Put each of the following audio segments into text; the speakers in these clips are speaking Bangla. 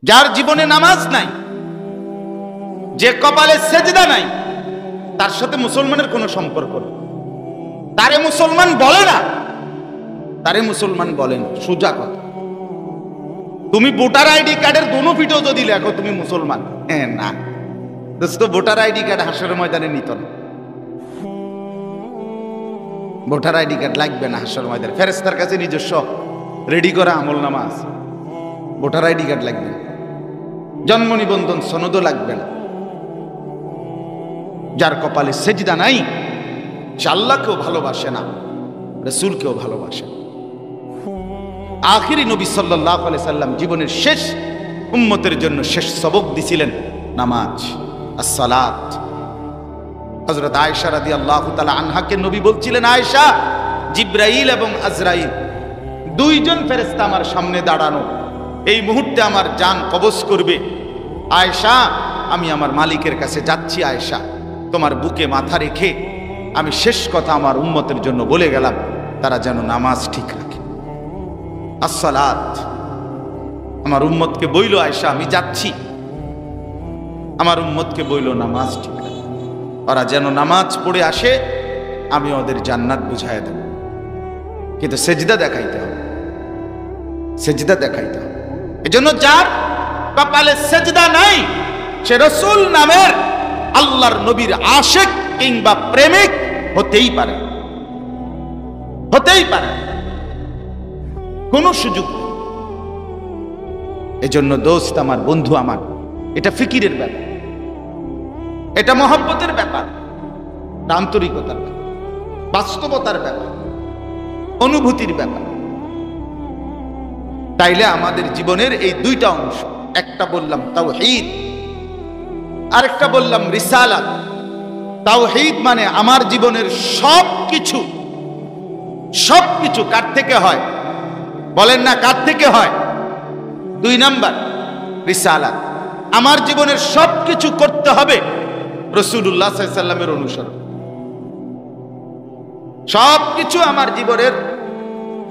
যার জীবনে নামাজ নাই, যে কপালে সেজদা নাই, তার সাথে মুসলমানের কোনো সম্পর্ক নেই। তারে মুসলমান বলে না, তারে মুসলমান বলেন। সোজা কথা। তুমি ভোটার আইডি কার্ডের দোনো পিঠেও যদি লেখো তুমি মুসলমান, হ্যাঁ না দোস্ত, ভোটার আইডি কার্ড হাসরের ময়দানে নিত না। ভোটার আইডি কার্ড লাগবে না হাসরের ময়দানে। ফেরেশতার কাছে নিজস্ব রেডি করা আমলনামা আছে, ভোটার আইডি কার্ড লাগবে না, জন্ম নিবন্ধন সনদও লাগবে না। যার কপালে সেজদা নাই সে আল্লাহকেও ভালোবাসে না, রাসূলকেও ভালোবাসে না। আখিরি নবী সাল্লাল্লাহু আলাইহি সাল্লাম জীবনের শেষ উম্মতের জন্য শেষ সবক দিছিলেন নামাজ, as-সালাত। হযরত আয়েশা রাদিয়াল্লাহু তাআলা আনহাকে নবী বলছিলেন, আয়েশা, জিবরাইল এবং আজরাইল দুইজন ফেরেশতা আমার সামনে দাঁড়ানো, এই মুহূর্তে আমার জান কবজ করবে। আয়েশা, আমি আমার মালিকের কাছে যাচ্ছি। আয়েশা, তোমার বুকে মাথা রেখে আমি শেষ কথা আমার উম্মতের জন্য বলে গেলাম, তারা যেন নামাজ ঠিক রাখে, as-সালাত। আমার উম্মতকে বইল, আয়েশা আমি যাচ্ছি, আমার উম্মতকে বইল নামাজ ঠিক রাখে, ওরা যেন নামাজ পড়ে আসে, আমি ওদের জান্নাত বুঝায় দেব। কিন্তু সেজদা দেখাইতে হবে, সেজদা দেখাইতে হবে। এজন্য যার কপালে সেজদা নাই সে রাসূল নামের আল্লাহর নবীর আশিক কিংবা প্রেমিক হতেই পারে, হতেই পারে, কোন সুযোগ নেই। এজন্য দোস্ত আমার, বন্ধু আমার, এটা ফিকিরের ব্যাপার, এটা মহব্বতের ব্যাপার, আন্তরিকতার ব্যাপার, বাস্তবতার ব্যাপার, অনুভূতির ব্যাপার। তাইলে আমাদের জীবনের এই দুইটা অংশ, একটা বললাম তাওহীদ, আরেকটা বললাম রিসালাত। তাওহীদ মানে আমার জীবনের সবকিছু, সবকিছু কার থেকে হয় বলেন না, কার থেকে হয়? 2 নাম্বার রিসালাত। আমার জীবনের সবকিছু করতে হবে রাসূলুল্লাহ সাল্লাল্লাহু আলাইহি সাল্লামের অনুসরণ। সবকিছু আমার জীবনের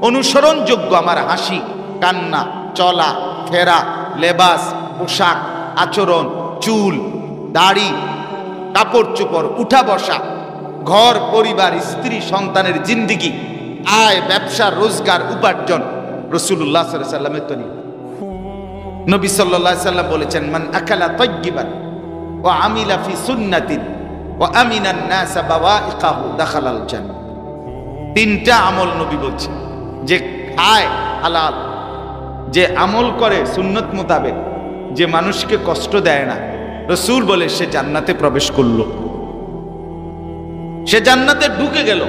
অনুসরণযোগ্য। আমার হাসি, কান্না, চলা ফেরা, লেবাস, পোশাক, আচরণ, চুল, দাড়ি, কাপড় চোপড়, উঠা বসা, ঘর পরিবার, স্ত্রী সন্তানের জিন্দেগি, আয়, ব্যবসা, রোজগার, উপার্জন রাসূলুল্লাহ সাল্লাল্লাহু আলাইহি সাল্লামের তরিকা। নবী সাল্লাল্লাহু আলাইহি সাল্লাম বলেছেন, মান আকালা তাইয়িবান ওয়া আমিলা ফি সুন্নাতিন ওয়া আমিনান নাস বাওয়াইকাহু দাখালাল জান্নাহ। 3টা আমল নবী বলছেন, যে খায় হালাল, যে আমল করে সুন্নত মোতাবেক, যে মানুষকে কষ্ট দেয় না, রাসূল বলে সে জান্নাতে প্রবেশ করলো, সে জান্নাতে ঢুকে গেল।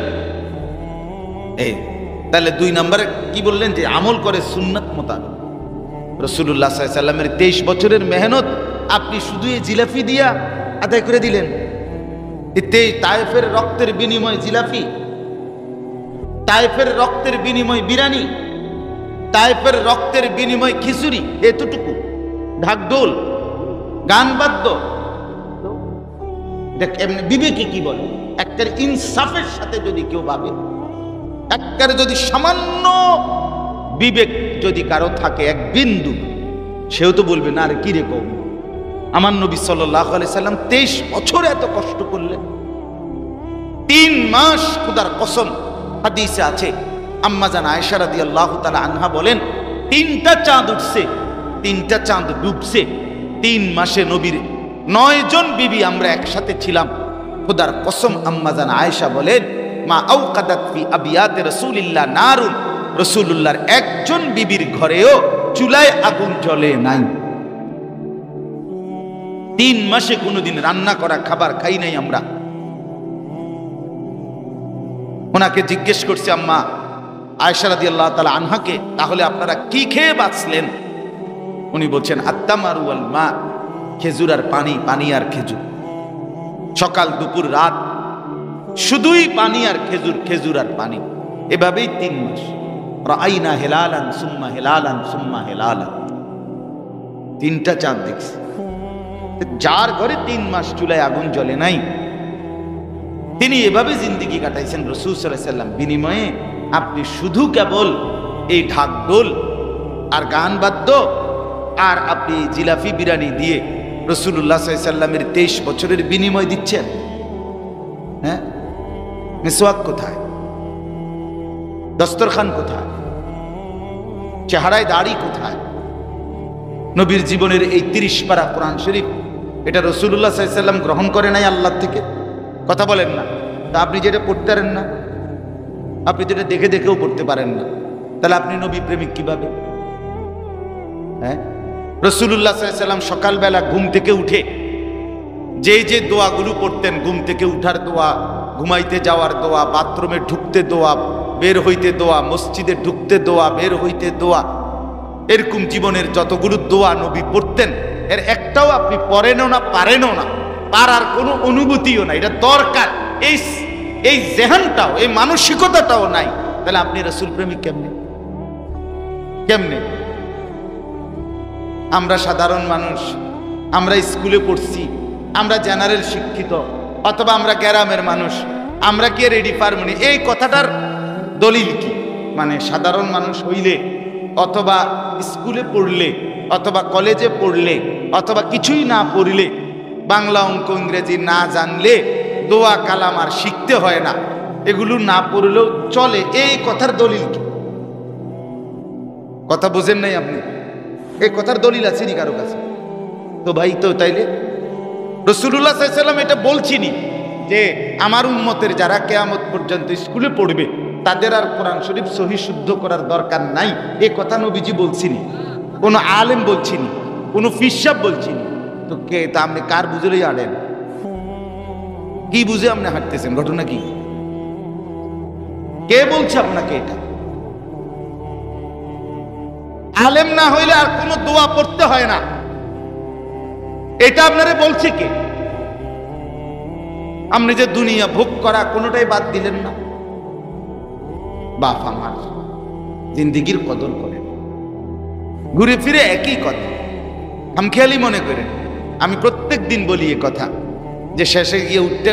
এই তাহলে 2 নম্বরে কি বললেন? যে আমল করে সুন্নত মোতাবেক। রাসূলুল্লাহ সাল্লাল্লাহু আলাইহি সাল্লামের 23 বছরের মেহনত আপনি শুধু এই জিলাপি দিয়া আদায় করে দিলেন। এতে তায়েফের রক্তের বিনিময় জিলাপি, তায়েফের রক্তের বিনিময় বিরিয়ানি, তায়েফের রক্তের বিনিময় খিচুড়ি, এতটুকু ঢাকঢোল, গান বাদ্য, এমনি বিবেকে কি বলে? একটা ইনসাফের সাথে যদি কেউ ভাবে, একটা যদি সামান্য বিবেক যদি কারো থাকে, এক বিন্দু, সেও তো বলবে না, আরে কি রে কম, আমার নবী সাল্লাল্লাহু আলাইহি সাল্লাম 23 বছর এত কষ্ট করলেন। 3 মাস খোদার কসম, হাদিসে আছে, আম্মা জান আয়েশা রাদিয়াল্লাহু তাআলা আনহা বলেন, 3টা চাঁদ উঠছে, 3টা চাঁদ ডুবছে। 3 মাসে নবীর 9 জন বিবি আমরা একসাথে ছিলাম। খোদার কসম আম্মা জান আয়েশা বলেন, মা আওকাদাত ফি আবিয়াত রাসূলিল্লাহ নারুন, রাসূলুল্লাহর একজন বিবির ঘরেও চুলায় আগুন জ্বলে নাই। 3 মাসে কোনোদিন রান্না করা খাবার খাই নাই আমরা। ওনাকে জিজ্ঞেস করছে আম্মা আয়েশা রাদিয়াল্লাহু তাআলা আনহাকে, তাহলে আপনারা কি খেয়ে বাঁচলেন? উনি বলছেন, আত্তামারু ওয়াল মা, খেজুর আর পানি, পানি আর খেজুর। সকাল দুপুর রাত শুধুই পানি আর খেজুর, খেজুর আর পানি, এভাবেই 3 মাস। রাআইনা হিলালান সুম্মা হিলালান সুম্মা হিলালান, 3টা চাঁদ দেখছি। যার ঘরে 3 মাস চুলায় আগুন জ্বলে নাই, তিনি এভাবে জিন্দেগি কাটাইছেন রাসূল সাল্লাল্লাহু আলাইহি সাল্লাম। বিনিময়ে আপনি শুধু কেবল এই ঢাকঢোল আর গান বাদ্য আর আপনি জিলাপি বিরিয়ানি দিয়ে রাসূলুল্লাহ সাল্লাল্লাহু আলাইহি সাল্লামের 23 বছরের বিনিময় দিচ্ছেন। হ্যাঁ, মিসওয়াক কোথায়? দস্তরখান কোথায়? চেহারায় দাড়ি কোথায়? নবীর জীবনের এই 30 পারা কোরআন শরীফ, এটা রাসূলুল্লাহ সাল্লাল্লাহু আলাইহি সাল্লাম গ্রহণ করে নাই আল্লাহ থেকে? কথা বলেন না। তা আপনি যেটা পড়তে পারেন না, আপনি যেটা দেখে দেখেও পড়তে পারেন না, তাহলে আপনি নবী প্রেমিক কিভাবে? হ্যাঁ, রাসূলুল্লাহ সাল্লাল্লাহু আলাইহি সাল্লাম সকালবেলা ঘুম থেকে উঠে যে দোয়াগুলো পড়তেন, ঘুম থেকে উঠার দোয়া, ঘুমাইতে যাওয়ার দোয়া, বাথরুমে ঢুকতে দোয়া, বের হইতে দোয়া, মসজিদে ঢুকতে দোয়া, বের হইতে দোয়া, এরকম জীবনের যতগুলো দোয়া নবী পড়তেন, এর একটাও আপনি পড়েনও না, পারেনও না, পারার কোনো অনুভূতিও নাই। এটা দরকার, এই জেহানটাও, এই মানসিকতাটাও নাই, তাহলে আপনি রাসূল প্রেমিক কেমনে? কেমনে? আমরা সাধারণ মানুষ, আমরা স্কুলে পড়ছি, আমরা জেনারেল শিক্ষিত, অথবা আমরা গ্রামের মানুষ, আমরা কি রেডি পারমনি? এই কথাটার দলিল কি? মানে সাধারণ মানুষ হইলে, অথবা স্কুলে পড়লে, অথবা কলেজে পড়লে, অথবা কিছুই না পড়লে, বাংলা অঙ্ক ইংরেজি না জানলে দোয়া কালাম আর শিখতে হয় না, এগুলো না পড়লেও চলে, এই কথার দলিল কি? কথা বোঝেন নাই আপনি? এই কথার দলিল আছে নি কারো কাছে? তো ভাই, তো তাইলে রাসূলুল্লাহ সাল্লাল্লাহু আলাইহি সাল্লাম এটা বলছিনি যে আমার উম্মতের যারা কিয়ামত পর্যন্ত স্কুলে পড়বে তাদের আর কোরআন শরীফ সহি শুদ্ধ করার দরকার নাই, এই কথা নবীজি বলছিনি, কোনো আলেম বলছিনি, কোনো পীর সাহেব বলছিনি। তো কে? তা আপনি কার বুঝলেই আড়েন? কি বুঝে আপনি হাঁটতেছেন? ঘটনা কি? কে বলছে আপনাকে এটা? আলেম না হইলে আর কোনো দোয়া পড়তে হয় না, এটা আপনারে বলছে কে? আপনি যে দুনিয়া ভোগ করা কোনোটাই বাদ দিলেন না। বাপ আমার, জিন্দিগির কদর করেন, ঘুরে ফিরে একই কথা, খামখেয়ালি মনে করেন। আমি প্রত্যেক দিন বলি এ কথা, যে শেষে গিয়ে উঠতে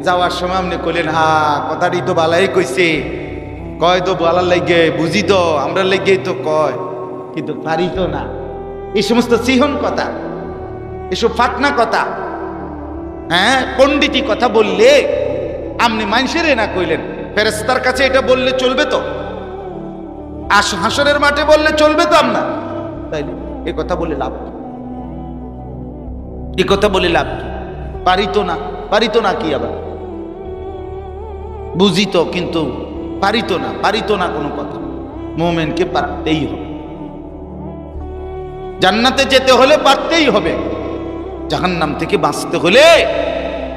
যাওয়ার সময় আপনি কইলেন, হা কথাটি তো বালাই কইছে, কয় তো বলার লাগে, বুঝি তো আমরা লেগেই তো কয়, কিন্তু পারি তো না। এই সমস্ত সিহন কথা, এসব ফাটনা কথা, হ্যাঁ, পণ্ডিতি কথা বললে আপনি মানুষের না কইলেন, ফেরেশতার কাছে এটা বললে চলবে তো? হাসরের মাঠে বললে চলবে তো? আপনার তাইলে এ কথা বলে লাভ কি? এ কথা বলে লাভ কি? পারিত না, পারিত না কি আবার? বুঝি তো, কিন্তু পারিত না কোনো কথা। মুমিনকে পারতেই হবে, জান্নাতে যেতে হলে পারতেই হবে, জাহান্নাম থেকে বাঁচতে হলে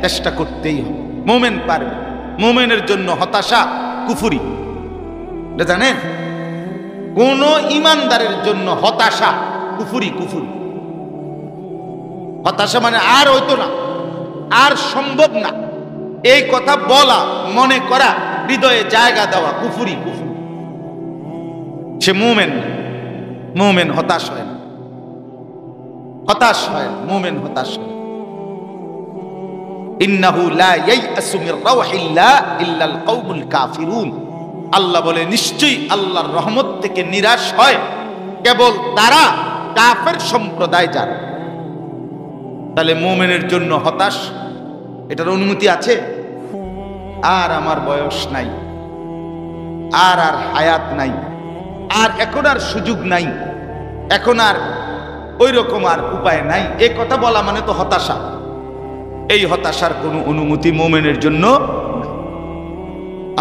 চেষ্টা করতেই হবে। মুমিন পারবে। মুমিনের জন্য হতাশা কুফরি, এটা জানেন? কোন ইমানদারের জন্য হতাশা কুফরি। হতাশা মানে আর হইতো না, আর সম্ভব না, এই কথা বলা, মনে করা, হৃদয়ে জায়গা দেওয়া কুফরি। সে মুমিন হতাশ হয় না, মুমিন হতাশ হয়। ইন্নাহু লা ইয়াইআসু মির রাউহিল্লাহ ইল্লাল কওমুল কাফিরুন। আল্লাহ বলে, নিশ্চয়ই আল্লাহর রহমত থেকে নিরাশ হয় কেবল তারা, কাফের সম্প্রদায় যারা। তাহলে মুমিনের জন্য হতাশ, এটার অনুমতি আছে? আর আমার বয়স নাই, আর হায়াত নাই, আর এখন আর সুযোগ নাই, এখন আর ওই রকম আর উপায় নাই, এই কথা বলা মানে তো হতাশা। এই হতাশার কোনো অনুমতি মুমিনের জন্য।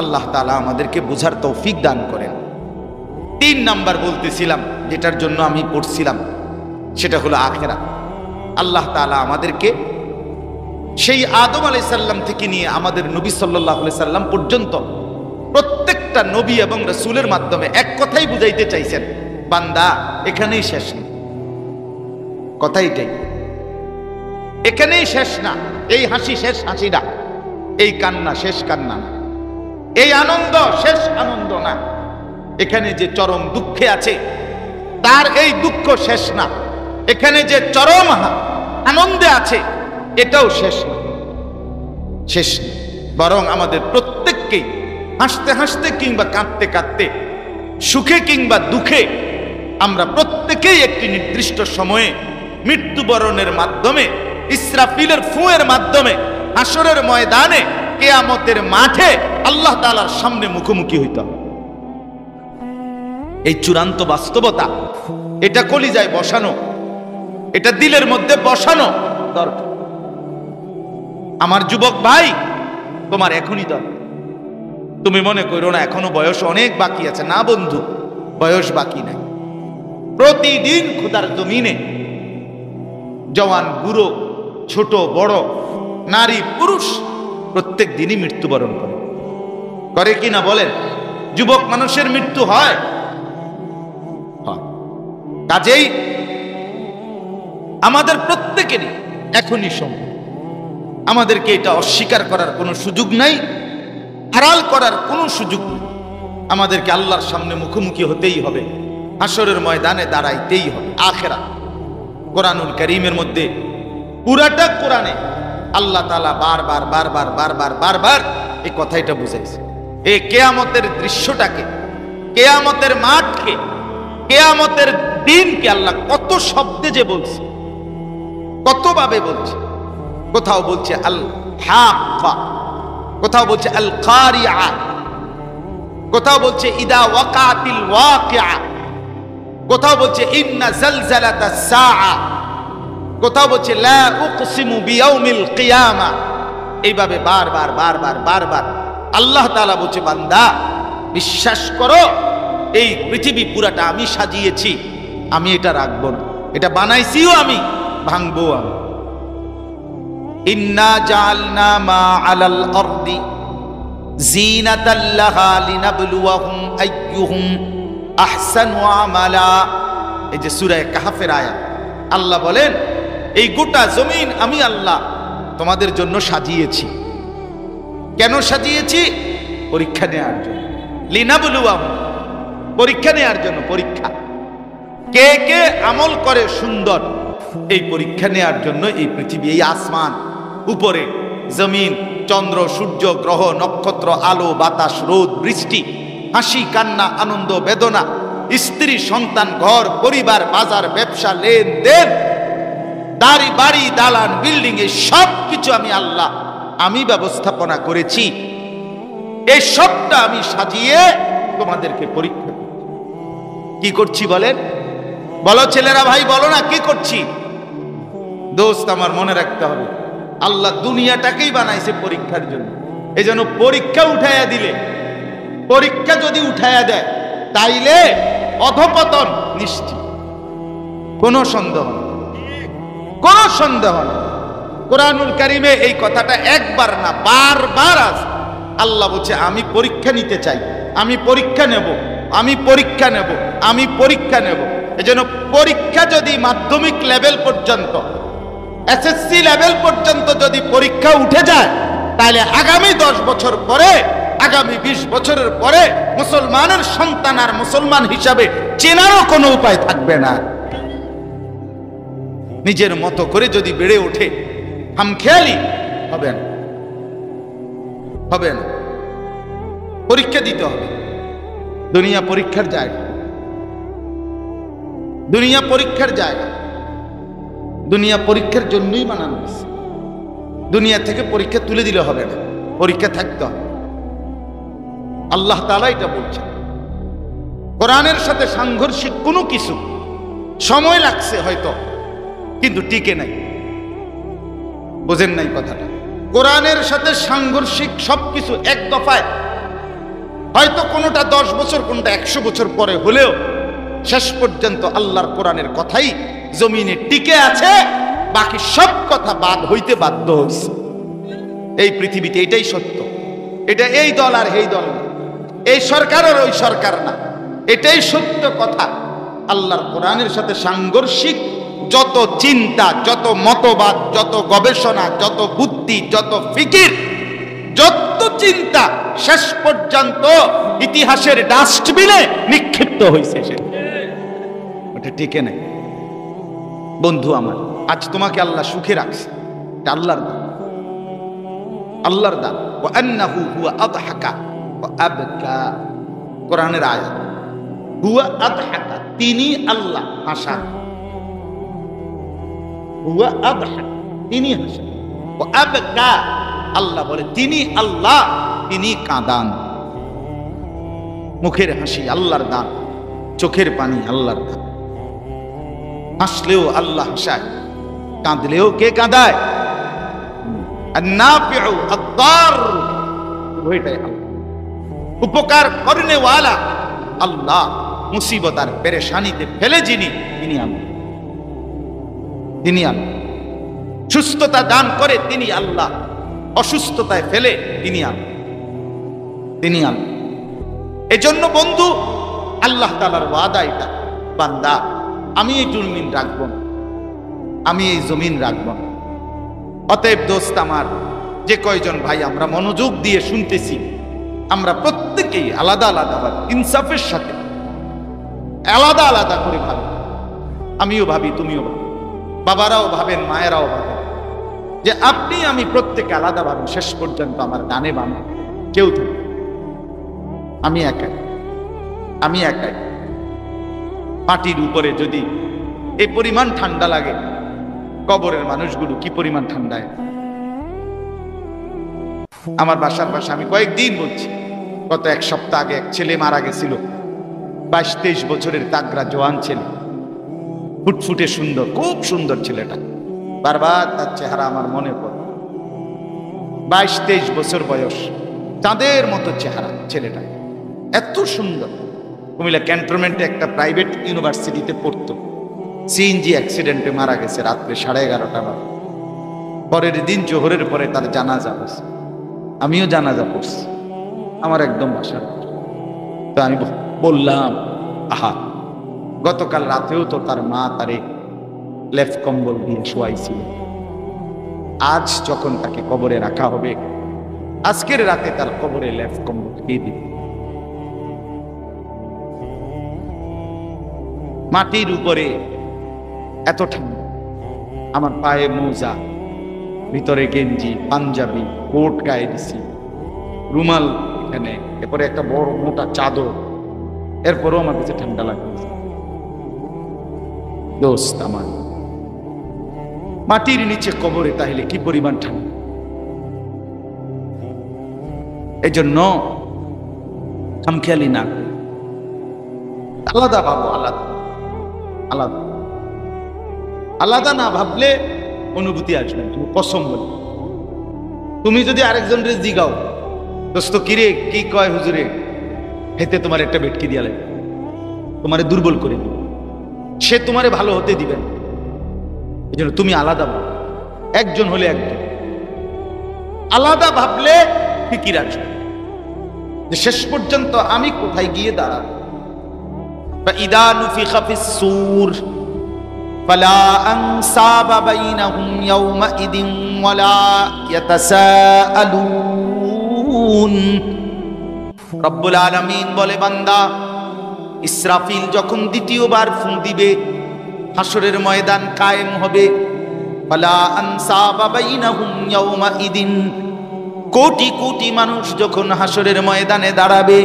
আল্লাহ তাআলা আমাদেরকে বুঝার তৌফিক দান করেন। 3 নাম্বার বলতেছিলাম, যেটার জন্য আমি পড়ছিলাম, সেটা হলো আখিরাত। আল্লাহ তাআলা আমাদেরকে সেই আদম আলাইহিস সালাম থেকে নিয়ে আমাদের নবী সাল্লাল্লাহু আলাইহি সাল্লাম পর্যন্ত প্রত্যেকটা নবী এবং রাসূলের মাধ্যমে এক কথাই বুঝাইতে চাইছেন, বান্দা এখানেই শেষ না। কথা এটাই, এখানেই শেষ না। এই হাসি শেষ হাসি না, এই কান্না শেষ কান্না না, এই আনন্দ শেষ আনন্দ না। এখানে যে চরম দুঃখে আছে তার এই দুঃখ শেষ না, এখানে যে চরম আনন্দে আছে এটাও শেষ না, বরং আমাদের প্রত্যেককেই হাসতে হাসতে কিংবা কাঁদতে কাঁদতে, সুখে কিংবা দুঃখে আমরা প্রত্যেকেই একটি নির্দিষ্ট সময়ে মৃত্যুবরণের মাধ্যমে, ইসরাফিলের ফুঁয়ের মাধ্যমে হাসরের ময়দানে, কিয়ামতের মাঠে আল্লাহ তাআলার সামনে মুখোমুখি হইতে হবে। এই চূড়ান্ত বাস্তবতা, এটা কলিজায় বসানো, এটা দিলের মধ্যে বসানো দরকার। আমার যুবক ভাই, তোমার এখনই দরকার। তুমি মনে করো না এখনো বয়স অনেক বাকি আছে, না বন্ধু, বয়স বাকি নাই। প্রতিদিন খোদার জমিনে জওয়ান বুড়ো, ছোট বড়, নারী পুরুষ প্রত্যেক দিনই মৃত্যুবরণ করে কি না বলেন? যুবক মানুষের মৃত্যু হয়। কাজেই আমাদের প্রত্যেকেরই এখনই সময়। আমাদেরকে এটা অস্বীকার করার কোনো সুযোগ নাই, আড়াল করার কোনো সুযোগ নেই। আমাদেরকে আল্লাহর সামনে মুখোমুখি হতেই হবে, হাসরের ময়দানে দাঁড়াইতেই হবে। আখিরাত, কোরআনুল কারীমের মধ্যে পুরাটা কোরআনে আল্লাহ তাআলা বারবার বারবার বারবার বারবার এই কথাটা বুঝাইছে। এই কিয়ামতের দৃশ্যটাকে, কিয়ামতের মাঠকে, কিয়ামতের দিনকে আল্লাহ কত শব্দে যে বলছে, কতভাবে বলছে। কোথাও বলছে আল হাক্কা, কোথাও বলছে আল কারিআ, কোথাও বলছে ইদা ওয়াকাতিল ওয়াকিআ, কোথাও বলছে ইন্না জালজালাতাস সাআ, কোথাও বলছে লা উকসিমু বিয়াউমিল কিয়ামা। এইভাবে বারবার বারবার বারবার আল্লাহ তাআলা বলছে, বান্দা বিশ্বাস করো, এই পৃথিবী পুরাটা আমি সাজিয়েছি, আমি এটা রাখবো না, এটা বানাইছিও আমি, ভাঙবো আমি। ইন্না জাআলনা মা আলাল আরদি জিনাতাল লাহা লিনাবলুয়াহুম আইয়ুহুম আহসানু আমালা। এই যে সূরা কাহফের আয়াত, আল্লাহ বলেন এই গোটা জমিন আমি আল্লাহ তোমাদের জন্য সাজিয়েছি। কেন সাজিয়েছি? পরীক্ষা নেওয়ার জন্য। লিনাবলুয়াহুম, পরীক্ষা নেওয়ার জন্য। পরীক্ষা, কে কে আমল করে সুন্দর, এই পরীক্ষা নেওয়ার জন্য এই পৃথিবী, এই আসমান, উপরে জমিন, চন্দ্র, সূর্য, গ্রহ, নক্ষত্র, আলো, বাতাস, রোদ, বৃষ্টি, হাসি, কান্না, আনন্দ, বেদনা, স্ত্রী, সন্তান, ঘর, পরিবার, বাজার, ব্যবসা, লেনদেন, দাড়ি, বাড়ি, দালান, বিল্ডিং, এই সব কিছু আমি আল্লাহ, আমি ব্যবস্থাপনা করেছি। এই সবটা আমি সাজিয়ে তোমাদেরকে পরীক্ষা করছি। কি করছি বলেন? বলো ছেলেরা, ভাই বলো না, কি করছি? দোস্ত আমার মনে রাখতে হবে, আল্লাহ দুনিয়াটাকেই বানাইছে পরীক্ষার জন্য। এই জন্য পরীক্ষা উঠাইয়া দিলে, পরীক্ষা যদি উঠাইয়া দেয় তাইলে অধপতন নিশ্চিত, কোনো সন্দেহ নেই, কোনো সন্দেহ নেই। কোরআনুল কারীমে এই কথাটা একবার না বারবার আছে। আল্লাহ বলছে আমি পরীক্ষা নিতে চাই, আমি পরীক্ষা নেব, আমি পরীক্ষা নেব, আমি পরীক্ষা নেব। এজন্য পরীক্ষা যদি মাধ্যমিক লেভেল পর্যন্ত, এসএসসি লেভেল পর্যন্ত যদি পরীক্ষা উঠে যায়, তাহলে আগামী 10 বছর পরে, আগামী 20 বছরের পরে মুসলমানের সন্তান আর মুসলমান হিসাবে চেনারও কোনো উপায় থাকবে না। নিজের মতো করে যদি বেড়ে ওঠে, হামখেয়ালি হবে না, হবে না। পরীক্ষা দিতে হবে। দুনিয়া পরীক্ষার জায়গা, দুনিয়া পরীক্ষার জায়গা, দুনিয়া পরীক্ষার জন্যই বানানো হয়েছে। দুনিয়া থেকে পরীক্ষা তুলে দিলে হবে না, পরীক্ষা থাকতে হবে। আল্লাহ তাআলা এটা বলছেন। কোরআনের সাথে সাংঘর্ষিক কোনো কিছু সময় লাগছে হয়তো, কিন্তু টিকে নাই। বোঝেন নাই কথাটা? কোরআনের সাথে সাংঘর্ষিক সবকিছু এক দফায়, হয়তো কোনোটা 10 বছর, কোনোটা 100 বছর পরে হলেও শেষ পর্যন্ত আল্লাহর কোরআনের কথাই জমিনে টিকে আছে, বাকি সব কথা বাদ হইতে বাধ্য হয়েছে। এই পৃথিবীতে এটাই সত্য। এটা এই দল আর এই দল না, এই সরকার আর ওই সরকার না, এটাই সত্য কথা। আল্লাহর কোরআনের সাথে সাংঘর্ষিক যত চিন্তা, যত মতবাদ, যত গবেষণা, যত বুদ্ধি, যত ফিকির, যত চিন্তা শেষ পর্যন্ত ইতিহাসের ডাস্টবিনে নিক্ষিপ্ত হয়েছে, ওটা টিকে নাই। বন্ধু আমার, আজ তোমাকে আল্লাহ সুখে রাখছে, এটা আল্লাহর দান, আল্লাহর দান। ওয়া আন্নাহু হুয়া আযহাকা ওয়া আবকা, কোরআনের আয়াত। হুয়া আদহাকা, তিনি আল্লাহ হাসান। হুয়া আদহাকা, তিনি হাসান। ও আবকা, আল্লাহ বলে তিনি আল্লাহ, তিনি কাঁদান। মুখের হাসি আল্লাহর দান, চোখের পানি আল্লাহর দান। হাসলেও আল্লাহ হাসায়, কাঁদলেও কে কাঁদায়? আন-নাফিউ আদ-দার, ওইটাই আল্লাহ। উপকার করনেওয়ালা আল্লাহ, মুসিবত আর পেরেশানিতে ফেলে যিনি, তিনি আল্লাহ। তিনি আল্লাহ। সুস্থতা দান করে তিনি আল্লাহ, অসুস্থতায় ফেলে তিনি আল্লাহ। তিনি আল্লাহ। এজন্য বন্ধু, আল্লাহ তাআলার ওয়াদা এটা, বান্দা আমি এই জমিন রাখব না, আমি এই জমিন রাখব না। অতএব দোস্ত আমার, যে কয়জন ভাই আমরা মনোযোগ দিয়ে শুনতেছি, আমরা প্রত্যেকেই আলাদা আলাদা ইনসাফের সাথে আলাদা আলাদা করে ভাবি। আমিও ভাবি, তুমিও ভাবি, বাবারাও ভাবেন, মায়েরাও ভাবেন, যে আপনি আমি প্রত্যেকে আলাদা ভাবেন। শেষ পর্যন্ত আমার ডানে বামে কেউ থাকে, আমি একাই, আমি একাই। মাটির উপরে যদি এই পরিমাণ ঠান্ডা লাগে, কবরের মানুষগুলো কি পরিমাণ ঠান্ডায়। আমার বাসার পাশে আমি কয়েকদিন বলছি, গত এক সপ্তাহ আগে এক ছেলে মারা গেছিল, 22-23 বছরের তাগড়া জোয়ান ছেলে, ফুটফুটে সুন্দর, খুব সুন্দর ছেলেটা। বারবার তার চেহারা আমার মনে পড়ে। 22-23 বছর বয়স, চাঁদের মতো চেহারা ছেলেটা, এত সুন্দর। কুমিল্লা ক্যান্টনমেন্টে একটা প্রাইভেট ইউনিভার্সিটিতে পড়তো। সিএনজি অ্যাক্সিডেন্টে মারা গেছে রাত্রে 11:30 বাজে। পরের দিন জোহরের পরে তার জানাজা হয়েছে, আমিও জানাজা পড়ছি আমার একদম বাসার। তো আমি বললাম, আহা, গতকাল রাতেও তো তার মা তারে লেফ কম্বল দিয়ে শোয়াইছিল। আজ যখন তাকে কবরে রাখা হবে, আজকের রাতে তার কবরে লেফ কম্বল দিয়ে দিবে। মাটির উপরে এত ঠান্ডা, আমার পায়ে মোজা, ভিতরে গেঞ্জি, পাঞ্জাবি, কোট গায়ে দিছি, রুমাল এখানে, এরপরে একটা বড় মোটা চাদর, এরপরও আমার কাছে ঠান্ডা লাগছে। দোস্ত আমার, মাটির নিচে কবরে তাহলে কি পরিমাণ ঠান্ডা। এই জন্য খামখেয়ালি না, আলাদা ভাবো, আলাদা আলাদা আলাদা না ভাবলে অনুভূতি আসবে। তুমি কসম বলি, তুমি যদি আরেকজনের জিগাও, দোস্ত কিরে কি কয় হুজুরে, হেতে তোমার একটা বেটকি দিয়া লাগে, তোমারে দুর্বল করে দিবে, সে তোমারে ভালো হতে দিবে না। এই জন্য তুমি আলাদা ভাবো, একজন হলে একজন, আলাদা ভাবলে ফিকির আসবে যে শেষ পর্যন্ত আমি কোথায় গিয়ে দাঁড়াবো। فإذا نفخ في الصور فلا أنساب بينهم يومئذ ولا يتساءلون। রব্বুল আলামিন বলে, বান্দা, ইসরাফিল যখন দ্বিতীয়বার ফুঁ দিবে, হাসরের ময়দান কায়েম হবে। ফালা আনসাবা বাইনাহুম ইয়াউমাইদিন, কোটি কোটি মানুষ যখন হাসরের ময়দানে দাঁড়াবে,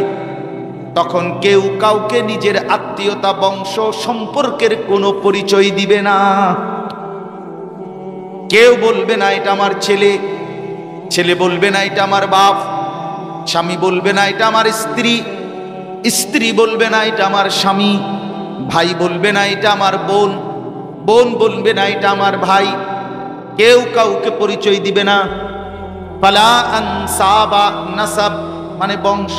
তখন কেউ কাউকে নিজের আত্মীয়তা, বংশ, সম্পর্কের কোনো পরিচয় দিবে না। কেউ বলবে না এটা আমার ছেলে, ছেলে বলবে না এটা আমার বাপ, স্বামী বলবে না এটা আমার স্ত্রী, স্ত্রী বলবে না এটা আমার স্বামী, ভাই বলবে না এটা আমার বোন, বোন বলবে না এটা আমার ভাই। কেউ কাউকে পরিচয় দিবে না। ফালা আনসাবা, নাসাব মানে বংশ,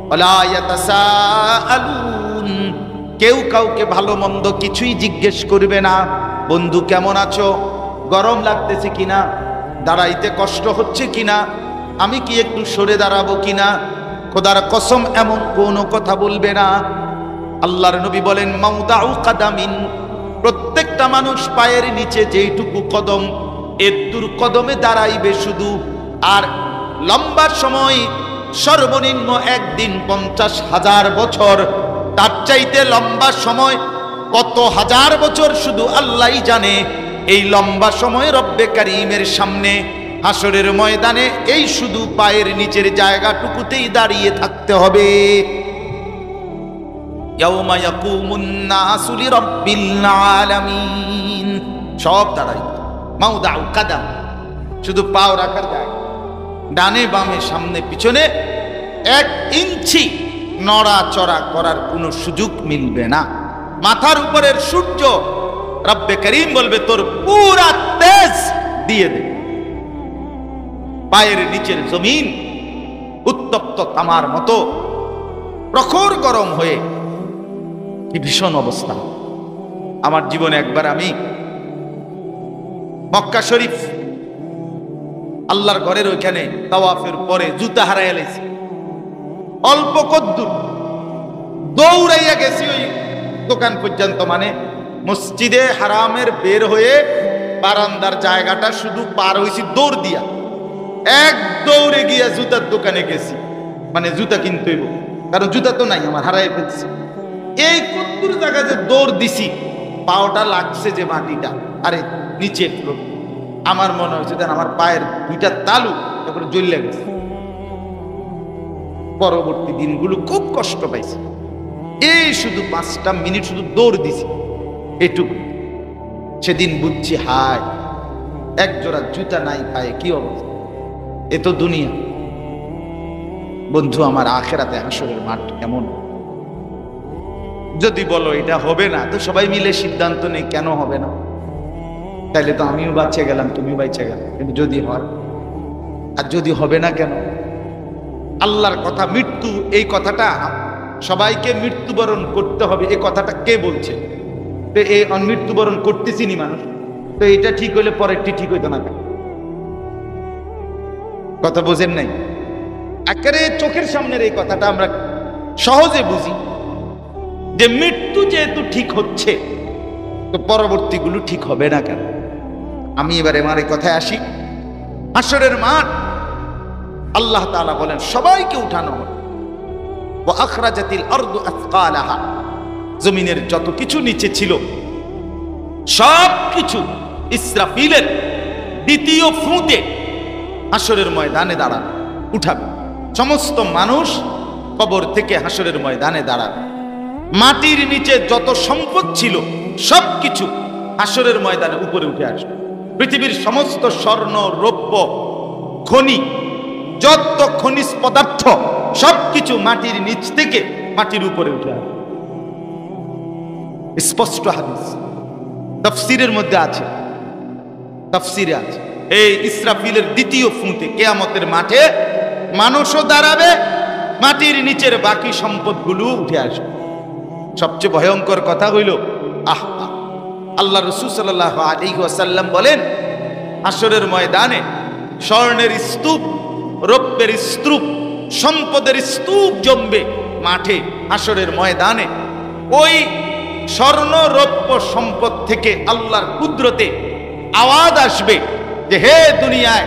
ওয়ালা ইয়াতাসাআলুন, কেউ কাউকে ভালো মন্দ কিছুই জিজ্ঞেস করবে না। বন্ধু কেমন আছো, গরম লাগতেছে কিনা, দাঁড়াইতে কষ্ট হচ্ছে কিনা, আমি কি একটু সরে দাঁড়াবো কিনা, খোদার কসম এমন কোনো কথা বলবে না। আল্লাহর নবী বলেন, মাউদাউ কাদামিন, প্রত্যেকটা মানুষ পায়ের নিচে যেইটুকু কদম, এতটুকু কদমে দাঁড়াইবে শুধু। আর লম্বা সময়, সর্বনিম্ন একদিন 50,000 বছর, তার চাইতে লম্বা সময় কত হাজার বছর শুধু আল্লাহই জানে। এই লম্বা সময় রব্বে কারীমের সামনে হাসরের ময়দানে এই শুধু পায়ের নিচের জায়গাটুকুতেই দাঁড়িয়ে থাকতে হবে। ইয়াউমা ইয়াকুমুন নাসু লিরাব্বিল আলামিন, সব দাঁড়াই মাউদাউ কাদাম, শুধু পাও রাখার জায়গা, ডানে বামে সামনে পিছনে 1 ইঞ্চি নড়াচড়া করার কোনো সুযোগ মিলবে না। মাথার উপরের সূর্য রব্বে করিম বলবে তোর পুরা তেজ দিয়ে দে। পায়ের নিচের জমিন উত্তপ্ত তামার মতো প্রখর গরম হয়ে কি ভীষণ অবস্থা। আমার জীবনে একবার আমি মক্কা শরীফ আল্লাহর ঘরের ওইখানে তাওয়াফের পরে জুতা হারাইয়া লাইছি, অল্প কদ্দুর দৌড়াইয়া গেছি ওই দোকান পর্যন্ত, মানে মসজিদে হারামের বের হয়ে বারান্দার জায়গাটা শুধু পার হয়েছি দৌড় দিয়া, এক দৌড়ে গিয়া জুতার দোকানে গেছি, মানে জুতা কিনতে হইব, কারণ জুতা তো নাই আমার, হারাই ফেলছি। এই কদ্দুর জায়গা যে দৌড় দিছি, পাওটা লাগছে যে মাটিটা, আরে নিচে আমার মনে হয়েছে যেন আমার পায়ের 2টা তালু তারপরে জ্বলে গেছে। পরবর্তী দিনগুলো খুব কষ্ট পাইছি, এই শুধু 5টা মিনিট শুধু দৌড় দিছি এটুকু। সেদিন বুঝছি হায়, এক জোড়া জুতা নাই পায়ে, কি অবস্থা। এ তো দুনিয়া। বন্ধু আমার, আখেরাতে হাসরের মাঠ কেমন? যদি বলো এটা হবে না, তো সবাই মিলে সিদ্ধান্ত নেই কেন হবে না, তাইলে তো আমিও বাঁচে গেলাম, তুমিও বাঁচে গেলাম। কিন্তু যদি হয়, আর যদি হবে না কেন? আল্লাহর কথা মৃত্যু, এই কথাটা সবাইকে মৃত্যুবরণ করতে হবে, এই কথাটা কে বলছে? তো এই মৃত্যুবরণ করতেছি নি মানুষ, তো এটা ঠিক হইলে পরেরটি ঠিক হইতো না কেন? কথা বোঝেন নাই? একেবারে চোখের সামনের এই কথাটা আমরা সহজে বুঝি যে মৃত্যু যেহেতু ঠিক হচ্ছে, তো পরবর্তীগুলো ঠিক হবে না কেন? আমি এবারে আমার এই কথায় আসি। হাসরের মাঠ, আল্লাহ তাআলা বলেন সবাইকে উঠানো হবে। ওয়া আখরাজাতিল আরদু আসকালাহা, জমিনের যত কিছু নিচে ছিল সব কিছু ইসরাফিলের দ্বিতীয় ফুঁতে হাসরের ময়দানে দাঁড়াবে, উঠাবে। সমস্ত মানুষ কবর থেকে হাসরের ময়দানে দাঁড়াবে। মাটির নিচে যত সম্পদ ছিল সব কিছু হাসরের ময়দানে উপরে উঠে আসবে। পৃথিবীর সমস্ত স্বর্ণ, রৌপ্য, খনি, যত খনিজ পদার্থ সবকিছু মাটির নিচ থেকে মাটির উপরে উঠে আসবে। স্পষ্ট হাদিস তাফসীরের মধ্যে আছে, তাফসীরে আছে। এই ইসরাফিলের দ্বিতীয় ফুঁতে কিয়ামতের মাঠে মানুষও দাঁড়াবে, মাটির নিচের বাকি সম্পদগুলো উঠে আসবে। সবচেয়ে ভয়ঙ্কর কথা হইল, আল্লাহ রাসূল সাল্লাল্লাহু আলাইহি ওয়াসাল্লাম বলেন, হাসরের ময়দানে স্বর্ণের স্তূপ, রৌপ্যের স্তূপ, সম্পদের স্তূপ জমবে মাঠে হাসরের ময়দানে। ওই স্বর্ণ, রৌপ্য সম্পদ থেকে আল্লাহর কুদরতে আওয়াজ আসবে যে হে দুনিয়ায়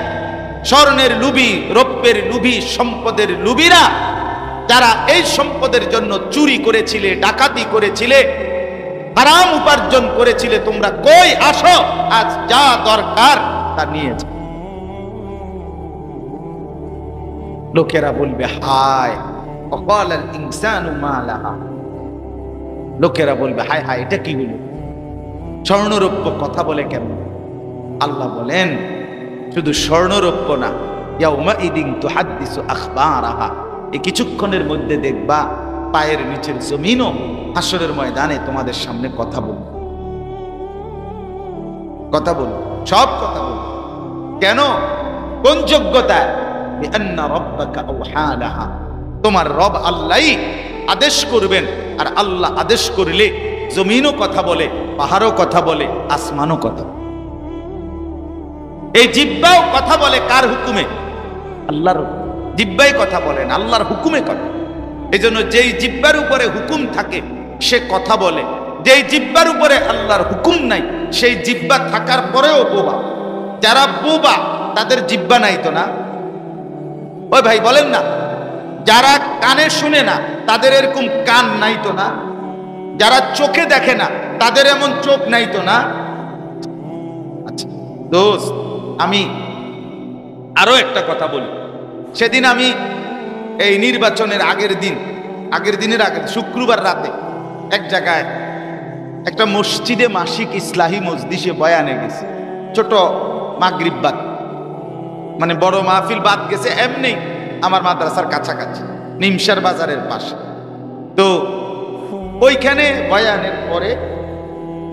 স্বর্ণের লুবি, রৌপ্যের লুবি, সম্পদের লুবিরা, যারা এই সম্পদের জন্য চুরি করেছিলে, ডাকাতি করেছিলে, হারাম উপার্জন করেছিলে, তোমরা কই আসো, আজ যা দরকার তা নিয়েছে। লোকেরা বলবে হায়, ওয়াকালাল ইনসানু মা লাহা, লোকেরা বলবে হায় হায়, এটা কি হলো? স্বর্ণরৌপ্য কথা বলে কেন? আল্লাহ বলেন শুধু স্বর্ণরৌপ্য না, ইয়াউমা ইদিন তুহাদ্দিসু আখবারাহা, এই কিছুক্ষণের মধ্যে দেখবা পায়ের নিচের জমিনও হাসরের ময়দানে তোমাদের সামনে কথা বলবে, কথা বলবে, সব কথা বলবে। কেন? কোন যোগ্যতায়? বিআন্না রাব্বাকা আওহা লাহা, তোমার রব আল্লাহই আদেশ করবেন, আর আল্লাহ আদেশ করলে জমিনও কথা বলে, পাহাড়ও কথা বলে, আসমানও কথা বলে। এই জিহ্বাও কথা বলে কার হুকুমে? আল্লাহর। জিহ্বাই কথা বলেন, আল্লাহর হুকুমে কথা। এজন্য যেই জিহ্বার উপরে হুকুম থাকে সে কথা বলে, যেই জিহ্বার উপরে আল্লাহর হুকুম নাই সেই জিহ্বা থাকার পরেও বোবা। যারা বোবা তাদের জিহ্বা নাই তো না? ওই ভাই বলেন না, যারা কানে শুনে না তাদের এরকম কান নাই তো না? যারা চোখে দেখে না তাদের এমন চোখ নাই তো না? আচ্ছা দোস্ত, আমি আরো একটা কথা বলি। সেদিন আমি এই নির্বাচনের আগের দিনের আগে শুক্রবার রাতে এক জায়গায় একটা মসজিদে মাসিক ইসলাহি মজলিসে বয়ানে গেছে, ছোট মাগরিব বাদ, মানে বড় মাহফিল বাদ গেছে এমনি আমার মাদ্রাসার কাছাকাছি নিমসার বাজারের পাশে। তো ওইখানে বয়ানের পরে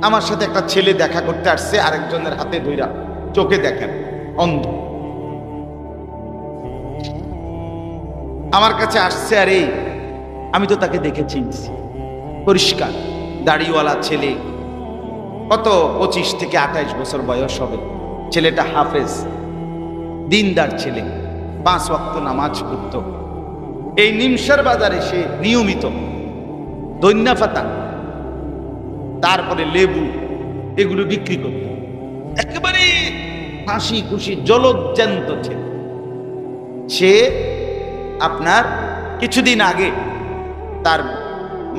আমার সাথে একটা ছেলে দেখা করতে আসছে, আরেকজনের হাতে ধইরা, চোখে দেখেন অন্ধ, আমার কাছে আসছে। আর এই আমি তো তাকে দেখে চিনছি, পরিষ্কার দাড়িওয়ালা ছেলে, কত 25 থেকে 28 বছর বয়স হবে। ছেলেটা হাফেজ, দিনদার ছেলে, 5 ওয়াক্ত নামাজ পড়তো। এই নিমসার বাজারে সে নিয়মিত দৈন্যা পাতা, তারপরে লেবু, এগুলো বিক্রি করত। একেবারে হাসি খুশি জলজ্জান্ত ছেলে। সে আপনার কিছুদিন আগে তার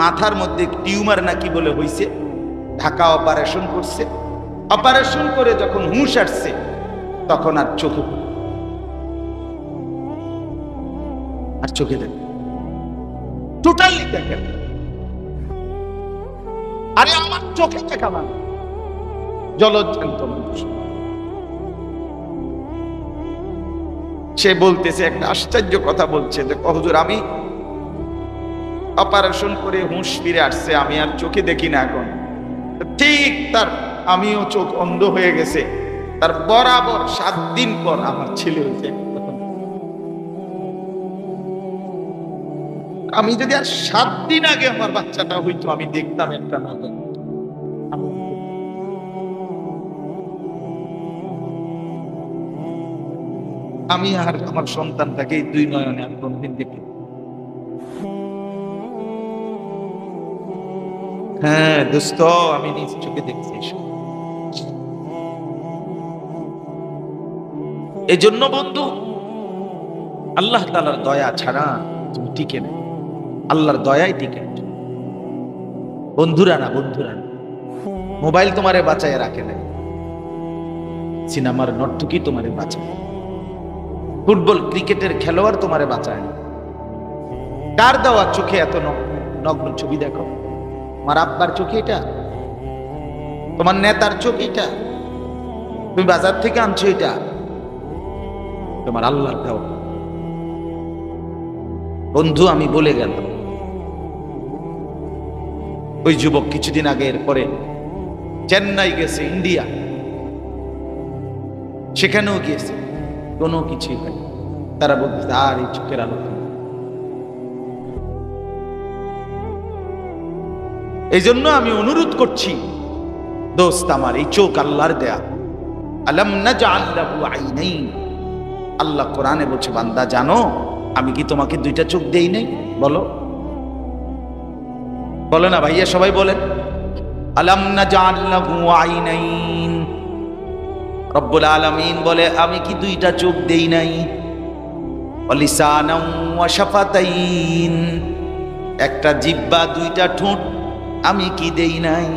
মাথার মধ্যে টিউমার নাকি বলে হইছে, ঢাকা অপারেশন করছে। অপারেশন করে যখন হুঁশ আসছে তখন আর চোখে দেখে টোটালি দেখেন। আরে আমার চোখে দেখা মানে জলজ্জান্ত মানুষ। সে বলতেছে একটা আশ্চর্য কথা বলছে যে হুজুর আমি অপারেশন করে হুঁশ ফিরে আসছে, আমি আর চোখে দেখি না এখন। ঠিক তার আমিও চোখ অন্ধ হয়ে গেছে, তার বরাবর 7 দিন পর আমার ছেলে হয়েছে। আমি যদি আর 7 দিন আগে আমার বাচ্চাটা হইতো আমি দেখতাম একটা না। আমি আর আমার সন্তানটাকে 2 নয়নে আমি কোনদিন দেখি। হ্যাঁ দোস্ত, আমি নিজ চোখে দেখছি। এই জন্য বন্ধু, আল্লাহ তাআলার দয়া ছাড়া তুমি টিকে না, আল্লাহর দয়াই টিকে। বন্ধুরা না, মোবাইল তোমারে বাঁচায় রাখে না, সিনেমার নর্তকী তোমারে বাঁচায়, ফুটবল ক্রিকেটের খেলোয়াড় তোমারে বাঁচায় না। কার দেওয়া চোখে এত নগ্ন ছবি দেখো? তোমার আব্বার চোখে এটা, তোমার নেতার চোখ এটা, তুমি বাজার থেকে আনছো এটা, তোমার আল্লাহর দেওয়া। বন্ধু আমি বলে গেলাম, ওই যুবক কিছুদিন আগে এরপরে চেন্নাই গেছে, ইন্ডিয়া, সেখানেও গিয়েছে, কোনো কিছুই হয়। তারা বলছে আর এই চোখের আলো। এই জন্য আমি অনুরোধ করছি দোস্ত আমার, এই চোখ আল্লাহর দেয়া। আলাম নাজআল লাহু আইনাইন, আল্লাহ কোরআনে বলছে বান্দা জানো আমি কি তোমাকে 2টা চোখ দেই নাই? বলো বলো না ভাইয়া, সবাই বলেন আলাম নাজআল লাহু আইনাইন। রব্বুল আলামিন বলে আমি কি 2টা চোখ দেই নাই? ওয়া লিসানাও ওয়া শাফাতাইন, একটা জিহ্বা 2টা ঠোঁট আমি কি দেই নাই?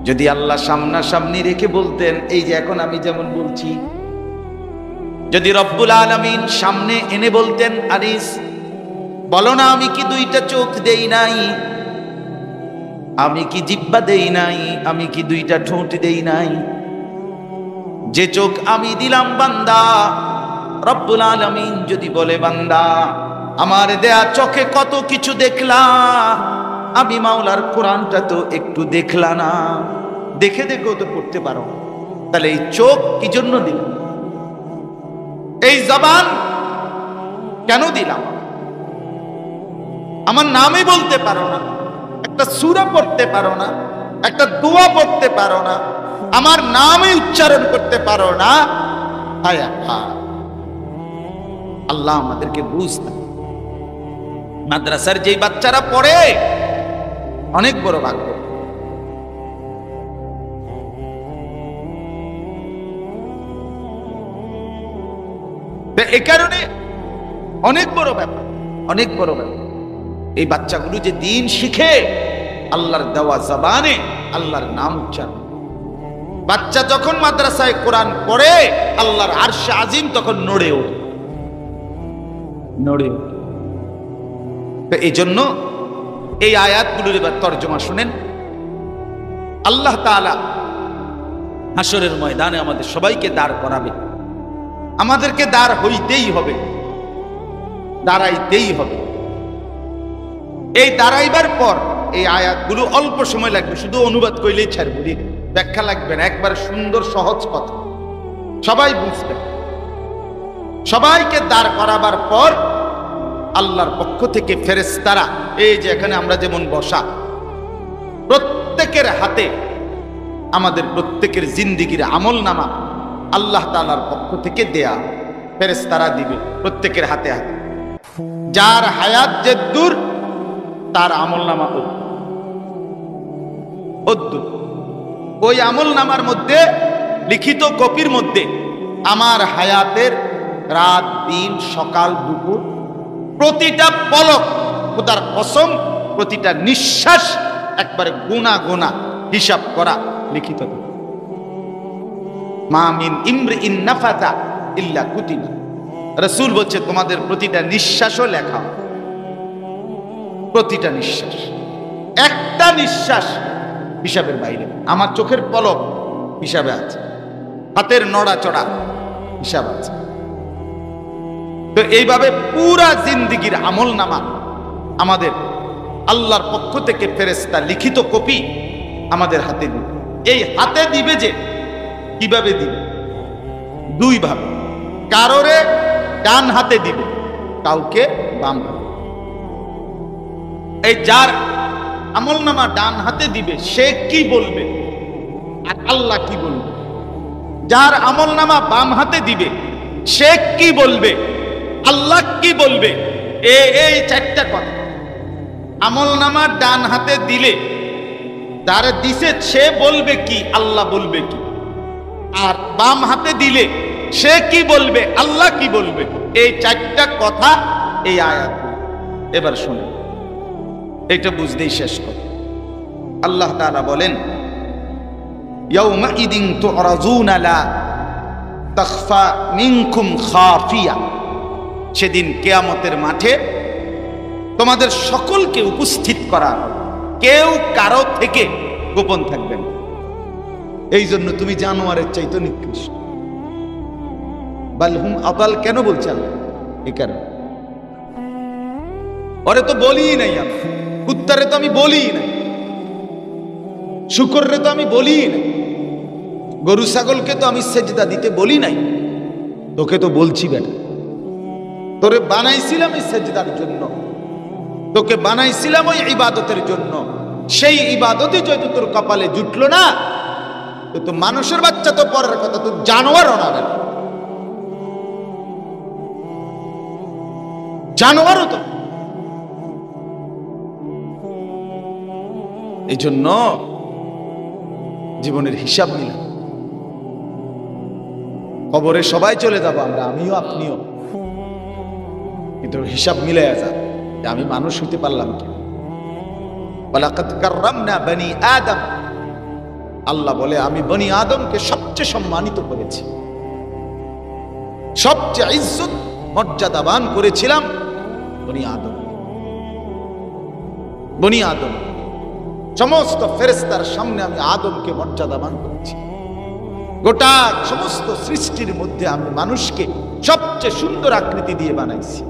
যদি আল্লাহ সামনাসামনি রেখে বলতেন, এই যে এখন আমি যেমন বলছি, যদি রব্বুল আলামিন সামনে এনে বলতেন আনিস বলো না আমি কি 2টা চোখ দেই নাই, আমি কি জিহ্বা দেই নাই, আমি কি 2টা ঠোঁট দেই নাই? যে চোখ আমি দিলাম বান্দা, রব্বুল আলামিন যদি বলে বান্দা আমার দেয়া চোখে কত কিছু দেখলা, আমি মাওলার কোরআনটা তো একটু দেখলা না, দেখে দেখেও তো পড়তে পারো, তাহলে এই চোখ কি জন্য দিলাম? এই জবান কেন দিলাম? আমার নামই বলতে পারো না, একটা সূরা পড়তে পারো না, একটা দোয়া পড়তে পারো না, আমার নামই উচ্চারণ করতে পারো না। হায় আল্লাহ আমাদেরকে বুঝতে। মাদ্রাসার যেই বাচ্চারা পড়ে অনেক বড় ভাগ্য। এ কারণে অনেক বড় ব্যাপার, অনেক বড় ব্যাপার। এই বাচ্চাগুলো যে দিন শিখে আল্লাহর দেওয়া জবানে আল্লাহর নাম উচ্চারণ। বাচ্চা যখন মাদ্রাসায় কোরআন পড়ে আল্লাহর আরশ আজিম তখন নড়ে ওঠে, নড়ে ওঠে। এই জন্য এই আয়াতগুলোর এবার তর্জমা শুনেন। আল্লাহ তাআলা হাসরের ময়দানে আমাদের সবাইকে দাঁড় করাবে, আমাদেরকে দাঁড় হইতেই হবে, দাঁড়াইতেই হবে। এই দাঁড়াইবার পর এই আয়াতগুলো অল্প সময় লাগবে, শুধু অনুবাদ কইলেই ছাড়ব, ব্যাখ্যা লাগবে না, একবার সুন্দর সহজ কথা, সবাই বুঝবে। সবাইকে দাঁড় করাবার পর আল্লাহর পক্ষ থেকে ফেরেশতারা, এই যে এখানে আমরা যেমন বসা, প্রত্যেকের হাতে আমাদের প্রত্যেকের জিন্দেগির আমলনামা আল্লাহ তাআলার পক্ষ থেকে দেয়া ফেরেশতারা দিবে প্রত্যেকের হাতে হাতে। যার হায়াত যে দূর তার আমলনামা অদ্দূর। ওই আমলনামার মধ্যে লিখিত কপির মধ্যে আমার হায়াতের রাত দিন সকাল দুপুর প্রতিটা পলক, খোদার কসম প্রতিটা নিঃশ্বাস একবারে গোনা গোনা হিসাব করা লিখিত। মা মিন ইমরিইন নাফাতা ইল্লা কুতিবা। রাসূল বলছে তোমাদের প্রতিটা নিঃশ্বাসও লেখা, প্রতিটা নিঃশ্বাস, একটা নিঃশ্বাস হিসাবের বাইরে। আমার চোখের পলক হিসাবে আছে, হাতের নড়াচড়া হিসাব আছে। তো এইভাবে পুরা জিন্দেগির আমলনামা আমাদের আল্লাহর পক্ষ থেকে ফেরেশতা লিখিত কপি আমাদের হাতে দিবে। এই হাতে দিবে যে কিভাবে দিবে? দুই ভাবে। কারোরে ডান হাতে দিবে, কাউকে বাম হাতে। এই যার আমলনামা ডান হাতে দিবে সে কি বলবে আর আল্লাহ কি বলবে? যার আমলনামা বাম হাতে দিবে সে কি বলবে, আল্লাহ কি বলবে? এই চারটা কথা। আমলনামা ডান হাতে দিলে যারা দিছে সে বলবে কি, আল্লাহ বলবে কি? আর বাম হাতে দিলে সে কি বলবে, আল্লাহ কি বলবে? এই চারটা কথা এই আয়াত। এবার শুনুন, এটা বুঝতেই শেষ কথা। আল্লাহ তাআলা বলেন, ইয়াউমাইদিন তুরাজুনা লা তাখফা মিনকুম খাফিয়া। সেদিন কিয়ামতের মাঠে তোমাদের সকলকে উপস্থিত করা হবে, কেউ কারো থেকে গোপন থাকবে না। এই জন্য তুমি জানোয়ারের চাইতে নিকৃষ্ট। বালহুম আদাল কেন বলছে আল্লাহ? এই কারণে ওরে তো বলি নাই, আমি কুত্তারে তো আমি বলি নাই, শুকররে তো আমি বলি নাই, গরু ছাগলকে তো আমি সেজদা দিতে বলি নাই, তোকে তো বলছি বেটা। তোরে বানাইছিলাম এই সেজদার জন্য, তোকে বানাইছিলাম ওই ইবাদতের জন্য। সেই ইবাদতই যদি তোর কপালে জুটলো না, তো মানুষের বাচ্চা তো পরের কথা, তো জানোয়ারও না, জানোয়ারও তো। এই জন্য জীবনের হিসাব নিলাম। কবরে সবাই চলে যাব আমরা, আমিও আপনিও, কিন্তু হিসাব মিলে যায় যে আমি মানুষ হইতে পারলাম কি? ওয়ালাকাদ কাররামনা বনি আদম। আল্লাহ বলে আমি বনি আদমকে সবচেয়ে সম্মানিত করেছি, সবচেয়ে ইজ্জত মর্যাদাবান করেছিলাম বনি আদম। বনি আদম সমস্ত ফেরেশতার সামনে আমি আদমকে মর্যাদাবান করেছি। গোটা সমস্ত সৃষ্টির মধ্যে আমি মানুষকে সবচেয়ে সুন্দর আকৃতি দিয়ে বানাইছি।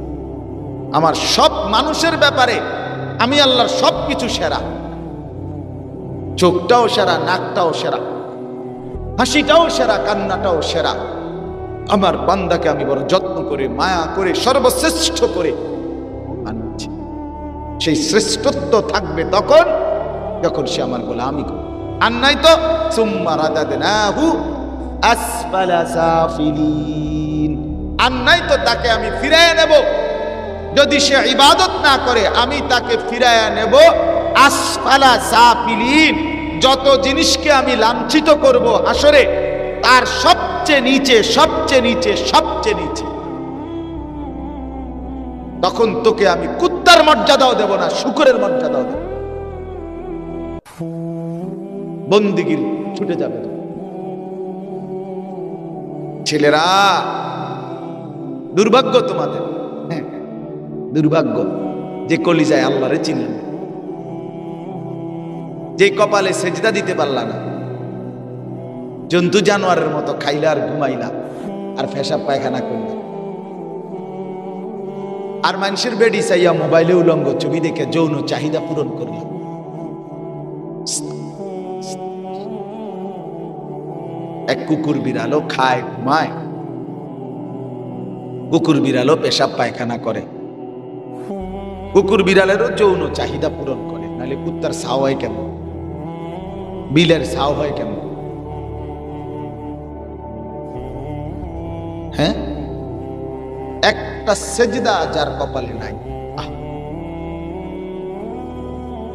আমার সব মানুষের ব্যাপারে আমি আল্লাহর সবকিছু সেরা। চোখটাও সেরা, নাকটাও সেরা, হাসিটাও সেরা, কান্নাটাও সেরা। আমার বান্দাকে আমি বড় যত্ন করে, মায়া করে, সর্বশ্রেষ্ঠ করে আনছি। সেই শ্রেষ্ঠত্ব থাকবে তখন যখন সে আমার গোলামি করবে। আর নাই তো সুম্মা রাদাদনাহু আসফালা সাফিলিন। আর নাই তো তাকে আমি ফিরাইয়া নেব, যদি সে ইবাদত না করে আমি তাকে ফিরাইয়া নেব আসফালা সাফিলিন। যত জিনিসকে আমি লাঞ্ছিত করব হাসরে, তার সবচেয়ে নিচে, সবচেয়ে নিচে, সবচেয়ে নিচে। তখন তোকে আমি কুত্তার মর্যাদাও দেব না, শুকরের মর্যাদাও দেব। বন্দিগির ছুটে যাবে। ছেলেরা, দুর্ভাগ্য তোমাদের, হ্যাঁ দুর্ভাগ্য যে কলিজায় আল্লাহরে চিনলেন। যে কপালে সেজদা দিতে পারলা না, জন্তু জানোয়ারের মতো খাইলা আর ঘুমাইলা আর পেশাব পায়খানা করলা, আর মানুষের বেডি চাইয়া মোবাইলে উলঙ্গ ছবি দেখে যৌন চাহিদা পূরণ করলাম। এক কুকুর বিড়ালও খায় ঘুমায়, কুকুর বিড়ালও পেশাব পায়খানা করে, কুকুর বিড়ালেরও যৌন চাহিদা পূরণ করে, নাহলে কুত্তার ছাও হয় কেমন, বিলের ছাও হয় কেমন? হ্যাঁ, একটা সেজদা যার কপালে নাই।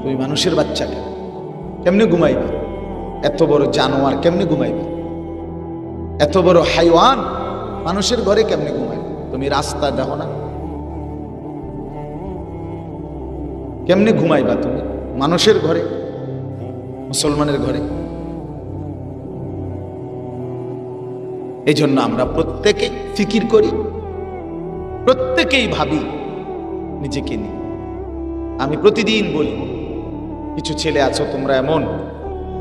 তুমি মানুষের বাচ্চাকে কেমনে ঘুমাইবা? এত বড় জানোয়ার কেমনে ঘুমাইবা? এত বড় হাইওয়ান মানুষের ঘরে কেমনে ঘুমাইবা? তুমি রাস্তা দেখো না, কেমনে ঘুমাইবা তুমি মানুষের ঘরে, মুসলমানের ঘরে? এই জন্য আমরা প্রত্যেকে ফিকির করি, প্রত্যেকেই ভাবি নিজেকে নিয়ে। আমি প্রতিদিন বলি, কিছু ছেলে আছো তোমরা এমন,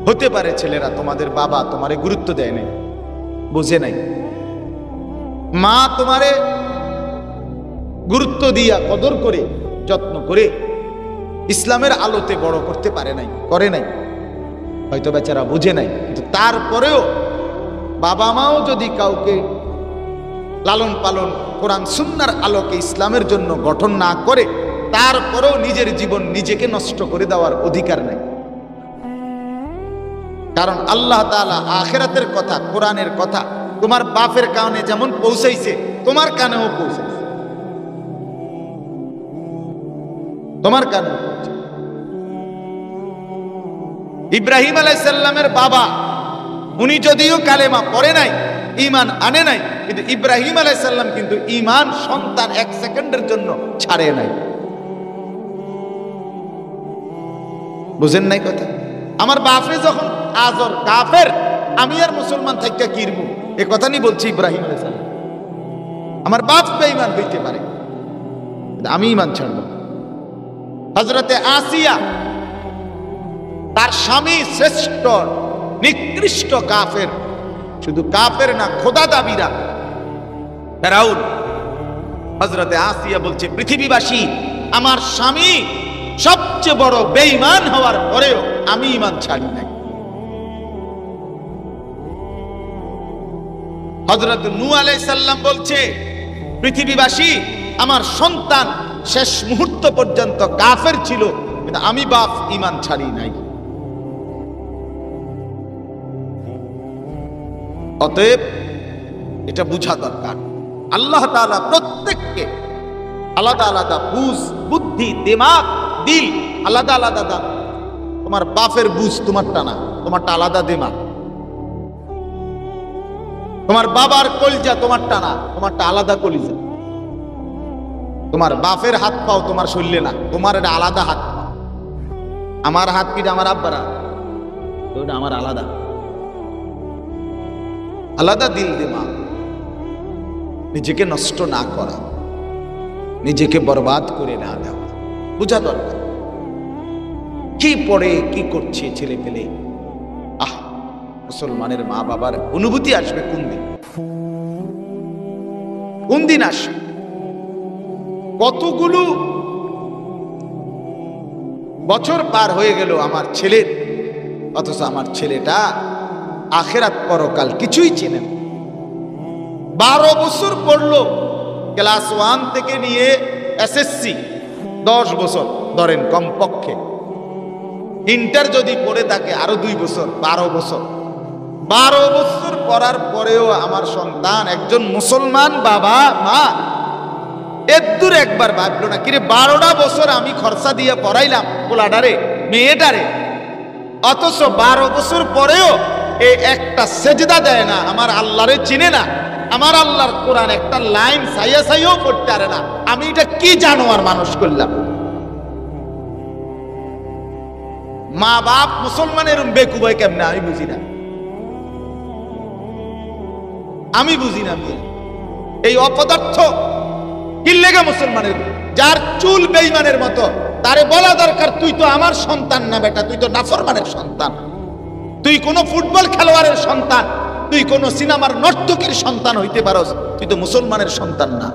হতে পারে ছেলেরা তোমাদের বাবা তোমারে গুরুত্ব দেয় নাই, বুঝে নাই, মা তোমারে গুরুত্ব দিয়া কদর করে যত্ন করে ইসলামের আলোতে বড় করতে পারে নাই, করে নাই, হয়তো বেচারা বুঝে নাই। কিন্তু তারপরেও বাবা মাও যদি কাউকে লালন পালন কোরআন সুন্নাহর আলোকে ইসলামের জন্য গঠন না করে, তারপরেও নিজের জীবন নিজেকে নষ্ট করে দেওয়ার অধিকার নাই। কারণ আল্লাহ তাআলা আখিরাতের কথা, কোরআনের কথা তোমার বাপের কানে যেমন পৌঁছাইছে, তোমার কানেও পৌঁছাইছে, তোমার কানেও পৌঁছাইছে। ইব্রাহিম আলাইহিস সালামের বাবা, উনি যদিও কালেমা পড়ে নাই, ঈমান আনে নাই, কিন্তু ইব্রাহিম আলাইহিস সালাম কিন্তু ঈমান সন্তান এক সেকেন্ডের জন্য ছাড়ে নাই। বুঝেন নাই কথা? আমার বাপে যখন আজর কাফের, আমি আর মুসলমান থাইকা কিরবো, এ কথা নি বলছি ইব্রাহিম আলাইহিস সালাম। আমার বাপ বেঈমান হইতে পারে, আমি ঈমান ছাড়ব। হযরতে আসিয়া, তার স্বামী শ্রেষ্ঠ নিকৃষ্ট কাফের, শুধু কাফের না খোদা দাবিরা ফেরাউন। হযরতে আসিয়া বলছে, পৃথিবীবাসী আমার স্বামী সবচেয়ে বড় বেঈমান হওয়ার পরেও আমি ঈমান ছাড়ি নাই। হযরত নূহ আলাইহিস সালাম বলছে, পৃথিবীবাসী আমার সন্তান শেষ মুহূর্ত পর্যন্ত কাফের ছিল, কিন্তু আমি বাপ ঈমান ছাড়ি নাই। অতএব এটা বুঝা দরকার, আল্লাহ তাআলা প্রত্যেককে আলাদা আলাদা বুঝ, বুদ্ধি, দিমাগ, দিল আলাদা আলাদা দান। তোমার বাপের বুঝ তোমারটা না, তোমারটা আলাদা দিমাগ। তোমার বাবার কলিজা তোমারটা না, তোমারটা আলাদা কলিজা। তোমার বাপের হাত পাও তোমার শরীরে না, তোমার এটা আলাদা হাত পাও। আমার হাত কি আমার আব্বার হাত, ওটা আমার আলাদা আলাদা দিল দিমাগ। নিজেকে নষ্ট না করা, নিজেকে বরবাদ করে না দেওয়া, বোঝা দরকার। কি পড়ে কি করছে ছেলে পেলে, মুসলমানের মা বাবার অনুভূতি আসবে কোন দিন? কোন দিন আসবে? কতগুলো বছর পার হয়ে গেল আমার ছেলের, অথচ আমার ছেলেটা আখিরাত পরকাল কিছুই চেনে না। 12 বছর পড়লো, ক্লাস 1 থেকে নিয়ে এসএসসি 10 বছর ধরেন কমপক্ষে। ইন্টার যদি পড়ে থাকে আরো 2 বছর, 12 বছর। 12 বছর পড়ার পরেও আমার সন্তান একজন মুসলমান বাবা মা এদূর একবার ভাবলো না, কিরে 12টা বছর আমি খরচা দিয়ে পড়াইলাম পোলাডারে মেয়েটারে, অথচ 12 বছর পরেও এই একটা সেজদা দেয় না, আমার আল্লাহরে চিনে না, আমার আল্লাহর কোরআন একটা লাইন সাইয়া সাইয়াও পড়তে পারে না। আমি এটা কি জানোয়ার মানুষ করলাম? মা বাপ মুসলমানের বেকুবাই কেমনে আমি বুঝি না, আমি বুঝি না। এই অপদার্থ কি লেগে মুসলমানের, যার চুল বেঈমানের মতো তারে বলা দরকার, তুই তো আমার সন্তান না বেটা, তুই তো নাফরমানের সন্তান, তুই কোনো ফুটবল খেলোয়াড়ের সন্তান, তুই কোন সিনেমার নর্তকীর সন্তান হইতে পারস, তুই তো মুসলমানের সন্তান না।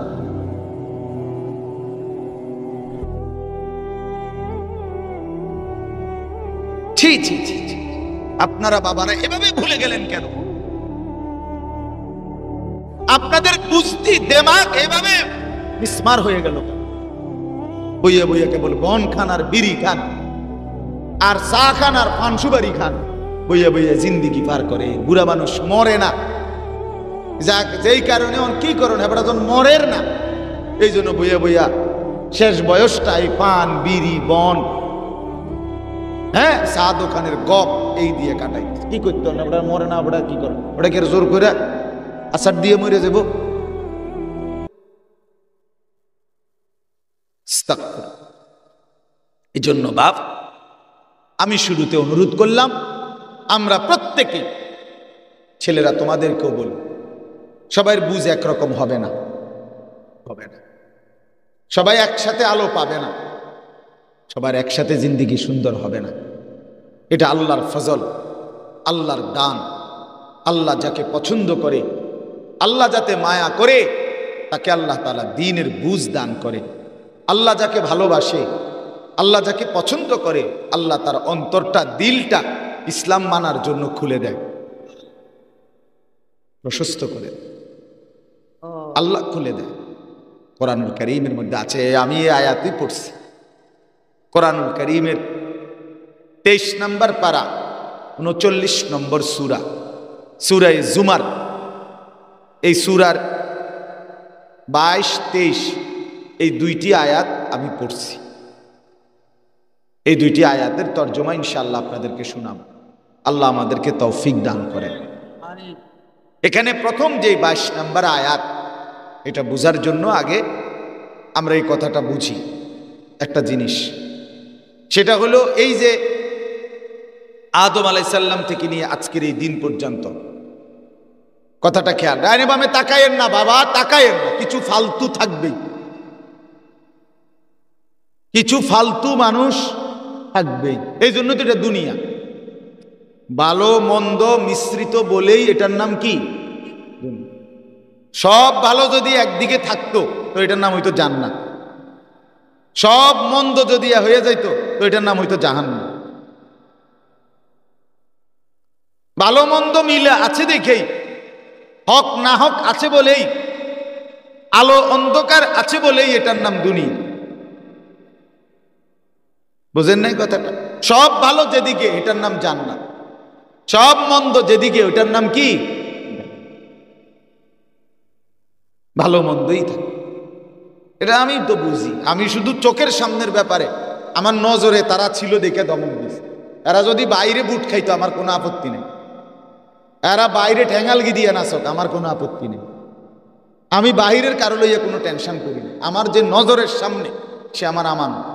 ছি ছি ছি ছি, আপনারা বাবারা এভাবে ভুলে গেলেন কেন? আপনাদের বুদ্ধি দেমাগ এভাবে মিসমার হয়ে গেল। বইয়া বইয়া কেবল গন খান আর বিড়ি খান আর চা খান আর পানসুবারি খান, বইয়া বইয়া জিন্দিগি পার করে। বুড়া মানুষ মরে না, যাক যেই কারণে কি করুন এবার মরের না, এই জন্য বইয়া বইয়া শেষ বয়সটাই পান বিড়ি বন, হ্যাঁ চা দোকানের গপ এই দিয়ে কাটাই। কি করতো না ওটা মরে না, ওটা কি করে, ওটা কি জোর করে আসার দিয়ে মরে যাব? এই জন্য বাপ আমি শুরুতে অনুরোধ করলাম, আমরা প্রত্যেকে ছেলেরা তোমাদেরকেও বলি, সবাই বুঝ একরকম হবে না, হবে না, সবাই একসাথে আলো পাবে না, সবার একসাথে জিন্দিগি সুন্দর হবে না। এটা আল্লাহর ফজল, আল্লাহর দান। আল্লাহ যাকে পছন্দ করে, আল্লাহ যাতে মায়া করে, তাকে আল্লাহ তাআলা দ্বীনের বুঝ দান করে। আল্লাহ যাকে ভালোবাসে, আল্লাহ যাকে পছন্দ করে, আল্লাহ তার অন্তরটা দিলটা ইসলাম মানার জন্য খুলে দেয়, প্রশস্ত করে আল্লাহ খুলে দেয়। কোরআনুল কারীমের মধ্যে আছে, আমি এই আয়াতই পড়ছি, কোরআনুল কারীমের 23 নম্বর পারা 39 নম্বর সূরা, সূরা জুমার, এই সূরার 22-23 এই দুইটি আয়াত আমি পড়ছি। এই দুইটি আয়াতের তর্জমা ইনশাআল্লাহ আপনাদেরকে শোনাব, আল্লাহ আমাদেরকে তৌফিক দান করেন। এখানে প্রথম যে 22 নম্বর আয়াত, এটা বোঝার জন্য আগে আমরা এই কথাটা বুঝি একটা জিনিস, সেটা হলো এই যে আদম আলাইহিস সালাম থেকে নিয়ে আজকের এই দিন পর্যন্ত, কথাটা খেয়াল, ডাইনে বামে তাকায়েন না বাবা, তাকায়েন না, কিছু ফালতু থাকবেই, কিছু ফালতু মানুষ থাকবেই। এই জন্য তো এটা দুনিয়া, ভালো মন্দ মিশ্রিত বলেই এটার নাম কি? সব ভালো যদি একদিকে থাকতো তো এটার নাম হইতো জান্নাত, সব মন্দ যদি হয়ে যাইতো তো এটার নাম হইতো জাহান্নাম। ভালো মন্দ মিলে আছে দেখেই, হক না হক আছে বলেই, আলো অন্ধকার আছে বলেই এটার নাম দুনিয়া। বুঝেন নাই কথাটা? সব ভালো যেদিকে এটার নাম জান্নাত, সব মন্দ যেদিকে ওটার নাম কি? ভালো মন্দই থাকে। এটা আমি তো বুঝি, আমি শুধু চোখের সামনের ব্যাপারে আমার নজরে তারা ছিল দেখে দমন দিয়েছে। এরা যদি বাইরে বুট খাইতো আমার কোনো আপত্তি নেই, এরা বাইরে ঠ্যাঙ্গালগি দিয়ে নাচক আমার কোনো আপত্তি নেই, আমি বাহিরের কারো লইয়া কোনো টেনশন করি না। আমার যে নজরের সামনে সে আমার আমানত,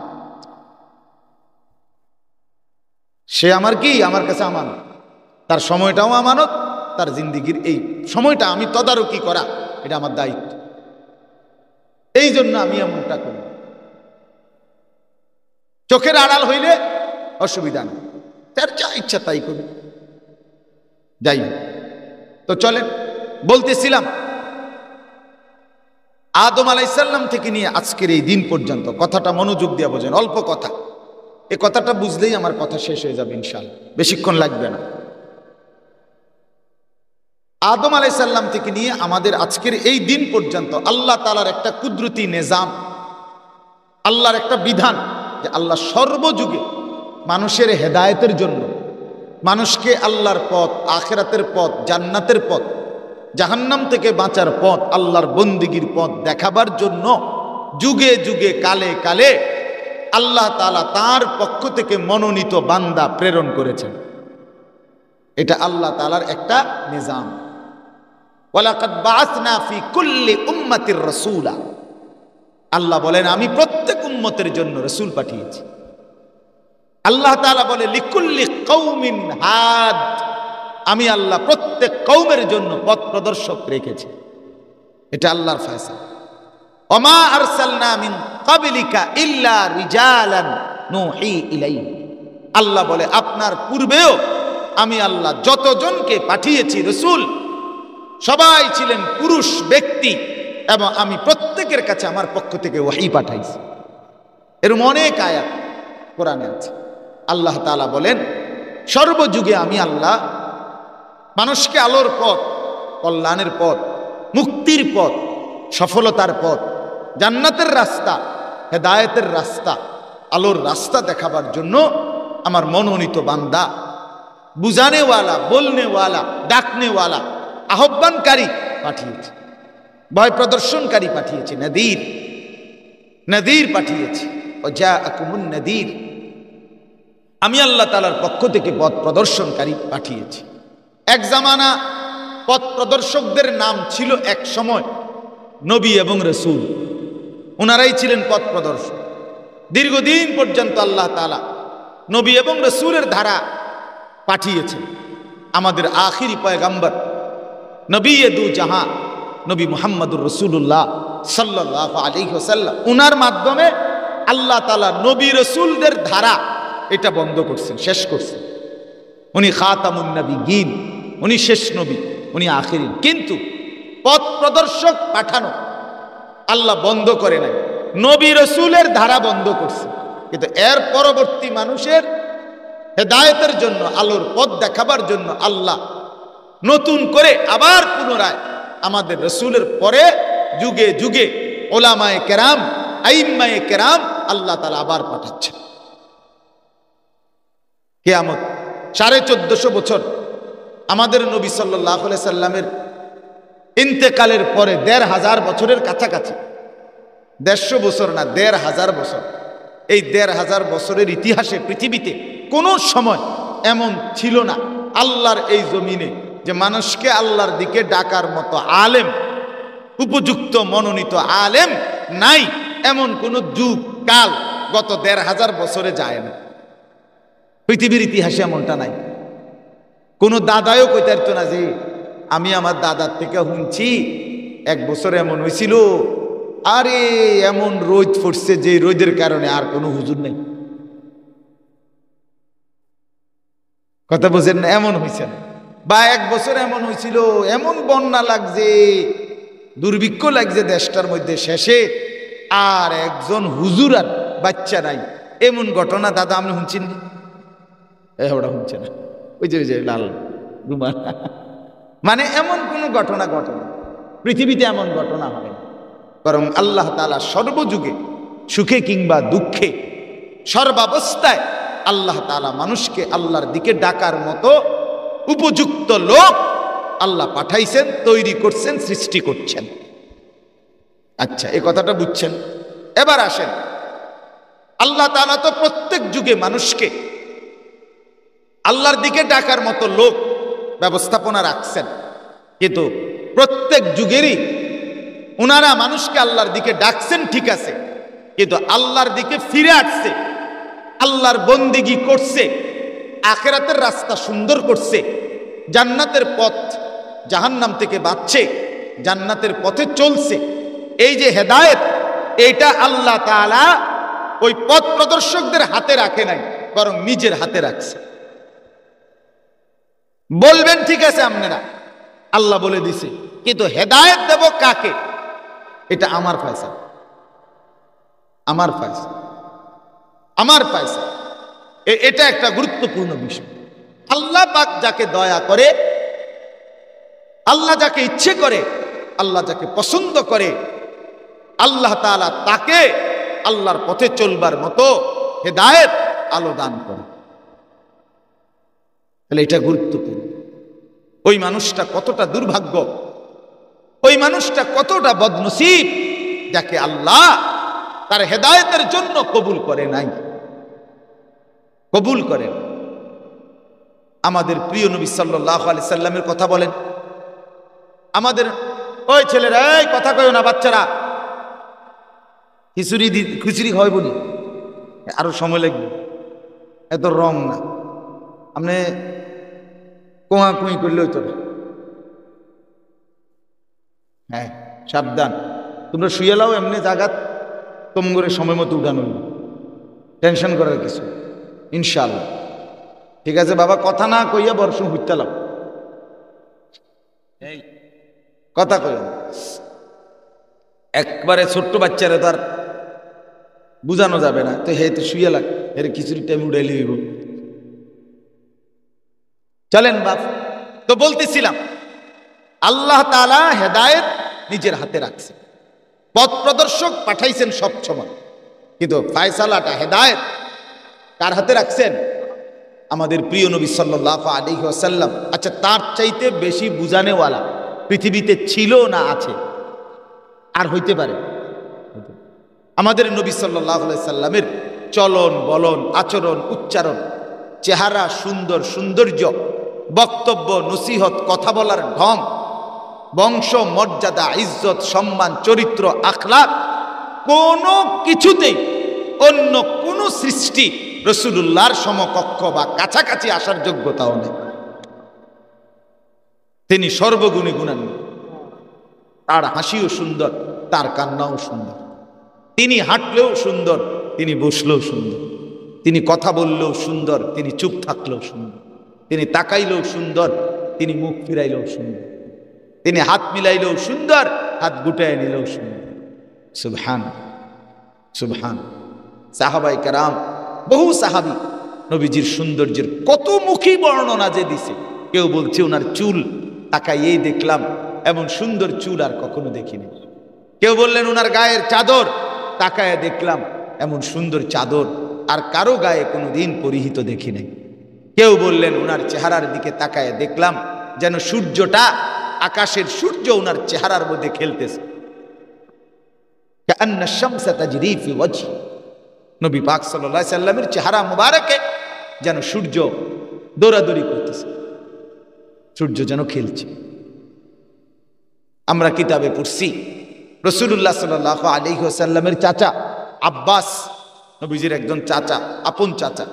সে আমার কি, আমার কাছে আমানত, তার সময়টাও আমানত, তার জিন্দিগির এই সময়টা আমি তদারকি করা এটা আমার দায়িত্ব। এই জন্য আমি এমনটা করি, চোখের আড়াল হইলে অসুবিধা নেই, তার যা ইচ্ছা তাই করি। যাই হোক, তো চলেন, বলতেছিলাম আদম আলাইহিস সালাম থেকে নিয়ে আজকের এই দিন পর্যন্ত, কথাটা মনোযোগ দিয়ে বোঝেন, অল্প কথা, এই কথাটা বুঝলেই আমার কথা শেষ হয়ে যাবে ইনশাআল্লাহ, বেশিক্ষণ লাগবে না। আদম আলাইহিস সালাম থেকে নিয়ে আমাদের আজকের এই দিন পর্যন্ত আল্লাহ তাআলার একটা কুদরতি নিজাম, আল্লাহর একটা বিধান, যে আল্লাহ সর্বযুগে মানুষের হেদায়েতের জন্য, মানুষকে আল্লাহর পথ, আখিরাতের পথ, জান্নাতের পথ, জাহান্নাম থেকে বাঁচার পথ, আল্লাহর বন্দিগির পথ দেখাবার জন্য যুগে যুগে কালে কালে আল্লাহ তাআলা তার পক্ষ থেকে মনোনীত বান্দা প্রেরণ করেছেন। এটা আল্লাহ তাআলার একটা নিজাম। ওয়ালাকাদ বাআসনা ফি কুল্লি উম্মাতির রাসূলা, আল্লাহ বলেন আমি প্রত্যেক উম্মতের জন্য রাসূল পাঠিয়েছি। আল্লাহ তাআলা বলে লিকুল্লি কওমিন হাদ, আমি আল্লাহ প্রত্যেক কওমের জন্য পথ প্রদর্শক রেখেছি। এটা আল্লাহর ফয়সালা। ওমা আরসালনা মিন ক্বাবলিকা ইল্লা রিজালান নূহি ইলাইহিম। আল্লাহ বলে আপনার পূর্বেও আমি আল্লাহ যতজনকে পাঠিয়েছি রাসূল সবাই ছিলেন পুরুষ ব্যক্তি, এবং আমি প্রত্যেকের কাছে আমার পক্ষ থেকে ওহী পাঠাইছি। এরকম অনেক আয়াত কোরআনে আছে। আল্লাহ তাআলা বলেন সর্বযুগে আমি আল্লাহ মানুষকে আলোর পথ, কল্যাণের পথ, মুক্তির পথ, সফলতার পথ, জান্নাতের রাস্তা, হেদায়েতের রাস্তা, আলোর রাস্তা দেখাবার জন্য আমার মনোনীত বান্দা, বুঝানেওয়ালা, বলনেওয়ালা, ডাকনেওয়ালা, আহ্বানকারী পাঠিয়েছি, ভয় প্রদর্শনকারী পাঠিয়েছি, নদীর নদীর পাঠিয়েছি। ও জাআকুমুন নদীর, আমি আল্লাহ তাআলার পক্ষ থেকে পথ প্রদর্শনকারী পাঠিয়েছি। এক জামানা পথ প্রদর্শকদের নাম ছিল এক সময় নবী এবং রাসূল, ওনারাই ছিলেন পথ প্রদর্শক। দীর্ঘদিন পর্যন্ত আল্লাহ তাআলা নবী এবং রাসূলের ধারা পাঠিয়েছেন। আমাদের আখিরি পয়গম্বর নবী দু জাহান নবী মুহাম্মদুর রাসূলুল্লাহ সাল্লাল্লাহু আলাইহি ওয়াসাল্লাম, উনার মাধ্যমে আল্লাহ তাআলা নবী রাসূলদের ধারা এটা বন্ধ করছেন, শেষ করছেন। উনি খাতামুন নবিয়্যিন, উনি শেষ নবী, উনি আখিরি। কিন্তু পথ প্রদর্শক পাঠানো আল্লাহ বন্ধ করে নাই, নবী রাসূলের ধারা বন্ধ করছে। কিন্তু এর পরবর্তী মানুষের হেদায়েতের জন্য, আলোর পথ দেখাবার জন্য আল্লাহ নতুন করে আবার পুনরায় আমাদের রাসূলের পরে যুগে যুগে ওলামায়ে কেরাম, আইম্মায়ে কেরাম আল্লাহ তাআলা আবার পাঠাচ্ছেন। কিয়ামত 1450 বছর আমাদের নবী সাল্লাল্লাহু আলাইহি সাল্লামের ইন্তেকালের পরে 1500 বছরের কাছাকাছি, 150 বছর না, 1500 বছর। এই 1500 বছরের ইতিহাসে পৃথিবীতে কোনো সময় এমন ছিল না আল্লাহর এই জমিনে যে মানুষকে আল্লাহর দিকে ডাকার মতো আলেম, উপযুক্ত মনোনীত আলেম নাই। এমন কোন যুগ কাল গত 1500 বছরে যায় না, পৃথিবীর ইতিহাসে এমনটা নাই। কোন দাদাও কইতে পারতো না যে আমি আমার দাদার থেকে শুনছি 1 বছর এমন হয়েছিল, আরে এমন রোদ পড়ছে যে রোদের কারণে আর কোনো হুজুর নেই। কথা বুঝেন না? এমন হয়েছে না। বা 1 বছর এমন হয়েছিল, এমন বন্যা লাগছে, দুর্ভিক্ষ লাগছে দেশটার মধ্যে, শেষে আর একজন হুজুর আর বাচ্চা নাই। এমন ঘটনা দাদা আপনি শুনছেন? ওটা শুনছে না, ওই যে লাল রুমাল। মানে এমন কোন ঘটনা ঘটনা পৃথিবীতে এমন ঘটনা হয় না। বরং আল্লাহ তাআলা সর্বযুগে সুখে কিংবা দুঃখে সর্বাবস্থায় আল্লাহ তাআলা মানুষকে আল্লাহর দিকে ডাকার মতো উপযুক্ত লোক আল্লাহ পাঠাইছেন, তৈরি করছেন, সৃষ্টি করছেন। আচ্ছা, এই কথাটা বুঝছেন? এবার আসেন, আল্লাহ তাআলা তো প্রত্যেক যুগে মানুষকে আল্লাহর দিকে ডাকার মতো লোক ব্যবস্থাপনা রাখছেন, কিন্তু প্রত্যেক যুগেরই ওনারা মানুষকে আল্লাহর দিকে ডাকছেন, ঠিক আছে, কিন্তু আল্লাহর দিকে ফিরে আসছে, আল্লাহর বন্দিগি করছে, আখিরাতের রাস্তা সুন্দর করছে, জান্নাতের পথ জাহান্নাম থেকে বাঁচছে, জান্নাতের পথে চলছে। এই যে হেদায়েত, এটা আল্লাহ তাআলা ওই পথ প্রদর্শকদের হাতে রাখে নাই, বরং নিজের হাতে রাখছে। বলবেন ঠিক আছে আপনারা, আল্লাহ বলে দিছে, কিন্তু হেদায়েত দেব কাকে এটা আমার ফয়সালা, আমার ফয়সালা, আমার ফয়সালা। এটা একটা গুরুত্বপূর্ণ বিষয়। আল্লাহ পাক যাকে দয়া করে, আল্লাহ যাকে ইচ্ছে করে, আল্লাহ যাকে পছন্দ করে, আল্লাহ তাআলা তাকে আল্লাহর পথে চলবার মতো হেদায়েত, আলো দান করে। তাহলে এটা গুরুত্বপূর্ণ। ওই মানুষটা কতটা দুর্ভাগ্য, ওই মানুষটা কতটা বদনসিব যাকে আল্লাহ তার হেদায়েতের জন্য কবুল করে নাই, কবুল করেন। আমাদের প্রিয় নবী সাল্লাল্লাহু আলাইহি সাল্লামের কথা বলেন। আমাদের ওই ছেলেরা, এই কথা কইও না, বাচ্চারা খিচুড়ি হয় বলি, আরো সময় লাগবে, এত রং না, আপনি কোয়া কুই করলে হইতো না। হ্যাঁ, সাবধান, তোমরা শুয়েলাও এমনি জাগাত তোম করে সময় মতো উঠানো, টেনশন করার কিছু, ইনশাআল্লাহ। ঠিক আছে বাবা, কথা না কইয়া বর্ষ হুইতালাম, কথা কইয়া। একবারে ছোট্ট বাচ্চারা তার বুঝানো যাবে না, তো হে তো শুয়ে লাগ, এর কিছুর টাইম উড়াইলে হইব। চলেন বাপ, তো বলতেছিলাম আল্লাহ তাআলা হেদায়েত নিজের হাতে রাখছে, পথ প্রদর্শক পাঠাইছেন সব সময়, কিন্তু ফায়সালাটা হেদায়েত কার হাতে রাখছেন? আমাদের প্রিয় নবী সাল্লাল্লাহু আলাইহি ওয়াসাল্লাম। আচ্ছা, তার চাইতে বেশি বুঝানেওয়ালা পৃথিবীতে ছিল না আছে? আর হইতে পারে? আমাদের নবী সাল্লাল্লাহু আলাইহি সাল্লামের চলন বলন, আচরণ, উচ্চারণ, চেহারা, সুন্দর সৌন্দর্য, বক্তব্য, নসিহত, কথা বলার ঢং, বংশ, মর্যাদা, ইজ্জত, সম্মান, চরিত্র, আখলাক, কোনো কিছুতেই অন্য কোন সৃষ্টি রাসূলুল্লাহর সমকক্ষ বা কাছাকাছি আসার যোগ্যতাও নেই। তিনি সর্বগুণে গুণান্বিত। তার হাসিও সুন্দর, তার কান্নাও সুন্দর। তিনি হাঁটলেও সুন্দর, তিনি বসলেও সুন্দর। তিনি কথা বললেও সুন্দর, তিনি চুপ থাকলেও সুন্দর। তিনি তাকাইলেও সুন্দর, তিনি মুখ ফিরাইলেও সুন্দর। তিনি হাত মিলাইলেও সুন্দর, হাত গুটায় নিলেও সুন্দর। সুবহান সুবহান। সাহাবায়ে কেরাম, বহু সাহাবী নবীজির সৌন্দর্যের কত মুখী বর্ণনা যে দিছে। কেউ বলছে ওনার চুল তাকাইয়েই দেখলাম, এমন সুন্দর চুল আর কখনো দেখিনি। কেউ বললেন ওনার গায়ের চাদর তাকায় দেখলাম, এমন সুন্দর চাদর আর কারো গায়ে কোনোদিন পরিহিত দেখি নাই। কেউ বললেন ওনার চেহারার দিকে তাকায় দেখলাম যেন সূর্যটা, আকাশের সূর্য ওনার চেহারার মধ্যে খেলতেছে। কাআন্না শামসা তাজরি ফি ওয়াজহি, নবী পাক সাল্লাল্লাহু আলাইহি সাল্লামের চেহারা মুবারকে যেন সূর্য দৌড়াদৌড়ি করতেছে, সূর্য যেন খেলছে। আমরা কিতাবে পড়ছি রাসূলুল্লাহ সাল্লাল্লাহু আলাইহি ওয়াসাল্লামের চাচা আব্বাস, নবীজির একজন চাচা, আপন চাচা,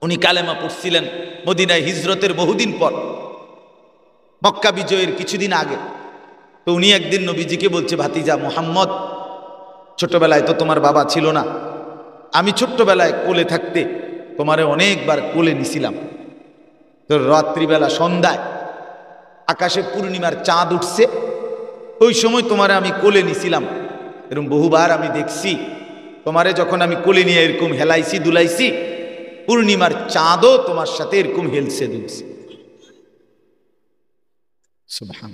উনি কালেমা পড়ছিলেন মদিনায় হিজরতের বহুদিন পর, মক্কা বিজয়ের কিছুদিন আগে। তো উনি একদিন নবীজিকে বলছে, ভাতিজা মুহাম্মদ, ছোটবেলায় তো তোমার বাবা ছিল না, আমি ছোট্টবেলায় কোলে থাকতে তোমারে অনেকবার কোলে নিছিলাম। তো রাত্রিবেলা সন্ধ্যায় আকাশে পূর্ণিমার চাঁদ উঠছে, ওই সময় তোমারে আমি কোলে নিছিলাম। এরকম বহুবার আমি দেখছি তোমারে, যখন আমি কোলে নিয়ে এরকম হেলাইছি দুলাইছি, পূর্ণিমার চাঁদও তোমার সাথে এরকম হেলছে দুলছে। সুবহান।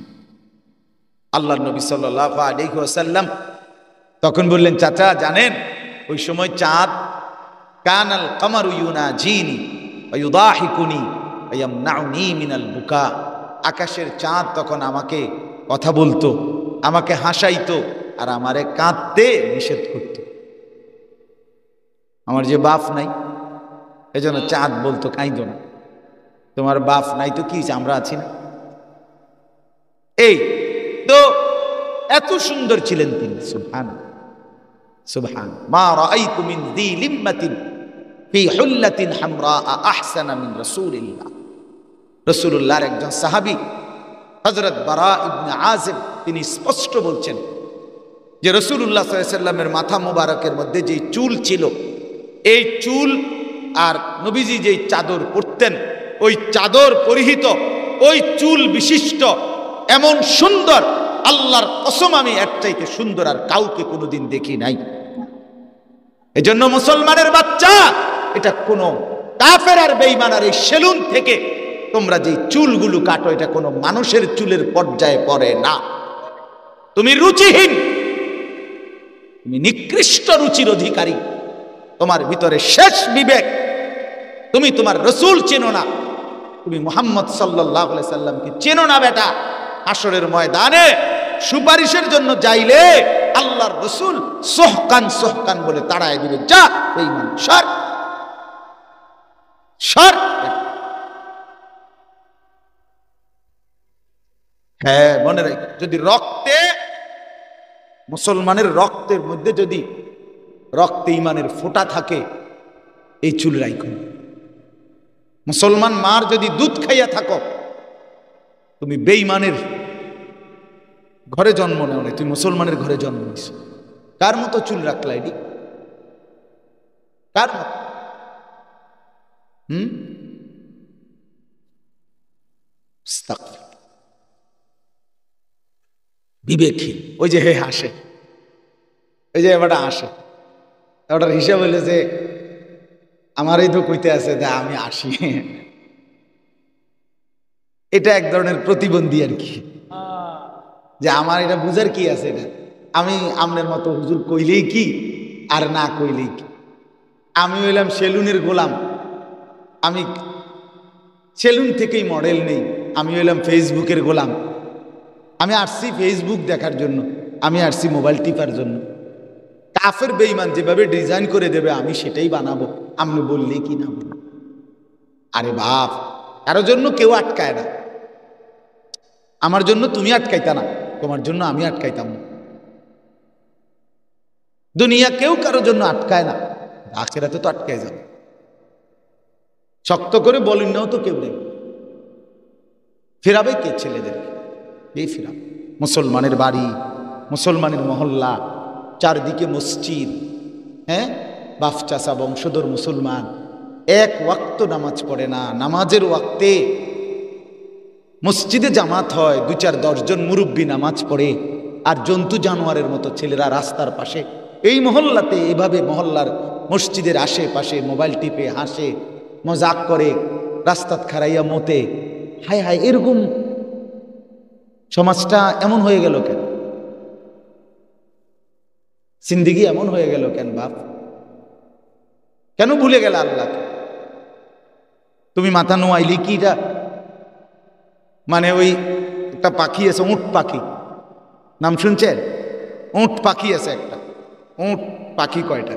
আল্লাহর নবী সাল্লাল্লাহু আলাইহি ওয়াসাল্লাম তখন বললেন, চাচা জানেন ওই সময় চাঁদ, কানাল কামারু ইউনাজিনি ওয়া ইউদাহিকুনি ওয়া ইয়ামনাউনি মিনাল বুকা, আকাশের চাঁদ তখন আমাকে কথা বলতো, আমাকে হাসাইতো, আর আমারে কাঁদতে নিষেধ করত। আমার যে বাপ নাই, এজন্য চাঁদ বলতো কাঁদো না, তোমার বাপ নাই তো কি, আমরা আছি না। এই তো এত সুন্দর ছিলেন তিনি। সুবহান সুবহান। মা রাআইতু মিন যী লিম্মাতিন ফি হুল্লাতিন হামরা আহসানা মিন রাসূলিল্লাহ। রাসূলুল্লাহর একজন সাহাবী হযরত বারা ইবনে আযিব, তিনি স্পষ্ট বলছেন যে রাসূলুল্লাহ সাল্লাল্লাহু আলাইহি সাল্লামের মাথা মুবারকের মধ্যে যে চুল ছিল, এই চুল আর নবীজি যেই চাদর পরতেন, ওই চাদর পরিহিত, ওই চুল বিশিষ্ট এমন সুন্দর, আল্লাহর কসম আমি এর চাইতে সুন্দর আর কাউকে কোনোদিন দেখি নাই। এজন্য মুসলমানের বাচ্চা, এটা কোনো কাফের আর বেঈমান আর এই সেলুন থেকে তোমরা যে চুলগুলো কাটো, এটা কোনো মানুষের চুলের পর্যায়ে পড়ে না। তুমি রুচিহীন, তুমি নিকৃষ্ট রুচির অধিকারী, তোমার ভিতরে শেষ বিবেক, তুমি তোমার রসুল চেনো না, তুমি মুহাম্মদ সাল্লাল্লাহু আলাইহি সাল্লামকে চেনো না। বেটা, হাসরের ময়দানে সুপারিশের জন্য যাইলে আল্লাহর রসুল সোহকান সোহকান বলে তাড়ায় দিবে, যা বেঈমান, সর সর। হ্যাঁ, মনে রাখ, যদি রক্তে, মুসলমানের রক্তের মধ্যে যদি রক্তে ইমানের ফোঁটা থাকে, এই চুল রাখো। মুসলমান মার যদি দুধ খাইয়া থাকো, তুমি বেঈমানের ঘরে জন্ম নেও না, তুই মুসলমানের ঘরে জন্ম নিস। কার মতো চুল রাখলা এটি? কার মতো? বিবেকহীন। ওই যে হে হাসে, ওই যে এবারটা আসে, ওটার হিসাব হইলে যে আমারই তো কইতে আছে দা আমি আসি। এটা এক ধরনের প্রতিবন্ধী আর কি, যে আমার এটা বুঝার কি আছে, এটা আমি আমনের মতো হুজুর কইলেই কি আর না কইলেই কি। আমি হইলাম সেলুনের গোলাম, আমি সেলুন থেকেই মডেল নেই। আমি হইলাম ফেসবুকের গোলাম, আমি আসছি ফেসবুক দেখার জন্য, আমি আসছি মোবাইল টিপার জন্য। কাফের বেঈমান যেভাবে ডিজাইন করে দেবে আমি সেটাই বানাবো, আমি বললে কি না বলবো। আরে বাপ, কারোর জন্য কেউ আটকায় না। আমার জন্য তুমি আটকাইতা না, তোমার জন্য আমি আটকাইতাম না। দুনিয়া কেউ কারোর জন্য আটকায় না, আখিরাতে তো আটকায় যাবে। শক্ত করে বলেন নাও তো কেউ নেই, ফেরাবে কে ছেলেদেরকে? এই ফেরাবে। মুসলমানের বাড়ি, মুসলমানের মহল্লা, চারদিকে মসজিদ, হ্যাঁ, বাপ চাচা বংশধর মুসলমান, এক ওয়াক্ত নামাজ পড়ে না। নামাজের ওয়াক্তে মসজিদে জামাত হয়, 2-4-10 জন মুরব্বী নামাজ পড়ে, আর জন্তু জানোয়ারের মতো ছেলেরা রাস্তার পাশে এই মহল্লাতে এভাবে মহল্লার মসজিদের আশেপাশে মোবাইল টিপে হাসে, মজাক করে, রাস্তাত খারাইয়া মতে। হায় হায়, এরকম সমাজটা এমন হয়ে গেল কেন? জিন্দেগি এমন হয়ে গেল কেন বাপ? কেন ভুলে গেল আল্লাহকে? তুমি মাথা নোয়াইলি কিটা, মানে ওই একটা পাখি আছে, উট পাখি, নাম শুনছেন? উট পাখি আছে একটা, উট পাখি কয়টা?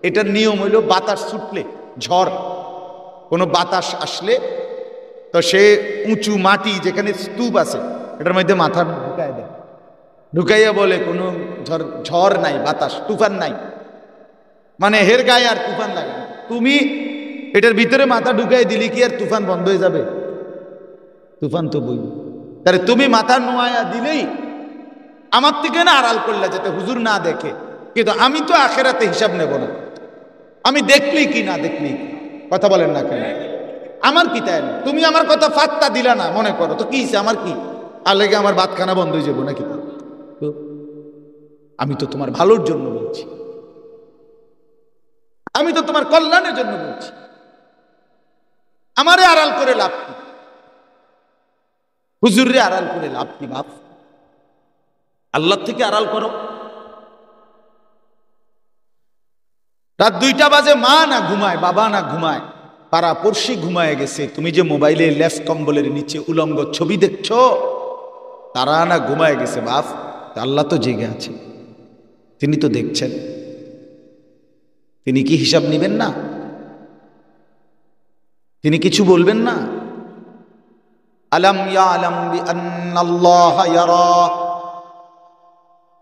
এটার নিয়ম হইল বাতাস ছুটলে, ঝড়, কোনো বাতাস আসলে তো সে উঁচু মাটি যেখানে স্তূপ আছে এটার মধ্যে মাথা ঢুকায় দেয়, ঢুকাইয়া বলে কোনো ঝড় নাই, বাতাস তুফান নাই, মানে হের গায়ে আর তুফান লাগে না। তুমি এটার ভিতরে মাথা ঢুকাই দিলি কি আর তুফান বন্ধ হয়ে যাবে? তুফান তো বই। তাহলে তুমি মাথা নোয়া দিলেই আমার থেকে না আড়াল করলে, যাতে হুজুর না দেখে। কিন্তু আমি তো আখেরাতে হিসাব নেব না, আমি দেখলি কি না দেখলি। কথা বলেন না কেন? আমার কি তাই? তুমি আমার কথা ফাত্তা দিলা না, মনে করো তো কি আমার কি আর লেগে আমার ভাতখানা বন্ধ হয়ে যাবো নাকি? তো আমি তো তোমার ভালোর জন্য বলছি, আমি তো তোমার কল্যাণের জন্য বলছি। আমারে আড়াল করে লাভ কি? হুজুরে আড়াল করে লাভ কি বাপ? আল্লাহ থেকে আড়াল করো। রাত 2টা বাজে, মা না ঘুমায়, বাবা না ঘুমায়, পাড়া পড়শি ঘুমায় গেছে, তুমি যে মোবাইলে লেফট কম্বলের নিচে উলঙ্গ ছবি দেখছো, তারা না ঘুমায় গেছে বাপ। আল্লাহ তো জেগে আছে, তিনি তো দেখছেন, তিনি কি হিসাব নেবেন না? তিনি কিছু বলবেন না? আলাম ইয়ালাম বিআন্নাল্লাহা ইয়ারা।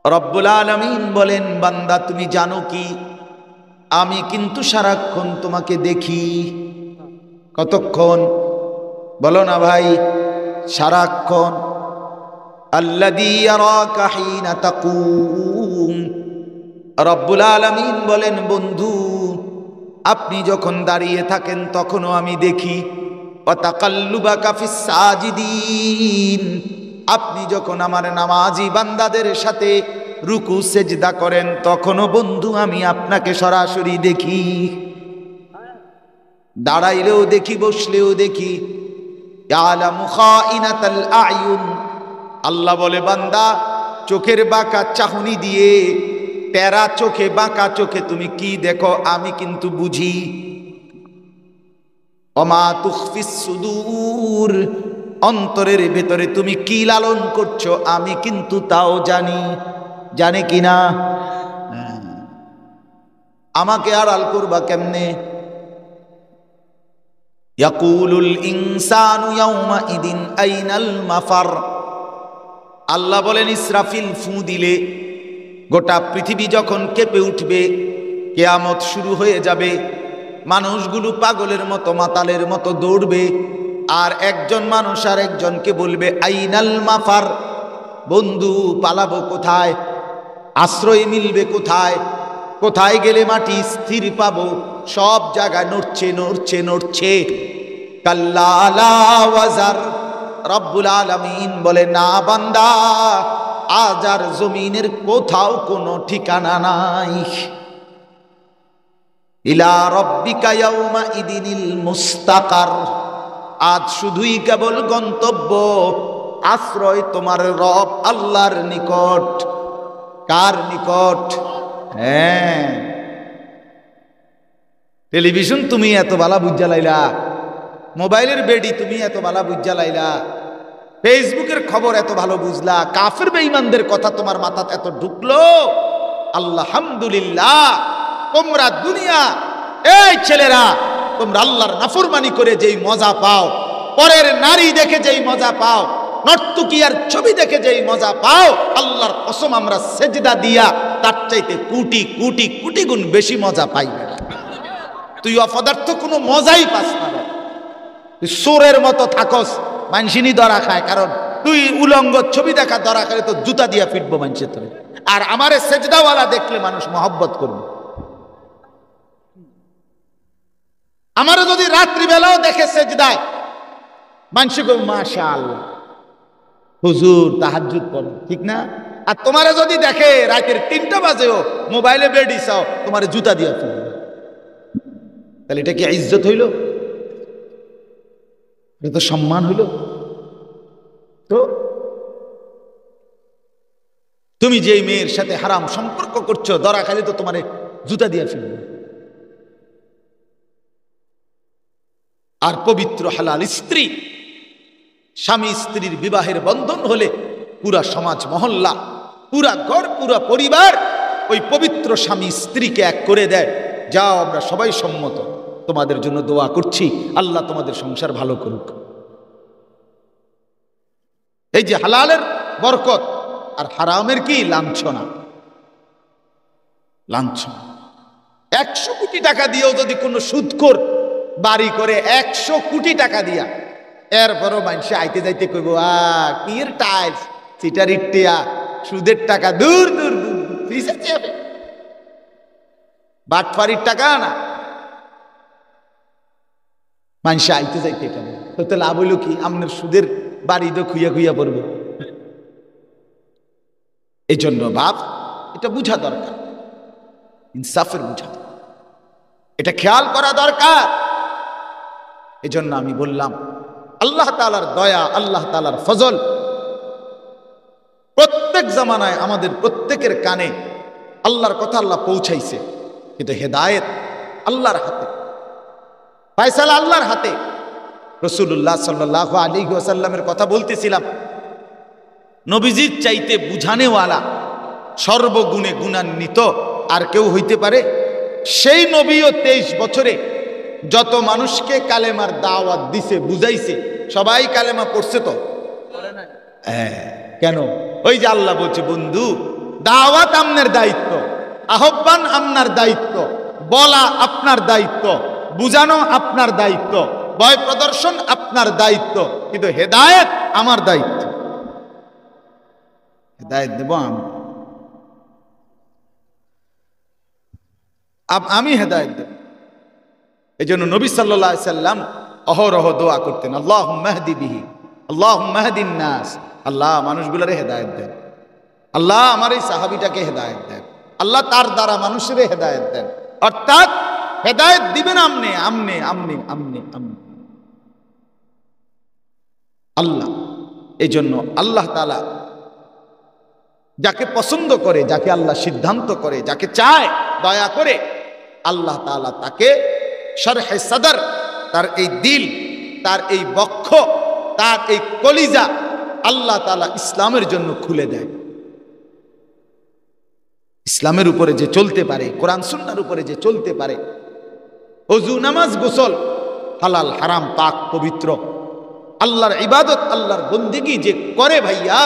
রব্বুল আলামিন বলেন, বান্দা তুমি জানো কি, আমি কিন্তু সারাক্ষণ তোমাকে দেখি। কতক্ষণ বলো না ভাই? সারাক্ষণ। আল্লাযী ইয়ারাকা হিনা তাকুম। রব্বুল আলামিন বলেন, বন্ধু আপনি যখন দাঁড়িয়ে থাকেন তখনও আমি দেখি। ওয়া তাকাল্লুবাকা ফিস সাজিদিন। আপনি যখন আমার নামাজি বান্দাদের সাথে রুকু সেজদা করেন তখনও বন্ধু আমি আপনাকে সরাসরি দেখি। দাঁড়াইলেও দেখি, বসলেও দেখি। ইয়ালামু খাইনাতাল আয়ুন। আল্লাহ বলে, বান্দা চোখের বাঁকা চাহনি দিয়ে, তেরা চোখে, বাঁকা চোখে তুমি কি দেখো আমি কিন্তু বুঝি। ওমা তুখফিস সুদূর। অন্তরের ভেতরে তুমি কি লালন করছো আমি কিন্তু তাও জানি। জানে কিনা? আমাকে আড়াল করবা কেমনে? ইয়াকুলুল ইনসানু ইয়াউমা ইদিন আইনাল মাফার। আল্লাহ বলেন, ইসরাফিল ফু দিলে গোটা পৃথিবী যখন কেঁপে উঠবে, কিয়ামত শুরু হয়ে যাবে, মানুষগুলো পাগলের মতো মাতালের মতো দৌড়বে, আর একজন মানুষ আর একজনকে বলবে আইনাল মাফার, বন্ধু পালাবো কোথায়, আশ্রয় মিলবে কোথায়, কোথায় গেলে মাটি স্থির পাবো? সব জায়গায় নড়ছে নড়ছে নড়ছে। কাল্লা লা ওয়াজার, রব্বুল আলামিন বলে না বান্দা, আজ আর জমিনের কোথাও কোনো ঠিকানা নাই। ইলা রব্বিকা ইয়াউমা ইদিনিল মুস্তাকার, আজ শুধুই কেবল গন্তব্য, আশ্রয় তোমার রব আল্লাহর নিকট। কার নিকট? হ্যাঁ, টেলিভিশন তুমি এত বালা বুঝা লাইলা, মোবাইলের বেডি তুমি এত বালা বুঝা লাইলা, ফেসবুকের খবর এত ভালো বুঝলা, কাফের বেঈমানদের কথা তোমার মাথাতে এত ঢুকলো। আলহামদুলিল্লাহ, তোমরা দুনিয়া, এই ছেলেরা, তোমরা আল্লাহর নাফরমানি করে যেই মজা পাও, পরের নারী দেখে যেই মজা পাও, নর্তকীয়ার ছবি দেখে যেই মজা পাও, আল্লাহর কসম আমরা সেজদা দিয়া তার চাইতে কোটি কোটি কোটি গুণ বেশি মজা পাই না। তুই অপদার্থ কোনো মজাই পাস না, তুই সোরের মতো থাকস, মানসিনি ধরা খায়। কারণ তুই উলঙ্গ ছবি দেখা ধরা খায় তো জুতা দিয়া ফিটবো মানুষের তোরে। আর আমারে সেজদাওয়ালা দেখলে মানুষ মহব্বত করবে। আমারে যদি রাত্রিবেলাও দেখে সেজদায়, মানুষ কবে মাশাআল্লাহ হুজুর তাহাজ্জুদ পড়ে, ঠিক না? আর তোমারে যদি দেখে রাতের 3টা বাজেও মোবাইলে বেডি চাও, তোমারে জুতা দিয়া ফিরবে। তাহলে এটা কি ইজ্জত হইল? এটা তো সম্মান হইল। তো তুমি যে মেয়ের সাথে হারাম সম্পর্ক করছো, ধরা খালি তো তোমারে জুতা দিয়া ফিরবে। আর পবিত্র হালাল স্ত্রী, স্বামী স্ত্রীর বিবাহের বন্ধন হলে পুরা সমাজ মহল্লা, পুরা ঘর, পুরা পরিবার ওই পবিত্র স্বামী স্ত্রীকে এক করে দেয়। যাও, আমরা সবাই সম্মত, তোমাদের জন্য দোয়া করছি, আল্লাহ তোমাদের সংসার ভালো করুক। এই যে হালালের বরকত আর হারামের কি লাঞ্ছনা, লাঞ্ছনা। 100 কোটি টাকা দিয়েও যদি কোনো সুদখোর বাড়ি করে, 100 কোটি টাকা দিয়া, এরপরও মানুষ আইতে যাইতে কইব কির টাইলস, সিটার ইটিয়া, সুদের টাকা, দূর দূর দূর ফিসে যাবে, বাটফারির টাকা না। মানুষ আইতে যাইতে কেন হতে লাভ হইল কি? আপনার সুদের বাড়ি তো খুইয়া খুইয়া পড়বে। এই জন্য বাপ, এটা বুঝা দরকার, ইনসাফের বুঝা, এটা খেয়াল করা দরকার। এজন্য আমি বললাম, আল্লাহ তাআলার দয়া, আল্লাহ তাআলার ফজল প্রত্যেক জামানায় আমাদের প্রত্যেকের কানে আল্লাহর কথা আল্লাহ পৌঁছাইছে, কিন্তু হেদায়েত আল্লাহর হাতে, ফয়সালা আল্লাহর হাতে। রাসূলুল্লাহ সাল্লাল্লাহু আলাইহি ওয়াসাল্লামের কথা বলতেছিলাম, নবীজির চাইতে বুঝানেওয়ালা, সর্বগুণে গুণান্বিত আর কেউ হইতে পারে? সেই নবীও 23 বছরে যত মানুষকে কালেমার দাওয়াত দিছে, বুঝাইছে, সবাই কালেমা পড়ছে তো? কেন? ওই যে আল্লাহ বলছে, বন্ধু দাওয়াত আপনার দায়িত্ব, আহ্বান আপনার দায়িত্ব, বলা আপনার দায়িত্ব, বুঝানো আপনার দায়িত্ব, ভয় প্রদর্শন আপনার দায়িত্ব, কিন্তু হেদায়েত আমার দায়িত্ব। হেদায়েত দেব আমি হেদায়েত দেব। এই জন্য নবী সাল্লাল্লাহু আলাইহি সাল্লাম অহরহ দোয়া করতেন, আল্লাহুম্মা হদি বিহি, আল্লাহুম্মা হদিন নাস, আল্লাহ মানুষগুলোরে হেদায়েত দেন, আল্লাহ আমার এই সাহাবীটাকে হেদায়েত দেন, আল্লাহ তার দ্বারা মানুষের হেদায়েত দেন। অর্থাৎ হেদায়েত দিবেন আমনে আমনে আমনে আমনে আমনে আল্লাহ। এই জন্য আল্লাহ তাআলা যাকে পছন্দ করে, যাকে আল্লাহ সিদ্ধান্ত করে, যাকে চায় দয়া করে, আল্লাহ তাআলা তাকে শরহে সদর, তার এই দিল, তার এই বক্ষ, তার এই কলিজা আল্লাহ তাআলা ইসলামের জন্য খুলে দেয়। ইসলামের উপরে যে চলতে পারে, কোরআন সুন্নাহর উপরে যে চলতে পারে, ওযু নামাজ গোসল হালাল হারাম পাক পবিত্র, আল্লাহর ইবাদত, আল্লাহর বন্দেগী যে করে ভাইয়া,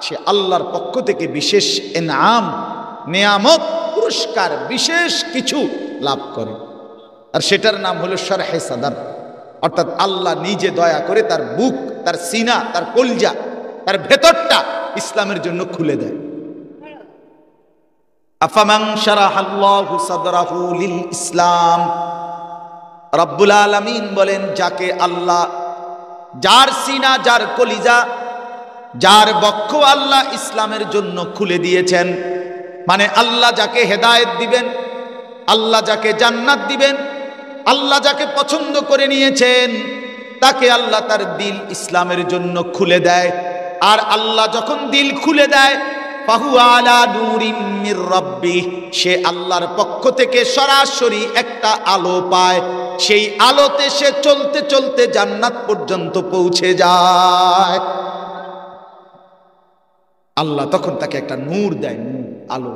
সে আল্লাহর পক্ষ থেকে বিশেষ ইনাম, নিয়ামত, পুরস্কার, বিশেষ কিছু লাভ করে। আর সেটার নাম হলো শরহে সদর। অর্থাৎ আল্লাহ নিজে দয়া করে তার বুক, তার সিনা, তার কলজা, তার ভেতরটা ইসলামের জন্য খুলে দেয়। আফামান শারাহাল্লাহু সাদরাহু লিল ইসলাম, রব্বুল আলামিন বলেন যাকে আল্লাহ, যার সিনা, যার কলিজা, যার বক্ষ আল্লাহ ইসলামের জন্য খুলে দিয়েছেন, মানে আল্লাহ যাকে হেদায়েত দিবেন, আল্লাহ যাকে জান্নাত দিবেন, আল্লাহ যাকে পছন্দ করে নিয়েছেন, তাকে আল্লাহ তার দিল ইসলামের জন্য খুলে দেয়। আর আল্লাহ যখন দিল খুলে দেয়, ফাহুয়া আলা নূরিম মির রাব্বি, সে আল্লাহর পক্ষ থেকে সরাসরি একটা আলো পায়। সেই আলোতে সে চলতে চলতে জান্নাত পর্যন্ত পৌঁছে যায়। আল্লাহ তখন তাকে একটা নূর দেয়, নূর, আলো,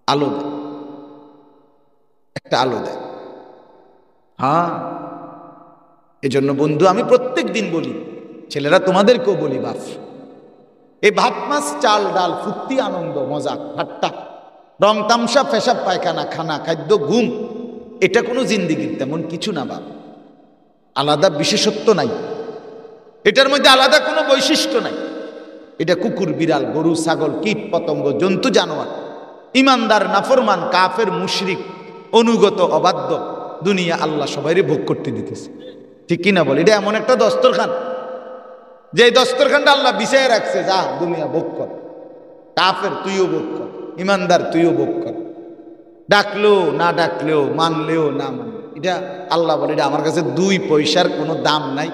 আলো দেয়, একটা আলো দেয়। হ্যাঁ, এজন্য বন্ধু আমি প্রত্যেক দিন বলি, ছেলেরা তোমাদেরকেও বলি, বাপ, এই ভাত মাছ চাল ডাল ফুর্তি আনন্দ মজা ঠাট্টা রং তামসা পেশাব পায়খানা খানা খাদ্য ঘুম, এটা কোনো জিন্দিগির তেমন কিছু না বাপ। আলাদা বিশেষত্ব নাই, এটার মধ্যে আলাদা কোনো বৈশিষ্ট্য নাই। এটা কুকুর বিড়াল গরু ছাগল কীট পতঙ্গ জন্তু জানোয়ার, ইমানদার নাফরমান কাফের মুশরিক অনুগত অবাধ্য, দুনিয়া আল্লাহ সবাইরে ভোগ করতে দিতেছে, ঠিক কিনা বল? এটা এমন একটা দস্তরখান, যে দস্তরখানটা আল্লাহ বিছায় রাখছে, যা দুনিয়া ভোগ কর, কাফের তুইও ভোগ কর, ইমানদার তুইও ভোগ কর, ডাকলেও না ডাকলেও, মানলেও না মানলেও। এটা আল্লাহ বলে এটা আমার কাছে 2 পয়সার কোনো দাম নাই,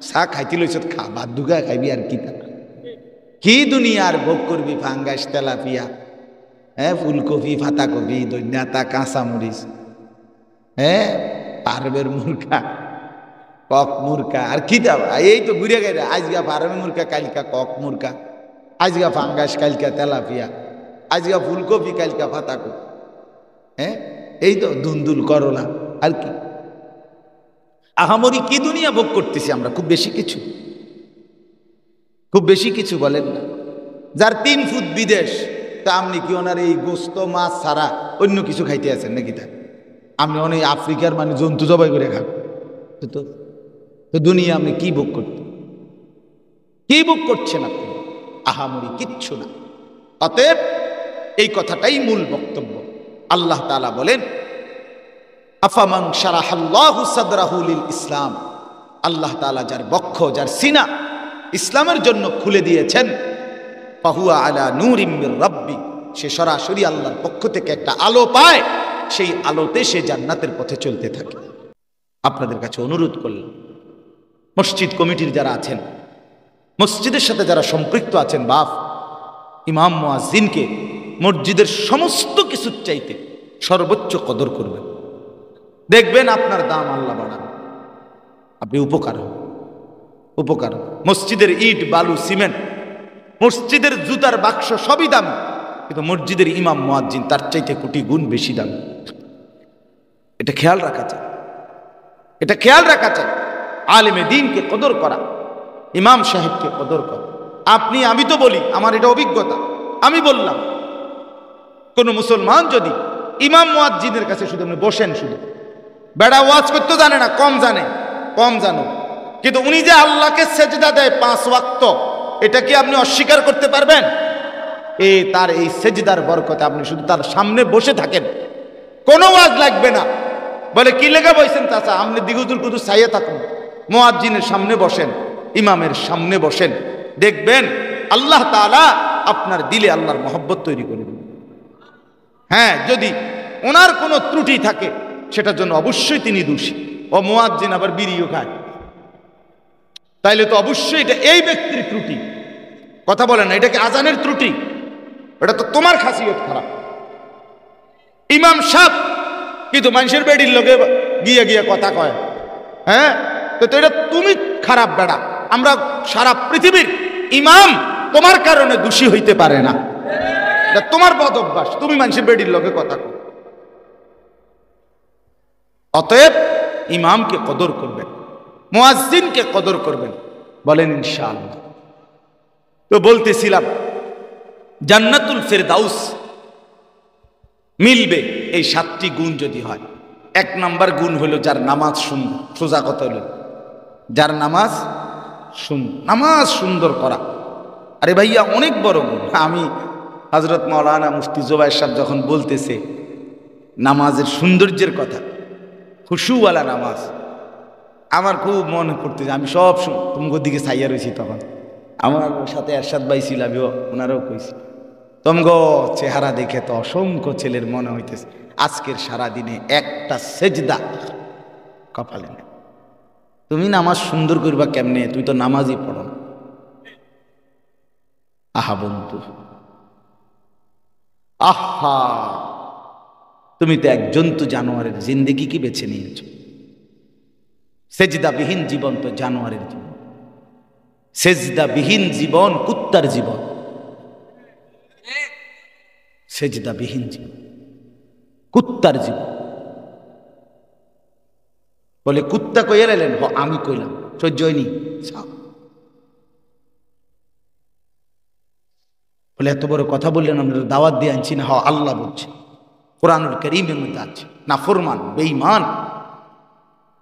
চা খাইতে লইছ খা, ভাত দুগা খাইবি আর কি, তা কি দুনিয়ার ভোগ করবি? ফাঙ্গাস, তেলাপিয়া, হ্যাঁ, ফুলকপি, পাতাকপি, দৈন্যাতা, কাঁচামরিচ, হ্যাঁ, পারবের মুরগা, কক মুরগা, আর কি দাও, এই তো ঘুরে গেলে আজগা পারবে মুরগা, কালকা কক মুরগা, আজগা ফাঙ্গাস, কালকা তেলাপিয়া, আজগা ফুলকপি, কালকা পাতাকপি, হ্যাঁ, এই তো দুন্দুল করলা, আর কি আহামরি কি দুনিয়া ভোগ করতেছি আমরা? খুব বেশি কিছু, খুব বেশি কিছু বলেন না। যার 3 ফুট বিদেশ, তা আপনি কি ওনার এই গোস্ত মাছ ছাড়া অন্য কিছু খাইতে আছেন নাকি? তা আপনি অনেক আফ্রিকার মানে জন্তু জবাই করে খান, তো দুনিয়া আপনি কি ভোগ করতেন? কি ভোগ করছেন আপনি? আহামরি কিচ্ছু না। অতএব এই কথাটাই মূল বক্তব্য। আল্লাহ তাআলা বলেন আফামান শারাহাল্লাহু সাদরাহু লিল ইসলাম, আল্লাহ তাআলা যার বক্ষ, যার সিনা ইসলামের জন্য খুলে দিয়েছেন, ফাহুয়া আলা নূরিম মির রাব্বি, সে সরাসরি আল্লাহর পক্ষ থেকে একটা আলো পায়, সেই আলোতে সে জান্নাতের পথে চলতে থাকে। আপনাদের কাছে অনুরোধ করলাম, মসজিদ কমিটির যারা আছেন, মসজিদের সাথে যারা সম্পৃক্ত আছেন, বাপ, ইমাম মুয়াজ্জিনকে মসজিদের সমস্ত কিছুর চাইতে সর্বোচ্চ কদর করবেন। দেখবেন আপনার দাম আল্লাহ বাড়ান, আপনি উপকার হন, উপকার। মসজিদের ইট বালু সিমেন্ট, মসজিদের জুতার বাক্স সবই দাম, কিন্তু মসজিদের ইমাম মুয়াজ্জিন তার চাইতে কোটি গুণ বেশি দাম। এটা খেয়াল রাখা চাই, এটা খেয়াল রাখা চাই। আলেমে দ্বীনকে কদর করা, ইমাম সাহেবকে কদর করা। আপনি, আমি তো বলি, আমার এটা অভিজ্ঞতা, আমি বললাম, কোন মুসলমান যদি ইমাম মুয়াজ্জিনের কাছে শুধু আপনি বসেন, শুধু বেড়া ওয়াজ করতে জানে না, কম জানে, কম জানো, কিন্তু উনি যে আল্লাহকে সেজদা দেয় 5 ওয়াক্ত, এটা কি আপনি অস্বীকার করতে পারবেন? তার এই সেজদার বরকতে আপনি শুধু তার সামনে বসে থাকেন, কোনো ওয়াজ লাগবে না। বলে কি লেগে বসেন? চাচা আপনি দিগুদুল কুদুস চাইয়ে থাকুন, মুয়াজ্জিনের সামনে বসেন, ইমামের সামনে বসেন, দেখবেন আল্লাহ তাআলা আপনার দিলে আল্লাহর মহব্বত তৈরি করে দেবেন। হ্যাঁ, যদি ওনার কোনো ত্রুটি থাকে সেটার জন্য অবশ্যই তিনি দোষী। ও মুয়াজ্জিন আবার বিড়িও খায়, তাইলে তো অবশ্যই এটা এই ব্যক্তির ত্রুটি। কথা বলে না, এটা কি আজানের ত্রুটি? এটা তো তোমার খাসিয়ত খারাপ। ইমাম সাহেব কিন্তু মানুষের বেডির লোকে গিয়ে গিয়ে কথা কয়, হ্যাঁ, তো এটা তুমি খারাপ বেড়া। আমরা সারা পৃথিবীর ইমাম তোমার কারণে দোষী হইতে পারে না, এটা তোমার বদ অভ্যাস, তুমি মানুষের বেডির লোকে কথা কয়। অতএব ইমামকে কদর করবেন, মুয়াজ্জিনকে কদর করবেন, বলেন ইনশাআল্লাহ। তো বলতেছিলাম জান্নাতুল ফেরদাউস মিলবে এই 7টি গুণ যদি হয়। 1 নাম্বার গুণ হলো যার নামাজ সুন্দর। সোজা কথা হলো যার নামাজ সুন্দর, নামাজ সুন্দর করা, আরে ভাইয়া অনেক বড় গুণ। আমি হযরত মাওলানা মুফতি জুবায়ের সাহেব যখন বলতেছে নামাজের সৌন্দর্যের কথা, খুশুওয়ালা নামাজ, আমার খুব মনে পড়তেছে। আমি সব তোমার দিকে চাইয়া রয়েছি তখন। আমার সাথে এরশাদ ভাই ছিল, আমিও ওনারাও কইছি, তোমগো চেহারা দেখে তো অসংখ্য ছেলের মনে হইতেছে আজকের সারাদিনে একটা সেজদা কপালে নেই। তুমি নামাজ সুন্দর করবা কেমনে? তুই তো নামাজই পড়ো না। আহা বন্ধু, আহা, তুমি তো এক জন্তু জানোয়ারের জিন্দেগি কি বেছে নিয়েছ। সেজদাবিহীন জীবন তো জানোয়ারের জীবন, সেজদাবিহীন জীবন কুত্তার জীবন, সেজদাবিহীন জীবন কুত্তার জীবন। বলে কুত্তা কইয়া এলেন, আমি কইলাম, সহ্য হয়নি। বলে এত বড় কথা বললেন, আমরা দাওয়াত দিয়ে আনছি না। আল্লাহ বলছে কোরআনুল কারীমের মধ্যে আছে, না ফরমান বেঈমান।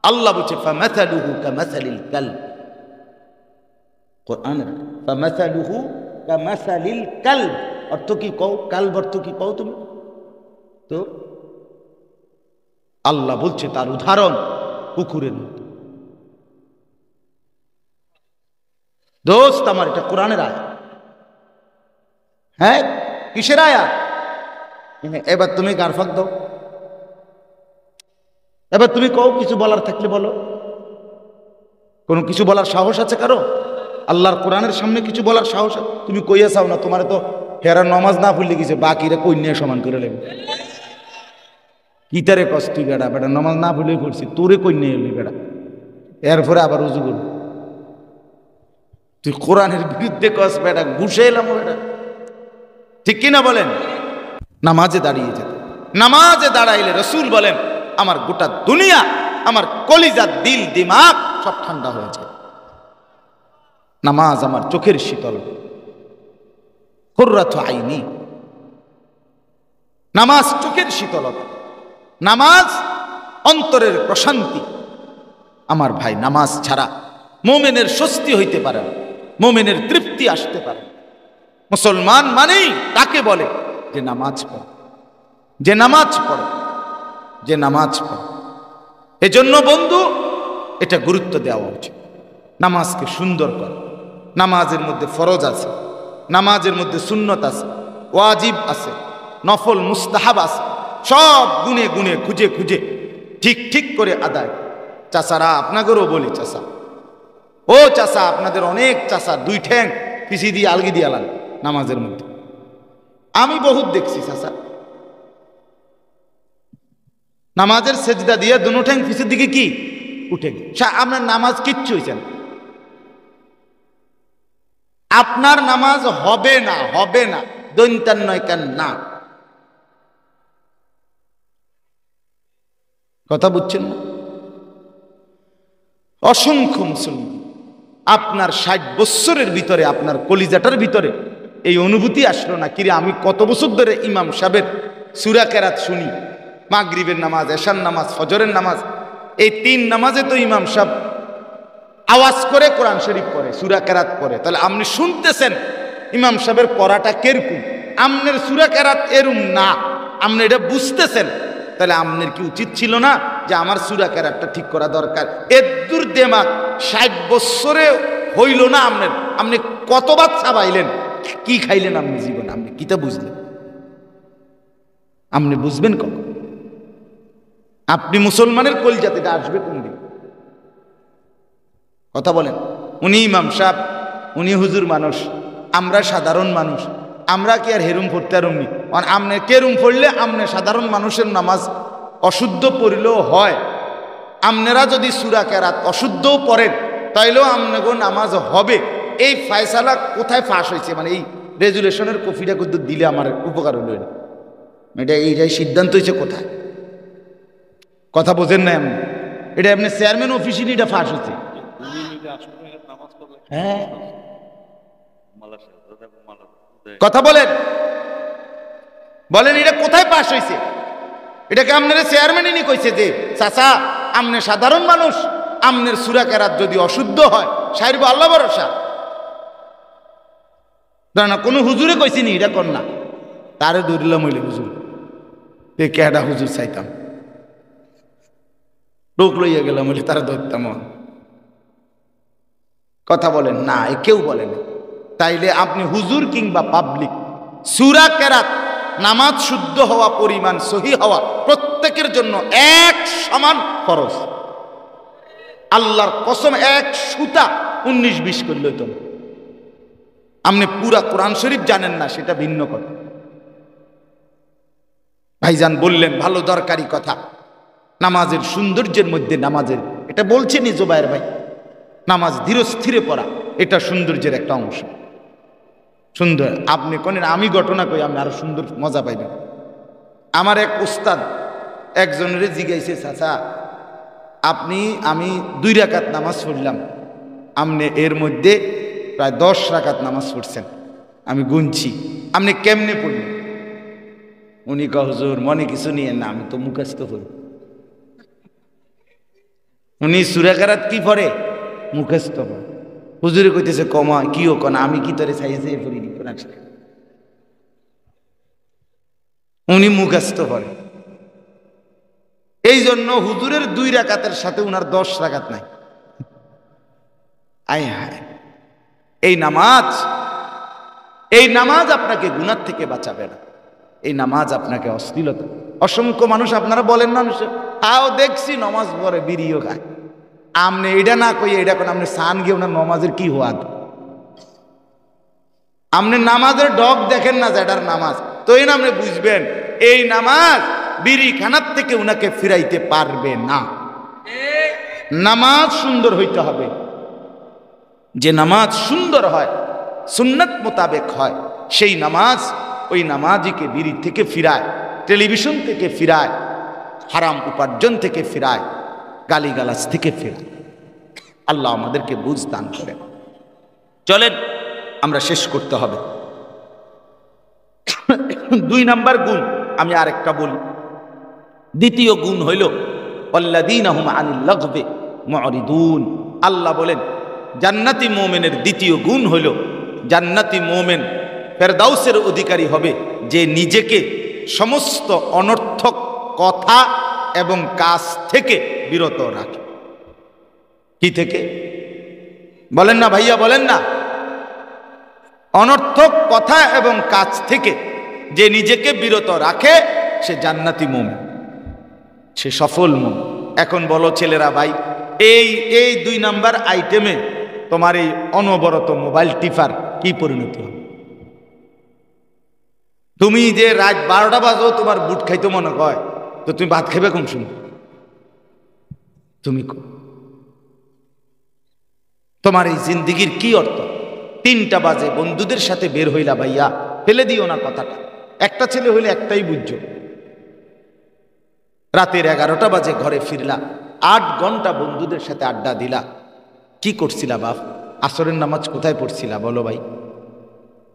আল্লাহ বলছে ফামাসালুহু কামাসালিল কালব, কোরআনের ফামাসালুহু কামাসালিল কালব অর্থ কি কও? কালব অর্থ কি কও তুমি? তো আল্লাহ বলছে তার উদাহরণ কুকুরের মতো। দোস্ত আমার, এটা কোরআনের আয়াত। হ্যাঁ, কিসের আয়াত? এবার তুমি গারফাক দাও, এবার তুমি কও, কিছু বলার থাকলে বলো। কোনো কিছু বলার সাহস আছে কারো? আল্লাহর কোরআনের সামনে কিছু বলার সাহস? তুমি কইয়া চাও না, তোমার তো হেরার নমাজ না পড়লে গেছে, বাকিরা কন্যা সমান করে লেগে কি তারে কষ্ট। তুই বেড়া বেড়া নমাজ না পড়লে পড়ছি, তোরে কন্যা এলি বেড়া, এরপরে আবার উজু করবি। তুই কোরআনের বিরুদ্ধে কস বেড়া, ঘুষে এলাম বেড়া, ঠিক কিনা বলেন? নামাজে দাঁড়িয়ে যেত, নামাজে দাঁড়াইলে রসুল বলেন আমার গোটা দুনিয়া, আমার কলিজা, দিল, দিমাগ সব ঠান্ডা হয়ে যায়। নামাজ আমার চোখের শীতল, কুররাতু আইনি। নামাজ চোখের শীতলতা, নামাজ অন্তরের প্রশান্তি। আমার ভাই, নামাজ ছাড়া মুমিনের স্বস্তি হইতে পারে না, মুমিনের তৃপ্তি আসতে পারে না। মুসলমান মানেই তাকে বলে যে নামাজ পড়ে, যে নামাজ পড়ে, যে নামাজ পড়ে। এজন্য বন্ধু, এটা গুরুত্ব দেওয়া উচিত। নামাজকে সুন্দর কর। নামাজের মধ্যে ফরজ আছে, নামাজের মধ্যে সুন্নত আছে, ওয়াজিব আছে, নফল মুস্তাহাব আছে। সব গুনে গুনে খুঁজে খুঁজে ঠিক ঠিক করে আদায়। চাচারা, আপনাদেরও বলি, চাচা ও চাচা, আপনাদের অনেক চাচা দুই ঠ্যাং পিছিয়ে দিয়ে আলগি দিয়ে আলান নামাজের মধ্যে। আমি বহুত দেখছি চাচা নামাজের সেজদা দিয়ে দুনো ঠ্যাং পিছের দিকে কি উঠে গেছে। আপনার নামাজ কিচ্ছু হয়েছে না, আপনার নামাজ হবে না, হবে না, দৈন্তান নয় কেন না। কথা বুঝছেন না? অসংখ্য মুসলমান আপনার 60 বছরের ভিতরে, আপনার কলিজাটার ভিতরে এই অনুভূতি আসলো না, কিরে আমি কত বছর ধরে ইমাম সাহেবের সূরা কেরাত শুনি, মাগরিবের নামাজ, এশার নামাজ, ফজরের নামাজ, এই 3 নামাজে তো ইমাম সাহেব আওয়াজ করে কোরআন শরীফ পড়ে, সূরা কেরাত পড়ে। তাহলে আপনি শুনতেছেন ইমাম সাহেবের পড়াটা কিরকম, আমনের সূরা কেরাত এরম না, আপনি এটা বুঝতেছেন। তাহলে আপনার কি উচিত ছিল না যে আমার সূরা কেরাতটা ঠিক করা দরকার? এদ্দুর দেমাগ 60 বছরে হইল না আপনার, আপনি কতবার চাবাইলেন, কি খাইলেন আপনি জীবনে, আপনি কিটা বুঝলেন? আপনি বুঝবেন কখন? আপনি মুসলমানের কলিজাতে এটা আসবে কোন দিন? কথা বলেন। উনি ইমাম সাহেব, উনি হুজুর মানুষ, আমরা সাধারণ মানুষ, আমরা কি আর হেরুম পড়তে আরমনি? আমনে কেরুম পড়লে আমনে সাধারণ মানুষের নামাজ অশুদ্ধ পড়লেও হয়। আমনেরা যদি সূরা কেরাত অশুদ্ধও পড়েন তাইলেও আমনেগো নামাজ হবে। এই ফয়সালা কোথায় ফাঁস হয়েছে? মানে এই রেজুলেশনের কপিটা কিন্তু দিলে আমার উপকার হলো, এটা এইটাই সিদ্ধান্ত হয়েছে কোথায়? কথা বোঝেন না এমন? এটা এমনি চেয়ারম্যান অফিসে এটা ফাঁস হয়েছে। হ্যাঁ, কথা বলেন, বলেন এটা কোথায় পাশ হয়েছে? এটাকে আপনার চেয়ারম্যানই কইছে যে চাচা আমনে সাধারণ মানুষ, আমনের সূরা কেরাত যদি অশুদ্ধ হয় সাইরব আল্লাহ ভরসা। না কোনো হুজুরে কইছি নি এটা কর না, তারে ধরিলাম হইলে হুজুর এ কেডা হুজুর চাইতাম, লোক লইয়া গেলাম হইলে তারা ধরতাম। কথা বলেন না, এ কেউ বলেন। তাইলে আপনি হুজুর কিংবা পাবলিক, সূরা কেরাত নামাজ শুদ্ধ হওয়া, পরিমাণ সহি হওয়া প্রত্যেকের জন্য এক সমান ফরজ। আল্লাহর কসম, এক সুতা 19-20 করলে তো আপনি পুরা কোরআন শরীফ জানেন না, সেটা ভিন্ন কথা। ভাইজান বললেন ভালো দরকারি কথা, নামাজের সৌন্দর্যের মধ্যে নামাজের, এটা বলছেনই জুবায়ের ভাই, নামাজ ধীর স্থিরে পড়া এটা সৌন্দর্যের একটা অংশ। সুন্দর আপনি কোনেন, আমি ঘটনা কই, আপনি আরো সুন্দর মজা পাইবেন। আমার এক উস্তাদ একজনের জিজ্ঞাসা, চাচা আমি 2 রাকাত নামাজ পড়লাম, আপনি এর মধ্যে প্রায় 10 রাকাত নামাজ পড়ছেন, আমি গুনছি, আপনি কেমনে পড়লেন? উনি কয় হুজুর মনে কিছু নিয়েন না, আমি তো মুখস্থ করি। উনি সূরা কেরাত কি পড়ে? মুখস্থ পড়ে। হুজুরে কইতেছে কমা কিও কনা, আমি কি তোরে চাইছে পড়ি নি কোরআন শরীফ। উনি মুখস্থ পড়ে, এই জন্য হুজুরের 2 রাকাতের সাথে উনার 10 রাকাত নাই। আয় হায়, এই নামাজ আপনাকে গুনাহ থেকে বাঁচাবে না, এই নামাজ আপনাকে অশ্লীলতা। অসংখ্য মানুষ আপনারা বলেন না, তাও দেখছি নামাজ পড়ে বিড়িও খায়, আমনে এটা না কই এটা কোন, আপনি সান গিয়ে ওনার নামাজের কি হওয়াদ? আপনি নামাজের ডগ দেখেন না যেটার নামাজ, তো এই না আপনি বুঝবেন এই নামাজ বিড়ি খানার থেকে উনাকে ফিরাইতে পারবে না। নামাজ সুন্দর হইতে হবে, যে নামাজ সুন্দর হয়, সুন্নাত মোতাবেক হয়, সেই নামাজ ওই নামাজিকে বিড়ি থেকে ফিরায়, টেলিভিশন থেকে ফিরায়, হারাম উপার্জন থেকে ফিরায়, গালিগালাজ থেকে ফিরায়। আল্লাহ আমাদেরকে বুঝ দান করেন। চলেন আমরা শেষ করতে হবে। 2 নাম্বার গুণ আমি আরেকটা বলি। দ্বিতীয় গুণ হইল আল্লাযীনা হুম আনিল লাগবি মুরিদুন। আল্লাহ বলেন জান্নাতি মুমিনের দ্বিতীয় গুণ হইল, জান্নাতি মুমিন ফেরদাউসের অধিকারী হবে যে নিজেকে সমস্ত অনর্থক কথা এবং কাজ থেকে বিরত রাখে। কি থেকে বলেন না ভাইয়া, বলেন না? অনর্থক কথা এবং কাজ থেকে যে নিজেকে বিরত রাখে সে জান্নাতি মুমিন, সে সফল মুমিন। এখন বলো ছেলেরা, ভাই এই 2 নাম্বার আইটেমে তোমার এই অনবরত মোবাইল টিপার কি পরিণতি হবে? তুমি যে রাত 12টা বাজো তোমার বুট খাইতে মনে হয়, তো তুমি ভাত খাবে কোন সময়? তুমি তোমার এই জিন্দিগির কি অর্থ? 3টা বাজে বন্ধুদের সাথে বের হইলা, ভাইয়া ফেলে দিও না কথাটা, একটা ছেলে হইলে একটাই বুঝছো। রাতের 11টা বাজে ঘরে ফিরলা, 8 ঘন্টা বন্ধুদের সাথে আড্ডা দিলা, কি করছিলা বাপ? আসরের নামাজ কোথায় পড়ছিলা বলো ভাই?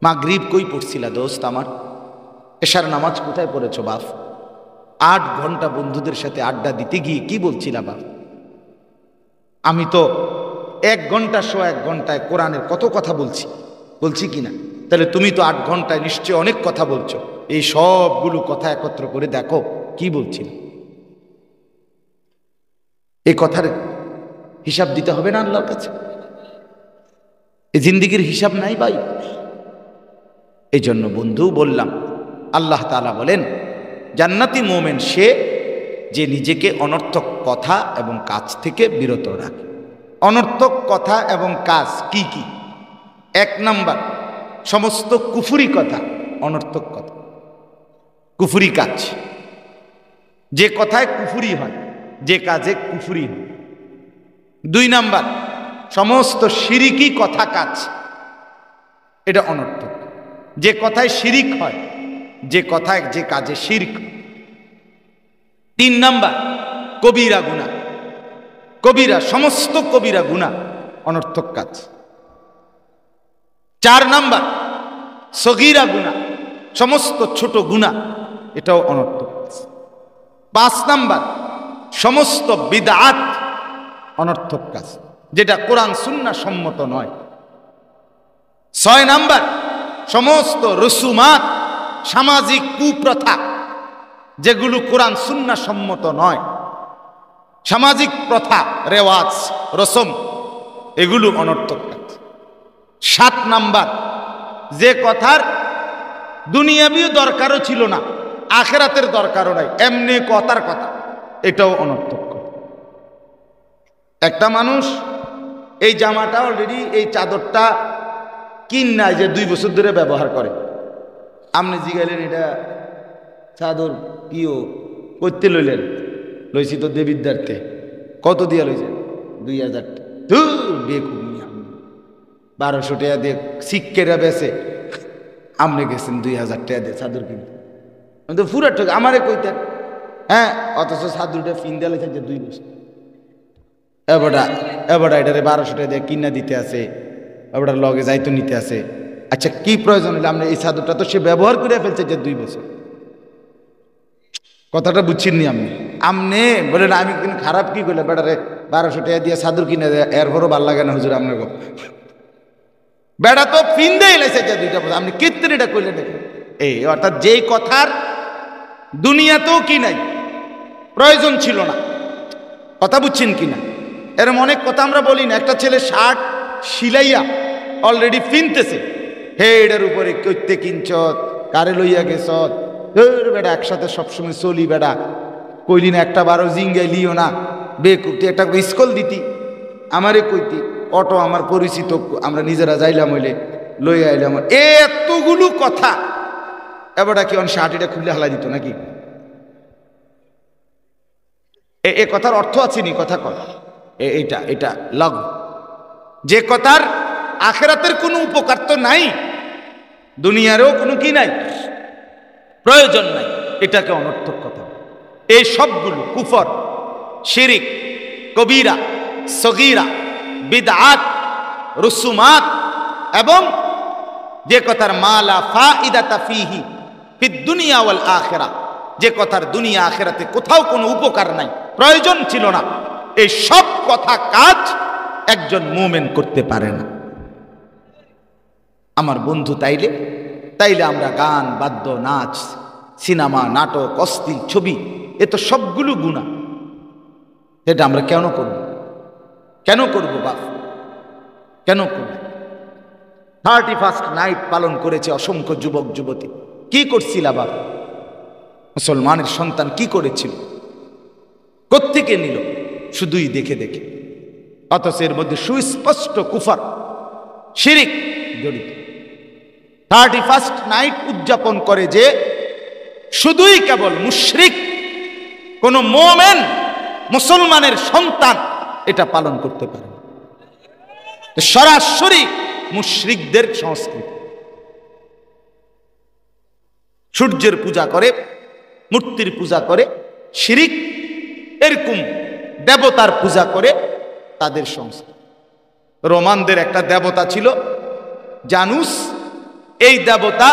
মাগরিব কই পড়ছিলা দোস্ত আমার? এশার নামাজ কোথায় পড়েছো বাপ? 8 ঘন্টা বন্ধুদের সাথে আড্ডা দিতে গিয়ে কি বলছিলা বাপ? আমি তো 1 ঘন্টা 1 ঘন্টায় কোরআনের কত কথা বলছি কিনা? তাহলে তুমি তো 8 ঘন্টায় নিশ্চয় অনেক কথা বলছো। এই সবগুলো কথা একত্র করে দেখো কি বলছিল। এই কথার হিসাব দিতে হবে না আল্লাহর কাছে? এই জিন্দিগির হিসাব নাই ভাই। এই জন্য বন্ধু বললাম, আল্লাহ তাআলা বলেন জান্নাতি মুমিন সে যে নিজেকে অনর্থক কথা এবং কাজ থেকে বিরত রাখে। অনর্থক কথা এবং কাজ কি কি? 1 নাম্বার, সমস্ত কুফরি কথা, অনর্থক কথা, কুফরি কাজ, যে কথায় কুফরি হয়, যে কাজে কুফরি হয়। 2 নাম্বার, সমস্ত শিরিকি কথা কাজ, এটা অনর্থক, যে কথায় শিরিক হয়, যে কথায় যে কাজে শিরক। 3 নাম্বার, কবিরা গুনাহ, কবিরা, সমস্ত কবিরা গুনাহ অনর্থক কাজ। 4 নাম্বার, সগীরা গুনাহ, সমস্ত ছোট গুনাহ, এটাও অনর্থক কাজ। 5 নাম্বার, সমস্ত বিদআত অনর্থক কাজ, যেটা কোরআন সুন্নাহ সম্মত নয়। 6 নাম্বার, সমস্ত রসুমাত, সামাজিক কুপ্রথা যেগুলো কোরআন সুন্নাহ সম্মত নয়, সামাজিক প্রথা, রেওয়াজ, রসম, এগুলো অনর্থক কাজ। 7 নাম্বার, যে কথার দুনিয়াবিও দরকারও ছিল না, আখেরাতের দরকারও নাই, এমনি কথার কথা, এটাও অনর্থক কথা। একটা মানুষ এই জামাটা অলরেডি, এই চাদরটা কিনায় যে 2 বছর ধরে ব্যবহার করে, আপনি জিগাইলেন এটা চাদর কিও করতে লইলেন, লইছি তো দেবিদ্যার্থে, কত দিয়া লইছেন? 2000 টাকা। 1200 টাকা দিয়ে শিক্ষেরা বেছে, আপনি গেছেন 2000 টাকা দিয়ে চাদর কিনতে, আমি তো পুরা টাকা আমারে কইতেন। হ্যাঁ, অথচ চাদরটা ফিন দিয়ে লেগেছে 2 বছর, এবারটা এটারে 1200 টাকা দিয়ে কিনা দিতে আছে, এবারটার লগে যাইতো নিতে আছে। আচ্ছা, কি প্রয়োজন হলে আপনি এই চাদরটা তো সে ব্যবহার করে ফেলছে যে 2 বছর। কথাটা বুঝছেননি আপনি? আপনি বলেন আমি কিন্তু খারাপ কি করলে বেটারে 1200 টাকা দিয়ে চাদর কিনে দেয়, এরপরও ভাল লাগে না হুজুর আপনার গো। বেটা তো ফিন দিয়ে এলেছে যে 2টা বছর, আপনি কীর্তনীটা করলে দেখেন। এই অর্থাৎ যেই কথার দুনিয়াতেও কি নাই, প্রয়োজন ছিল না। কথা বুঝছেন কিনা? এরকম অনেক কথা আমরা বলি না। একটা ছেলে শার্ট সিলাইয়া অলরেডি ফিনতেছে, হে এটার উপরে কইতে কিনছত, কারে লইয়া গেছত, বেটা একসাথে সবসময় চলি, বেটা কইলি না একটা 12 জিঙ্গাই লিও না, বেকুতি একটা স্কুল দিতি, আমারে কইতি, অটো আমার পরিচিত, আমরা নিজেরা যাইলাম, হইলে লইয়া আইলাম, এতগুলো কথা। এবারটা কি শার্ট এটা খুললে হালা দিত নাকি? এ কথার অর্থ আছে নি? কথা কর, এটা লাগ, যে কথার আখেরাতের কোনো উপকার তো নাই, দুনিয়ারও কোনো কি নাই, প্রয়োজন নাই, এটাকে অনর্থক কথা। এই সবগুলো কুফর, শিরিক, কবিরা, সগীরা, বিদআত, রুসুমাত, এবং যে কথার মালা ফাইদাতা ফিহি ফিদ দুনিয়া ওয়াল আখিরা, যে কথার দুনিয়া আখিরাতে কোথাও কোনো উপকার নাই, প্রয়োজন ছিল না, এই সব কথা কাজ একজন মুমিন করতে পারে না। আমার বন্ধু, তাইলে আমরা গান, বাদ্য, নাচ, সিনেমা, নাটক, অশ্লীল ছবি, এ তো সবগুলো গুনাহ। এটা আমরা কেন করব? কেন করব বাপ? কেন করব? 31st নাইট পালন করেছে অসংখ্য যুবক যুবতী। কি করছিল বাপ? মুসলমানের সন্তান কি করেছিল? কোত্থেকে নিল? শুধুই দেখে দেখে। অথচ এর মধ্যে সুস্পষ্ট কুফর, শিরিক জড়িত। 31st নাইট উদযাপন করে যে শুধুই কেবল মুশরিক, কোন মুমিন মুসলমানের সন্তান এটা পালন করতে পারে না। সরাসরি মুশরিকদের সংস্কৃতি। সূর্যের পূজা করে, মূর্তির পূজা করে, শিরিক, এরকম দেবতার পূজা করে, তাদের সংস্কৃতি। রোমানদের একটা দেবতা ছিল জানুস। এই দেবতা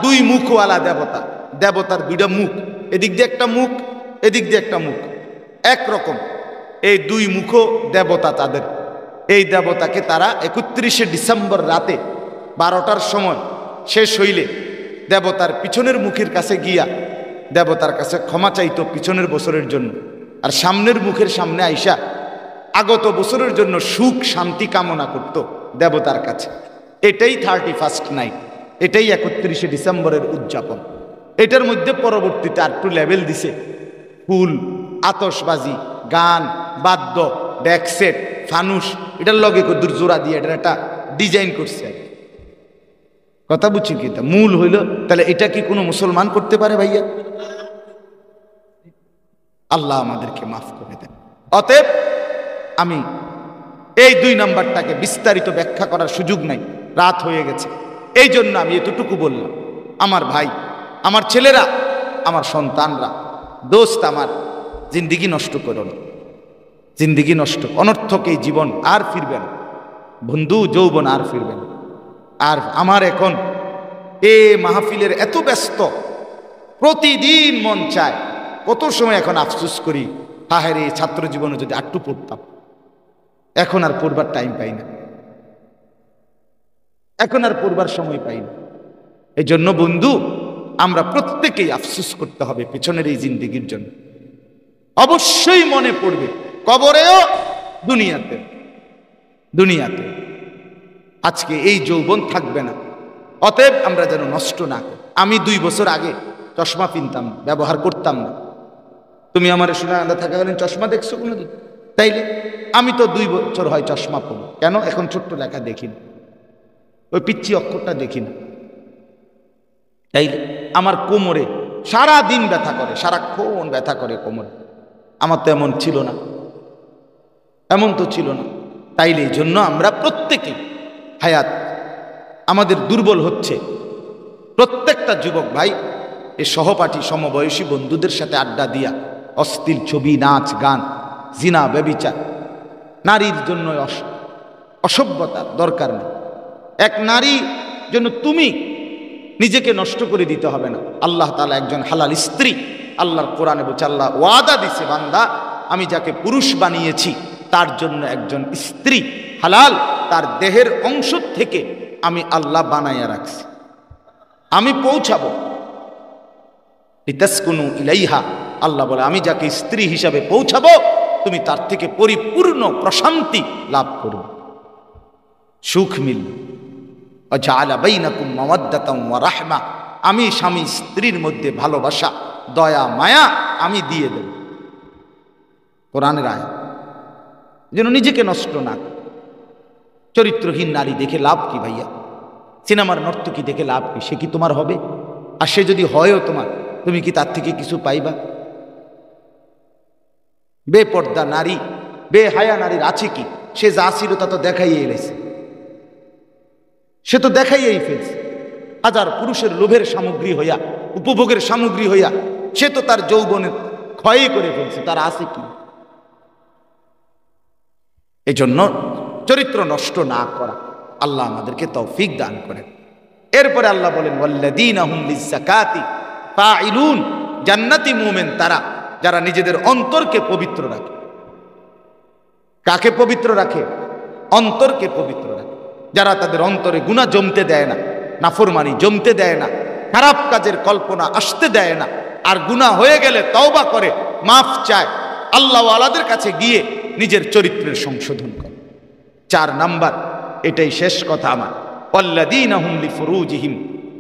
2 মুখওয়ালা দেবতা। দেবতার 2টা মুখ, এদিক দিয়ে একটা মুখ, এদিক দিয়ে একটা মুখ, একরকম। এই 2 মুখ দেবতা তাদের। এই দেবতাকে তারা 31শে ডিসেম্বর রাতে 12টার সময় শেষ হইলে দেবতার পিছনের মুখের কাছে গিয়া দেবতার কাছে ক্ষমা চাইতো পিছনের বছরের জন্য, আর সামনের মুখের সামনে আইসা আগত বছরের জন্য সুখ শান্তি কামনা করত দেবতার কাছে। এটাই 31st নাইট, এটাই 31শে ডিসেম্বরের উদযাপন। এটার মধ্যে পরবর্তীতে আর একটু লেভেল দিছে, ফুল, আতশবাজি, গান, বাদ্য, ডেকসেট, ফানুস, এটার লগে কদ্দুর জোড়া দিয়ে এটা একটা ডিজাইন করছে। কথা বুঝছি কি? মূল হইল, তাহলে এটা কি কোনো মুসলমান করতে পারে ভাইয়া? আল্লাহ আমাদেরকে মাফ করে দেন। অতএব আমি এই 2 নাম্বারটাকে বিস্তারিত ব্যাখ্যা করার সুযোগ নাই, রাত হয়ে গেছে। এই জন্য আমি এতটুকু বললাম, আমার ভাই, আমার ছেলেরা, আমার সন্তানরা, দোস্ত আমার, জিন্দিগি নষ্ট করো না। জিন্দিগি নষ্ট, অনর্থক এই জীবন আর ফিরবে না। বন্ধু যৌবন আর ফিরবে না। আর আমার এখন এ মাহফিলের এত ব্যস্ত, প্রতিদিন মন চায়, কত সময় এখন আফসোস করি, হাহেরে ছাত্র জীবনে যদি আটটু পড়তাম। এখন আর পড়বার টাইম পাই না, এখন আর পড়বার সময় পাই না। এই জন্য বন্ধু, আমরা প্রত্যেকেই আফসোস করতে হবে পেছনের এই জিন্দেগির জন্য। অবশ্যই মনে পড়বে, কবরেও দুনিয়াতে। আজকে এই যৌবন থাকবে না, অতএব আমরা যেন নষ্ট না করি। আমি 2 বছর আগে চশমা কিনতাম, ব্যবহার করতাম না। তুমি আমার সোনাগাঁদা থাকাকালীন চশমা দেখছো কোনোদিন? তাইলে আমি তো 2 বছর হয় চশমা পড়ি। কেন? এখন ছোট্ট লেখা দেখি না, ওই পিচ্ছি অক্ষরটা দেখি না। তাইলে আমার কোমরে সারা দিন ব্যথা করে, সারাক্ষণ ব্যথা করে কোমরে। আমার তো এমন ছিল না, এমন তো ছিল না। তাইলে এই জন্য আমরা প্রত্যেকেই হায়াত আমাদের দুর্বল হচ্ছে। প্রত্যেকটা যুবক ভাই এ সহপাঠী সমবয়সী বন্ধুদের সাথে আড্ডা দিয়া অশ্লীল ছবি, নাচ, গান, জিনা, ব্যভিচার, নারীর জন্য অসভ্যতার দরকার নেই। এক নারী জন্য তুমি নিজেকে নষ্ট করে দিতে হবে না। আল্লাহ তাআলা একজন হালাল স্ত্রী, আল্লাহর কোরআনে বলছে, আল্লাহ ওয়াদা দিছে, বান্দা আমি যাকে পুরুষ বানিয়েছি তার জন্য একজন স্ত্রী হালাল, তার দেহের অংশ থেকে আমি আল্লাহ বানাইয়া রাখছি, আমি পৌঁছাবো। লিতাসকুনু ইলাইহা, আল্লাহ বলে আমি যাকে স্ত্রী হিসাবে পৌঁছাবো তুমি তার থেকে পরিপূর্ণ প্রশান্তি লাভ করবে, সুখ মিলবে। ওয়াজআলা বাইনাকুম মাওয়াদ্দাতাম ওয়া রাহমা, আমি স্বামী স্ত্রীর মধ্যে ভালোবাসা, দয়া, মায়া আমি দিয়ে দেব। কোরআনের আয়াত। যেন নিজেকে নষ্ট না। চরিত্রহীন নারী দেখে লাভ কি ভাইয়া? সিনেমার নর্তকী দেখে লাভ কি? সে কি তোমার হবে? আর সে যদি হয়ও তোমার, তুমি কি তার থেকে কিছু পাইবা? বেপর্দা নারী, বেহায়া নারীর আছে কি? সে যা ছিল তা তো দেখাইয়ে এলেছে, সে তো দেখাইয়েই ফেলছে। হাজার পুরুষের লোভের সামগ্রী হইয়া, উপভোগের সামগ্রী হইয়া সে তো তার যৌবনের ক্ষয় করে ফেলছে, তার আছে কি? এই জন্য চরিত্র নষ্ট না করা, আল্লাহ আমাদেরকে তৌফিক দান করেন। এরপরে আল্লাহ বলেন, ওয়াল্লাযীনা হুম লিয-যাকাতি ফাঈলুন, জান্নাতি মুমিন তারা যারা নিজেদের অন্তরকে পবিত্র রাখে। কাকে পবিত্র রাখে? অন্তরকে পবিত্র রাখে। যারা তাদের অন্তরে গুনাহ জমতে দেয় না, নাফরমানি জমতে দেয় না, খারাপ কাজের কল্পনা আসতে দেয় না, আর গুনাহ হয়ে গেলে তওবা করে, মাফ চায়, আল্লাহওয়ালাদের কাছে গিয়ে নিজের চরিত্রের সংশোধন করে। 4 নাম্বার, এটাই শেষ কথা আমার, ওয়াল্লাযীনা হুম লিফুরুজিহিম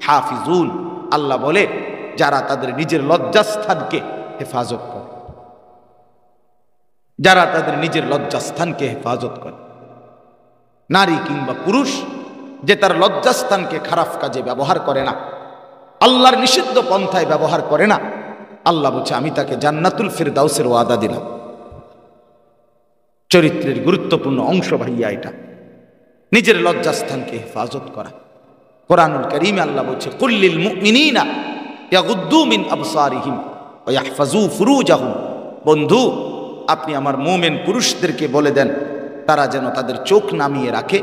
হাফিজুন, আল্লাহ বলে যারা তাদের নিজের লজ্জাস্থানকে হেফাজত করে, যারা তাদের নিজের লজ্জাস্থানকে হেফাজত করে। নারী কিংবা পুরুষ যে তার লজ্জাস্থানকে খারাপ কাজে ব্যবহার করে না, আল্লাহর নিষিদ্ধ পন্থায় ব্যবহার করে না, আল্লাহ বলছে আমি তাকে জান্নাতুল ফিরদাউসের ওয়াদা দিলাম। চরিত্রের গুরুত্বপূর্ণ অংশ ভাইয়া এটা, নিজের লজ্জাস্থানকে হেফাজত করা। কোরআনুল কারীমে আল্লাহ বলছে, কুল্লিল মুমিনিনা ইয়াগুদ্দু মিন আবসারিহিম ওয়া ইয়াহফাজু ফুরুজাহুম, বন্ধু আপনি আমার মুমিন পুরুষদেরকে বলে দেন তারা যেন তাদের চোখ নামিয়ে রাখে,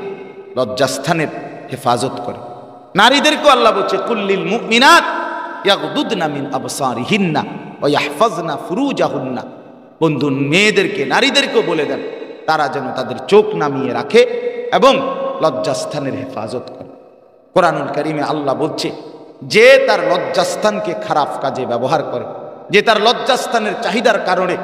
লজ্জাস্থানের হেফাজত করে। নারীদেরকেও আল্লাহ বলছে, কুল্লিল মুমিনাত ইয়াগুদুদনা মিন আবসারিহিন্না ওয়া ইয়াহফাজনা ফুরুজাহুন্না, বন্ধু মেয়েদেরকে, নারীদেরকেও বলে দেন তারা যেন তাদের চোখ নামিয়ে রাখে এবং লজ্জাস্থানের হেফাজত করে। কোরআনুল কারীমে আল্লাহ বলছে, যে তার লজ্জাস্থানকে খারাপ কাজে ব্যবহার করে, যে তার লজ্জাস্থানের চাহিদার কারণে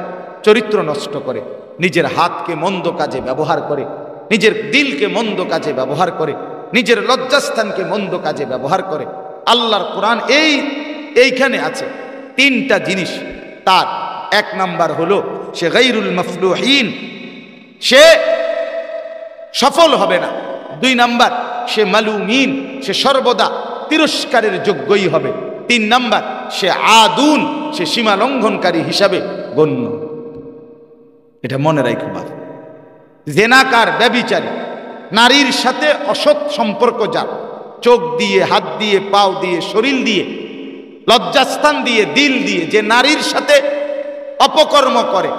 চরিত্র নষ্ট করে, নিজের হাতকে মন্দ কাজে ব্যবহার করে, নিজের দিলকে মন্দ কাজে ব্যবহার করে, নিজের লজ্জাস্থানকে মন্দ কাজে ব্যবহার করে, আল্লাহর কোরআন এইখানে আছে 3টা জিনিস তার। 1 নাম্বার হলো সে গায়রুল মাফলুহিন, সে সফল হবে না। 2 নাম্বার সে মালুমিন, সে সর্বদা তিরস্কারের যোগ্যই হবে। 3 নাম্বার সে আদুন, সে সীমা লঙ্ঘনকারী হিসাবে গণ্য। এটা মনে রাখো বাবা। জেনাকার, ব্যভিচারী, নারীর সাথে অসৎ সম্পর্ক যার, চোখ দিয়ে, হাত দিয়ে, পাও দিয়ে, শরীর দিয়ে, লজ্জাস্থান দিয়ে, দিল দিয়ে যে নারীর সাথে অপকর্ম করে,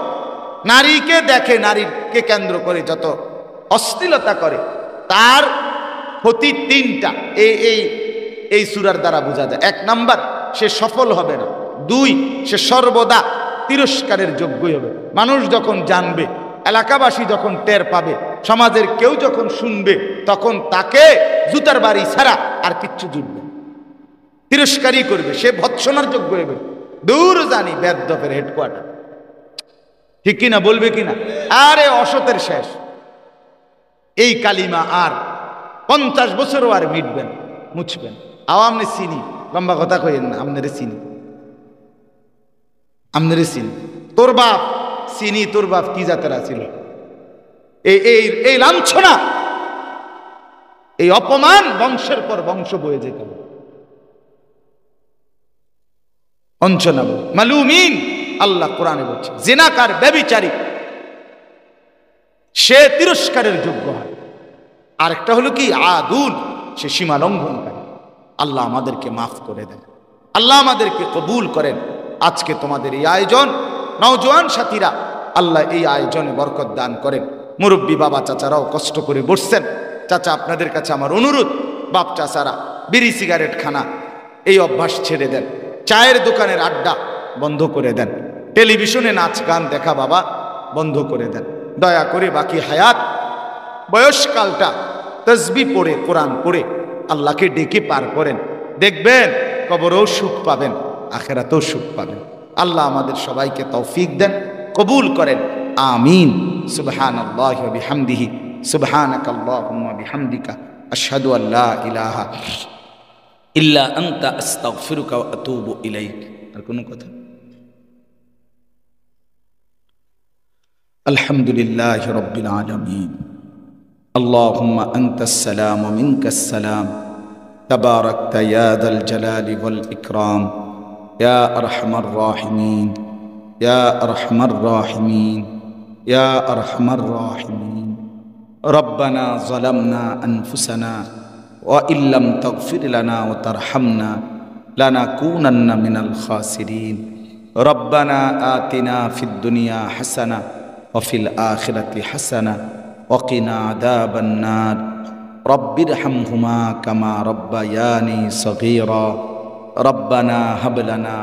নারীকে দেখে, নারীকে কেন্দ্র করে যত অশ্লীলতা করে, তার ক্ষতি 3টা এই সূরার দ্বারা বোঝা যায়। 1 নাম্বার সে সফল হবে না। 2 সে সর্বদা তিরস্কারের যোগ্যই হবে। মানুষ যখন জানবে, এলাকাবাসী যখন টের পাবে, সমাজের কেউ যখন শুনবে, তখন তাকে জুতার বাড়ি ছাড়া আর কিচ্ছু জুটবে। তিরস্কারই করবে, সে ভৎসনার যোগ্য হবে। দূর জানি বেদপের হেডকোয়ার্টার, ঠিক কিনা বলবে কিনা? আরে অসতের শেষ। এই কালিমা আর 50 বছরও আর মিটবেন, মুছবেন। আমনে চিনি, লম্বা কথা কইেন না, আমনেরে চিনি, আমনেরে চিনি। তোর বাপ চিনি, তোর বাপ কি জাতের ছিল। এই লাঞ্ছনা, এই অপমান বংশের পর বংশ বয়ে যেত। অঞ্চনাবু মালুমিন, আল্লাহ কোরআনে বলছে জিনাকার, ব্যভিচারী, সে তিরস্কারের যোগ্য হয়। আরেকটা হলো কি, আদুল, সে সীমা লঙ্ঘনকারী। আল্লাহ আমাদেরকে মাফ করে দেন, আল্লাহ আমাদেরকে কবুল করেন। আজকে তোমাদের এই আয়োজন, নওজোয়ান সাথীরা, আল্লাহ এই আয়োজনে বরকত দান করেন। মুরব্বী বাবা চাচারাও কষ্ট করে বসছেন। চাচা, আপনাদের কাছে আমার অনুরোধ, বাপ চাচারা বিড়ি সিগারেট খানা এই অভ্যাস ছেড়ে দেন, চায়ের দোকানের আড্ডা বন্ধ করে দেন, টেলিভিশনে নাচ গান দেখা বাবা বন্ধ করে দেন। দয়া করে বাকি হায়াত, বয়সকালটা তসবি পড়ে, কোরআন পড়ে আল্লাহকে ডেকে পার করেন। দেখবেন কবরেও সুখ পাবেন, আখেরাতেও সুখ পাবেন। আল্লাহ আমাদের সবাইকে তৌফিক দেন, কবুল করেন। আমিন। সুবহানাল্লাহি ওয়া বিহামদিহি, সুবহানাকাল্লাহুম্মা বিহামদিকা, আশহাদু আল্লা ইলাহা ইল্লা আনতা, আস্তাগফিরুকা ওয়া আতুবু ইলাইক। আর কোনো কথা? আলহামদুলিল্লাহি রাব্বিল আলামিন। আল্লাহুম্মা আনতাস সালাম ওয়া মিনকাস সালাম, তাবারাকতা ইয়া যাল জালালি ওয়াল ইকরাম, ইয়া আরহামার রাহিমিন, ইয়া আরহামার রাহিমিন, ইয়া আরহামার রাহিমিন। রব্বানা যালামনা আনফুসানা ওয়া ইল্লাম তাগফির লানা ওয়া তারহামনা লানাকুনান্না মিনাল খাসিরিন। রব্বানা আতিনা ফিদ দুনিয়া হাসানা ওয়া ফিল আখিরাতি হাসানা ওয়া কিনা আযাবান নার। রব্বিরহামহুমা কামা রব্বায়ানি সগীরা। রব্বানা হাব লানা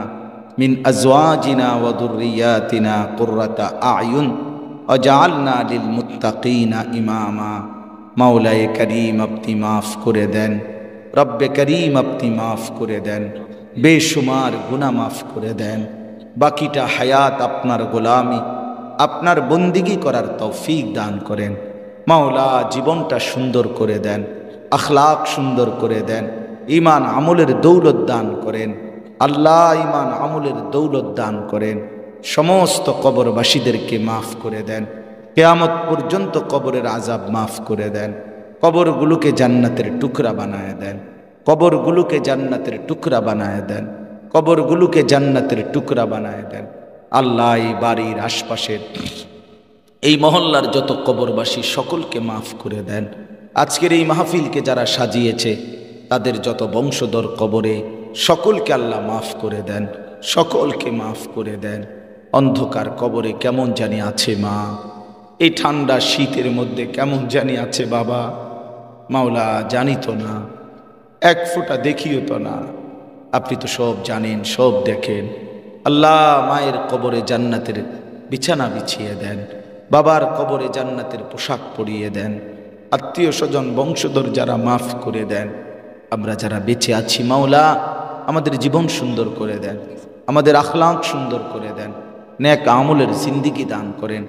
মিন আজওয়াজিনা ওয়া যুররিয়াতিনা কুররাতা আ'য়ুন ওয়াজআলনা লিল মুত্তাকিনা ইমামা। মাওলায়ে করিম, আপনি মাফ করে দেন। রব্বে করিম, আপনি মাফ করে দেন। বেশুমার গুনাহ মাফ করে দেন। বাকিটা হায়াত আপনার গোলামি, আপনার বন্দিগি করার তৌফিক দান করেন। মাওলা জীবনটা সুন্দর করে দেন, আখলাক সুন্দর করে দেন, ঈমান আমলের দৌলত দান করেন। আল্লাহ ঈমান আমলের দৌলত দান করেন। সমস্ত কবরবাসীদেরকে মাফ করে দেন। কিয়ামত পর্যন্ত কবরের আযাব মাফ করে দেন। কবরগুলোকে জান্নাতের টুকরা বানায় দেন। কবরগুলোকে জান্নাতের টুকরা বানায় দেন। কবরগুলোকে জান্নাতের টুকরা বানায় দেন। আল্লাহ এই বাড়ির আশপাশের, এই মহল্লার যত কবরবাসী সকলকে মাফ করে দেন। আজকের এই মাহফিলকে যারা সাজিয়েছে, তাদের যত বংশধর কবরে, সকলকে আল্লাহ মাফ করে দেন, সকলকে মাফ করে দেন। অন্ধকার কবরে কেমন জানি আছে মা, এই ঠান্ডা শীতের মধ্যে কেমন জানি আছে বাবা। মাওলা জানি তো না, এক ফোঁটা দেখিও তো না, আপনি তো সব জানেন, সব দেখেন। আল্লাহ মায়ের কবরে জান্নাতের বিছানা বিছিয়ে দেন, বাবার কবরে জান্নাতের পোশাক পরিয়ে দেন। আত্মীয় স্বজন বংশধর যারা মাফ করে দেন। আমরা যারা বেঁচে আছি মাওলা আমাদের জীবন সুন্দর করে দেন, আমাদের আখলাক সুন্দর করে দেন, নেক আমলের জিন্দিগি দান করেন,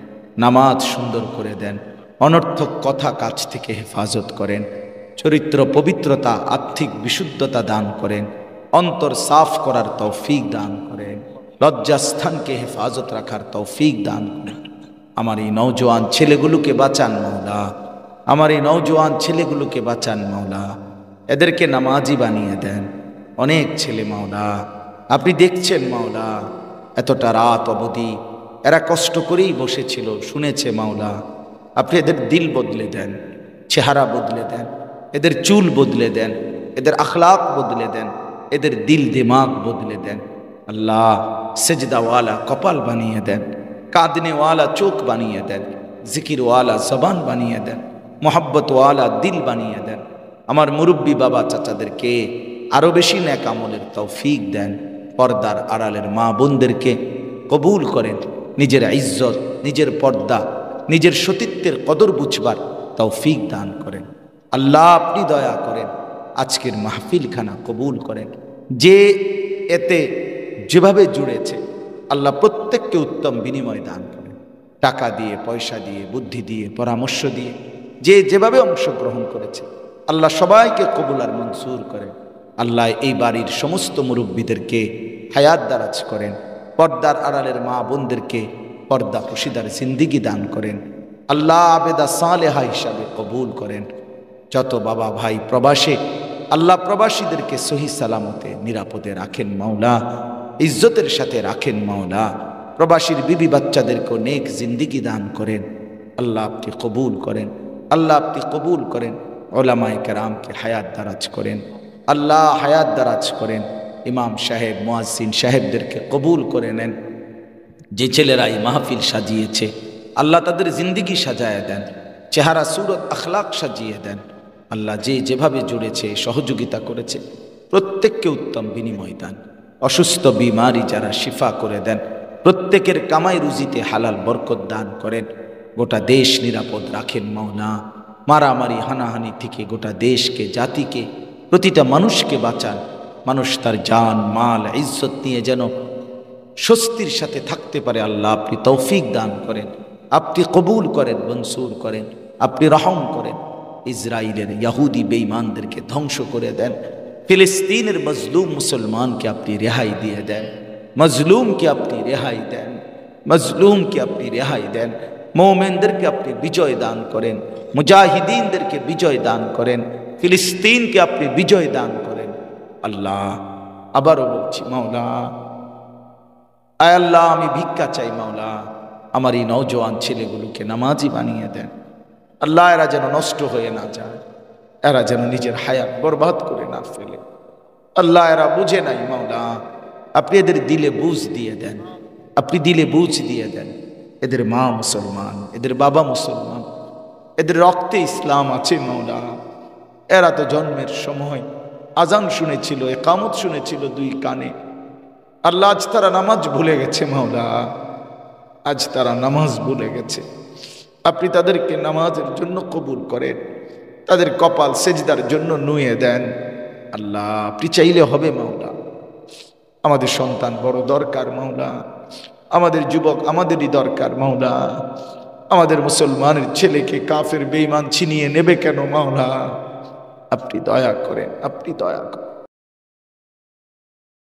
নামাজ সুন্দর করে দেন, অনর্থক কথা কাছ থেকে হেফাজত করেন, চরিত্র পবিত্রতা আর্থিক বিশুদ্ধতা দান করেন, অন্তর সাফ করার তৌফিক দান করেন, লজ্জাস্থানকে হেফাজত রাখার তৌফিক দান করেন। আমার এই নওজোয়ান ছেলেগুলোকে বাঁচান মাওলা, আমার এই নওজোয়ান ছেলেগুলোকে বাঁচান মাওলা, এদেরকে নামাজি বানিয়ে দেন। অনেক ছেলে মাওলা আপনি দেখছেন মাওলা, এতটা রাত অবধি এরা কষ্ট করেই বসেছিল, শুনেছে মাওলা, আপনি এদের দিল বদলে দেন, চেহারা বদলে দেন, এদের চুল বদলে দেন, এদের আখলাক বদলে দেন, এদের দিল দিমাগ বদলে দেন। আল্লাহ সেজদাওয়ালা কপাল বানিয়ে দেন, কাঁদনেওয়ালা চোখ বানিয়ে দেন, জিকিরওয়ালা জবান বানিয়ে দেন, মোহাব্বতওয়ালা দিল বানিয়ে দেন। আমার মুরব্বী বাবা চাচাদেরকে আরও বেশি নেক আমলের তৌফিক দেন। পর্দার আড়ালের মা বোনদেরকে কবুল করেন, নিজের ইজ্জত, নিজের পর্দা, নিজের সতীত্বের কদর বুঝবার তৌফিক দান করেন। আল্লাহ আপনি দয়া করেন, আজকের মাহফিলখানা কবুল করেন। যে এতে যেভাবে জুড়েছে, আল্লাহ প্রত্যেককে উত্তম বিনিময় দান করেন, টাকা দিয়ে, পয়সা দিয়ে, বুদ্ধি দিয়ে, পরামর্শ দিয়ে, যে যেভাবে অংশগ্রহণ করেছে আল্লাহ সবাইকে কবুল আর মনসুর করেন। আল্লাহ এই বাড়ির সমস্ত মুরব্বীদেরকে হায়াত দারাজ করেন, পর্দার আড়ালের মা বোনদেরকে পর্দা খুশিদার জিন্দিগি দান করেন। আল্লাহ আবেদা সালেহা হিসাবে কবুল করেন। যত বাবা ভাই প্রবাসে, আল্লাহ প্রবাসীদেরকে সহি সালামতে নিরাপদে রাখেন মাওলা, ইজ্জতের সাথে রাখেন মাওলা। প্রবাসীর বিবি বাচ্চাদেরকেও নেক জিন্দিগি দান করেন। আল্লাহ আপনি কবুল করেন, আল্লাহ আপনি কবুল করেন। ওলামায়ে কেরামকে হায়াত দারাজ করেন, আল্লাহ হায়াত দারাজ করেন। ইমাম সাহেব, মুয়াজ্জিন সাহেবদেরকে কবুল করে নেন। যে ছেলেরা এই মাহফিল সাজিয়েছে আল্লাহ তাদের জিন্দিগি সাজায় দেন, চেহারা সুরত আখলাক সাজিয়ে দেন। আল্লাহ যে যেভাবে জুড়েছে, সহযোগিতা করেছে, প্রত্যেককে উত্তম বিনিময় দান। অসুস্থ বিমারি যারা শিফা করে দেন, প্রত্যেকের কামাই রুজিতে হালাল বরকত দান করেন। গোটা দেশ নিরাপদ রাখেন মাওলা। মারামারি হানাহানি থেকে গোটা দেশকে, জাতিকে, প্রতিটা মানুষকে বাঁচান। মানুষ তার জান মাল ইজ্জত নিয়ে যেন স্বস্তির সাথে থাকতে পারে। আল্লাহ আপনি তৌফিক দান করেন, আপনি কবুল করেন, মনসুর করেন, আপনি রহম করেন। ইসরায়েলের ইহুদি বেঈমানদেরকে ধ্বংস করে দেন। ফিলিস্তিনের মজলুম মুসলমানকে আপনি রেহাই দিয়ে দেন, মজলুমকে আপনি রেহাই দেন, মজলুমকে আপনি রেহাই দেন। মুমিনদেরকে আপনি বিজয় দান করেন, মুজাহিদিনদেরকে বিজয় দান করেন, ফিলিস্তিনকে আপনি বিজয় দান করেন। আল্লাহ আবারও বলছি মাওলা, আয় আল্লাহ আমি ভিক্ষা চাই মাওলা, আমার এই নওজোয়ান ছেলেগুলোকে নামাজি বানিয়ে দেন। আল্লাহ এরা যেন নষ্ট হয়ে না যায়, এরা যেন নিজের হায়াত বরবাদ করে না ফেলে। আল্লাহ এরা বুঝে নাই মাওলা, আপনি এদের দিলে বুঝ দিয়ে দেন, আপনি দিলে বুঝ দিয়ে দেন। এদের মা মুসলমান, এদের বাবা মুসলমান, এদের রক্তে ইসলাম আছে মাওলা। এরা তো জন্মের সময় আজান শুনেছিল, একামত শুনেছিল দুই কানে। আল্লাহ আজ তারা নামাজ ভুলে গেছে মাওলা, আজ তারা নামাজ ভুলে গেছে। আপনি তাদেরকে নামাজের জন্য কবুল করেন, তাদের কপাল সেজদার জন্য নুয়ে দেন। আল্লাহ আপনি চাইলে হবে মাওলা। আমাদের সন্তান বড় দরকার মাওলা, আমাদের যুবক আমাদেরই দরকার মাওলা। আমাদের মুসলমানের ছেলেকে কাফের বেঈমান ছিনিয়ে নেবে কেন মাওলা? আপনি দয়া করেন, আপনি দয়া করেন।